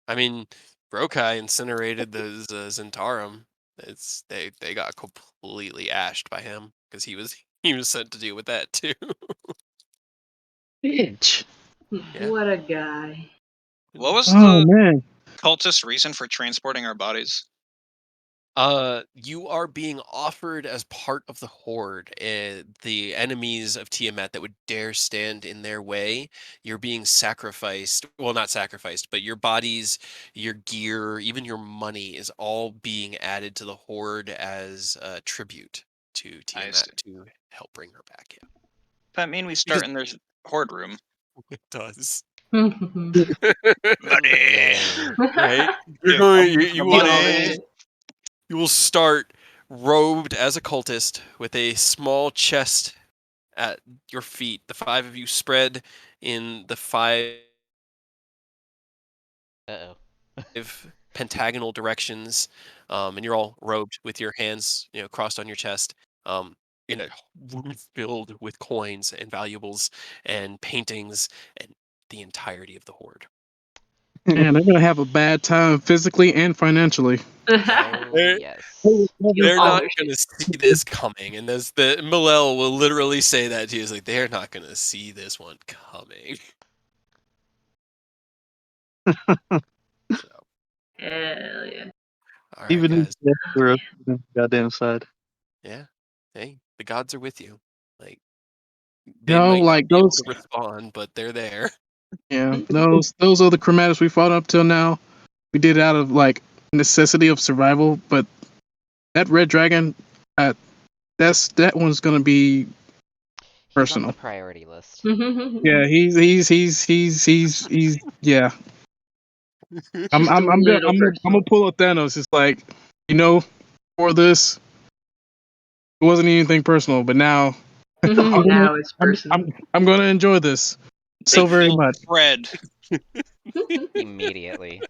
I mean, Brokai incinerated the Zentarum. They got completely ashed by him because he was sent to deal with that too. Bitch. Yeah. What a guy. What was Oh the man. cultist reason for transporting our bodies? You are being offered as part of the horde. The enemies of Tiamat that would dare stand in their way, you're being sacrificed. Well, not sacrificed, but your bodies, your gear, even your money is all being added to the horde as a tribute to Tiamat to help bring her back. Yeah. That mean we start in their horde room? It does. Money. Right? You're Yeah, going. money. You will start robed as a cultist with a small chest at your feet. The 5 of you spread in the 5 pentagonal directions, and you're all robed with your hands, crossed on your chest, in a room filled with coins and valuables and paintings and the entirety of the horde. Man, they're gonna have a bad time physically and financially. Oh, yes. They're not going to see this coming, and the Millel will literally say that to you. It's like, they're not going to see this one coming. So. Hell yeah. All right, Even guys. if we're on the goddamn side. Yeah. Hey, the gods are with you. Like, You know, might like not be able those. to respond, but they're there. Yeah, those are the chromatics we fought up till now. We did it out of like necessity of survival, but that red dragon, that one's gonna be personal. He's on the priority list. Yeah, he's yeah. I'm gonna pull up Thanos. It's like, for this, it wasn't anything personal, but now now it's personal. I'm gonna enjoy this so very much. Red. Immediately.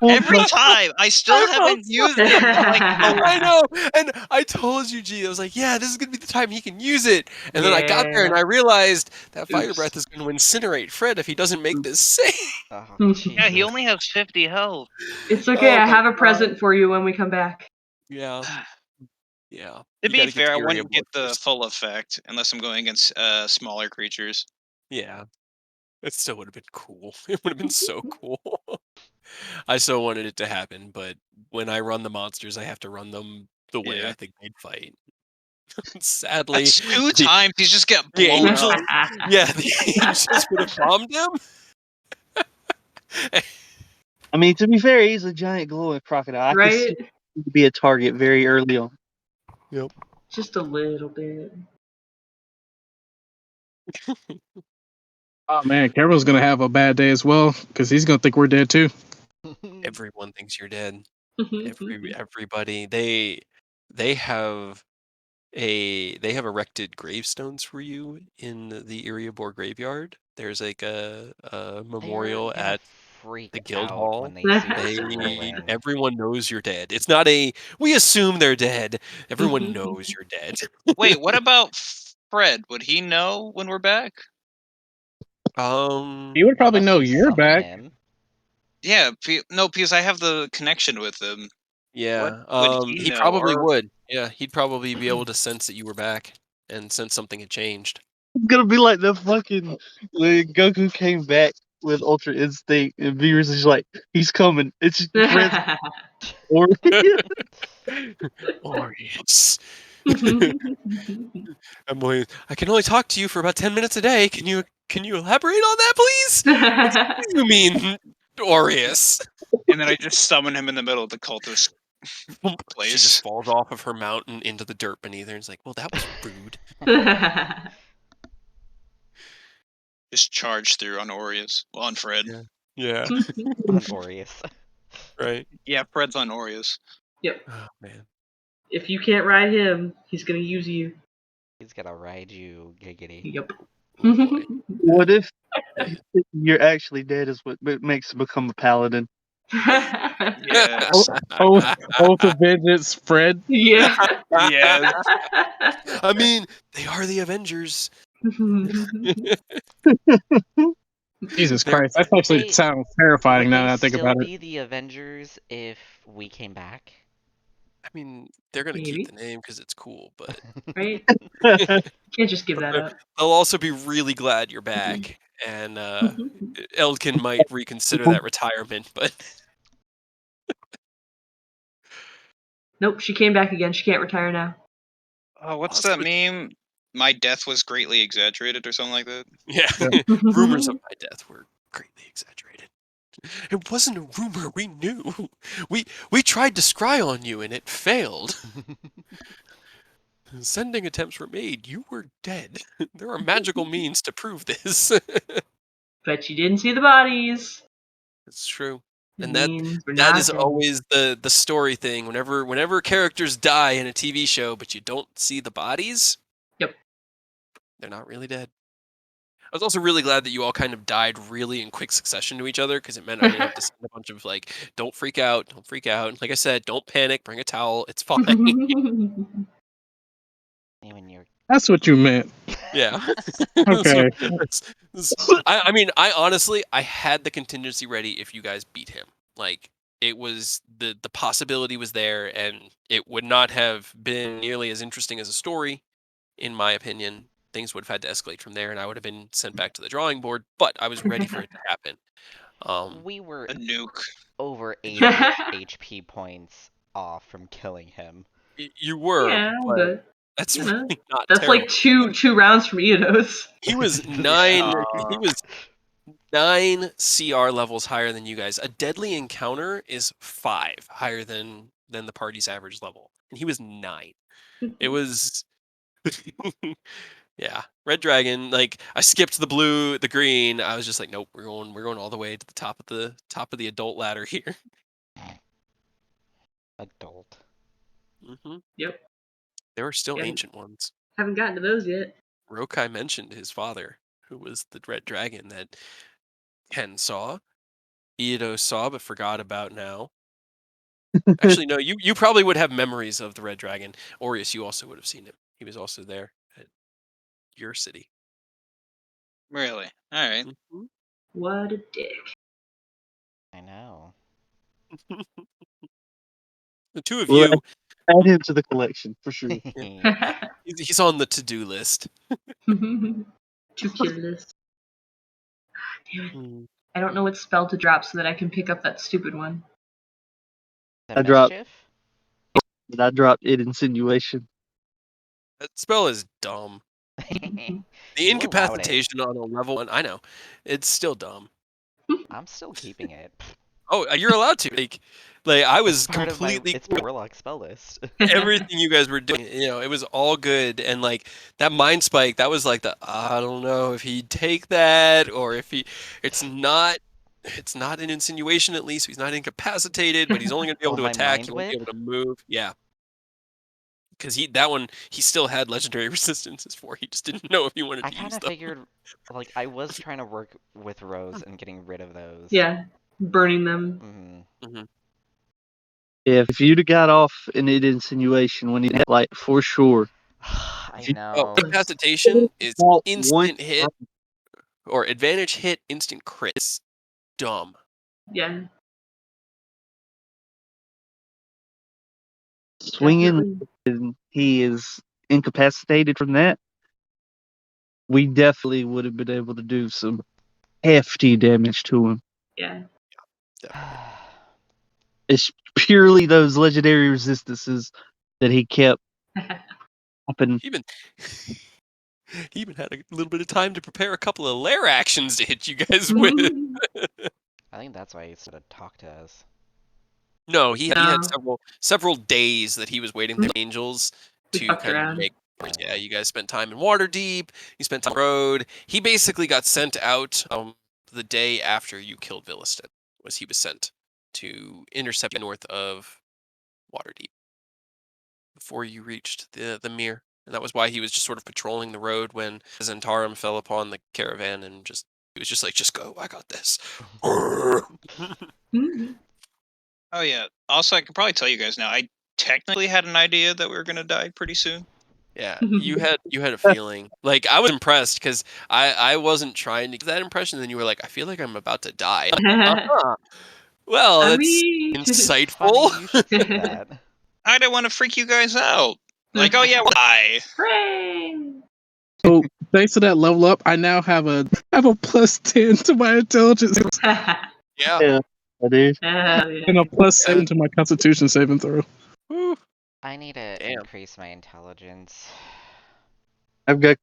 Every time, I still haven't used it. I know, and I told you, G. I was like, yeah, this is gonna be the time he can use it. And then I got there and I realized that fire breath is going to incinerate Fred if he doesn't make this save. Oh, yeah, he only has 50 health. It's okay. I have a present for you when we come back. Yeah. Yeah. To be fair, I wouldn't get the full effect unless I'm going against smaller creatures. Yeah. It still would have been cool. It would have been so cool. I so wanted it to happen, but when I run the monsters, I have to run them the way I think they'd fight. Sadly, that's 2 times he's just got blown up. Yeah, the angels would have bombed him. I mean, to be fair, he's a giant glowing crocodile. I can see he could be a target very early on. Yep. Just a little bit. Oh man, Carol's gonna have a bad day as well because he's gonna think we're dead too. Everyone thinks you're dead. Everybody. They have erected gravestones for you in the Iriabor graveyard. There's like a memorial at the guild hall. When they see us everyone knows you're dead. It's not we assume they're dead. Everyone knows you're dead. Wait, what about Fred, would he know when we're back? He would probably unless know you you're summon back. him. Yeah, no, because I have the connection with him. Yeah. Would he He know? probably Or would. Yeah, he'd probably be able to sense that you were back and sense something had changed. It's gonna be like the fucking when Goku came back with Ultra Instinct, and Beerus is like, he's coming. It's Fred's or Aureus. I can only talk to you for about 10 minutes a day. Can you elaborate on that, please? What do you mean, Aureus? and then I just summon him in the middle of the cultist She place. just falls off of her mountain into the dirt beneath her and is like, well, that was rude. Just charge through on Aureus. Well, on Fred. Yeah. On Aureus. Right. Yeah, Fred's on Aureus. Yep. Oh, man. If you can't ride him, he's gonna use you. He's gonna ride you, giggity. Yep. Oh, boy. what if you're actually dead is what makes him become a paladin? Yes. Oath of Vengeance, Fred. Yeah. Yes. I mean, they are the Avengers. Jesus They're- Christ, that actually They- sounds terrifying Would now they that I think still about it. be the Avengers if we came back? I mean, they're going to Maybe. keep the name because it's cool, but Right? Can't just give that up. they'll also be really glad you're back. And Eldkin might reconsider that retirement, but Nope, she came back again. She can't retire now. Oh, what's Also- that meme? My death was greatly exaggerated or something like that. yeah, rumors of my death were greatly exaggerated. It wasn't a rumor. We knew. We tried to scry on you, and it failed. Sending attempts were made. You were dead. There are magical means to prove this. But you didn't see the bodies. It's true. It And that means we're that not is dead. always the story thing. Whenever characters die in a TV show, but you don't see the bodies, Yep. they're not really dead. I was also really glad that you all kind of died really in quick succession to each other, because it meant I didn't have to send a bunch of like, don't freak out, don't freak out. Like I said, don't panic, bring a towel, it's fine. Even you're That's what you meant. Yeah. Okay. I mean, I honestly, I had the contingency ready if you guys beat him. Like, it was the possibility was there, and it would not have been nearly as interesting as a story, in my opinion. Things would have had to escalate from there, and I would have been sent back to the drawing board. But I was ready for it to happen. we were A nuke. over 80 HP points off from killing him. You were, Yeah, but but that's you know, really not that's terrible. like two rounds from Eidos. He was 9. Yeah. He was 9 CR levels higher than you guys. A deadly encounter is 5 higher than the party's average level, and he was 9. It was, yeah. Red Dragon. Like, I skipped the blue, the green. I was just like, nope. We're going all the way to the top of the adult ladder here. Adult. Yep. There were still Yeah. ancient ones. Haven't gotten to those yet. Rokai mentioned his father, who was the Red Dragon that Ken saw, Eido saw but forgot about now. Actually, no, you probably would have memories of the Red Dragon. Aureus, you also would have seen him. He was also there at your city. Really? All right. Mhm. What a dick. I know. The two of Well, you, add him to the collection for sure. he's on the to-do list. To kill this. Damn it. Hmm. I don't know what spell to drop so that I can pick up that stupid one. The Uh, I dropped- mischief? But I dropped it insinuation. That spell is dumb. The You allowed incapacitation on a level 1, I know. It's still dumb. I'm still keeping it. Oh, you're allowed to. Like I was It's part of my- completely It's my Warlock spell list. everything you guys were doing, it was all good. And like that mind spike, that was like I don't know if he'd take that or if it's not an insinuation, at least he's not incapacitated, but he's only gonna be able Oh, to my attack, mind he won't be whip? able to move. Yeah. Because he still had legendary resistances for. He just didn't know if he wanted I to kind use of them. figured, like, I was trying to work with Rose and getting rid of those. Yeah, burning them. hmm If you'd have got off in it insinuation when he had, like, for sure. I I You- know. Incapacitation is Fought instant one hit or advantage hit, instant crit. It's dumb. Yeah. swinging, Definitely. and he is incapacitated from that. We definitely would have been able to do some hefty damage to him. Yeah. Definitely. It's purely those legendary resistances that he kept popping. He even he even had a little bit of time to prepare a couple of lair actions to hit you guys with. I think that's why he sort of talked to us. No, he had No. several days that he was waiting for the angels We to fucked kind of around. make. Yeah, you guys spent time in Waterdeep. You spent time on the road. He basically got sent out the day after you killed Villiston. He was sent to intercept north of Waterdeep before you reached the mere. And that was why he was just sort of patrolling the road when Zentarum fell upon the caravan and he was just like, just go, I got this. Oh yeah. Also, I could probably tell you guys now. I technically had an idea that we were gonna die pretty soon. Yeah, you had a feeling. Like I was impressed because I wasn't trying to get that impression. Then you were like, I feel like I'm about to die. Well, I that's mean- insightful. Funny you should say that. I didn't want to freak you guys out. Like, oh yeah, why? Hooray! So thanks to that level up, I now have a plus 10 to my intelligence Yeah. Yeah, I do. Hell yeah. and a plus 7 to my Constitution saving throw. Woo. I need to Damn. increase my intelligence. I've got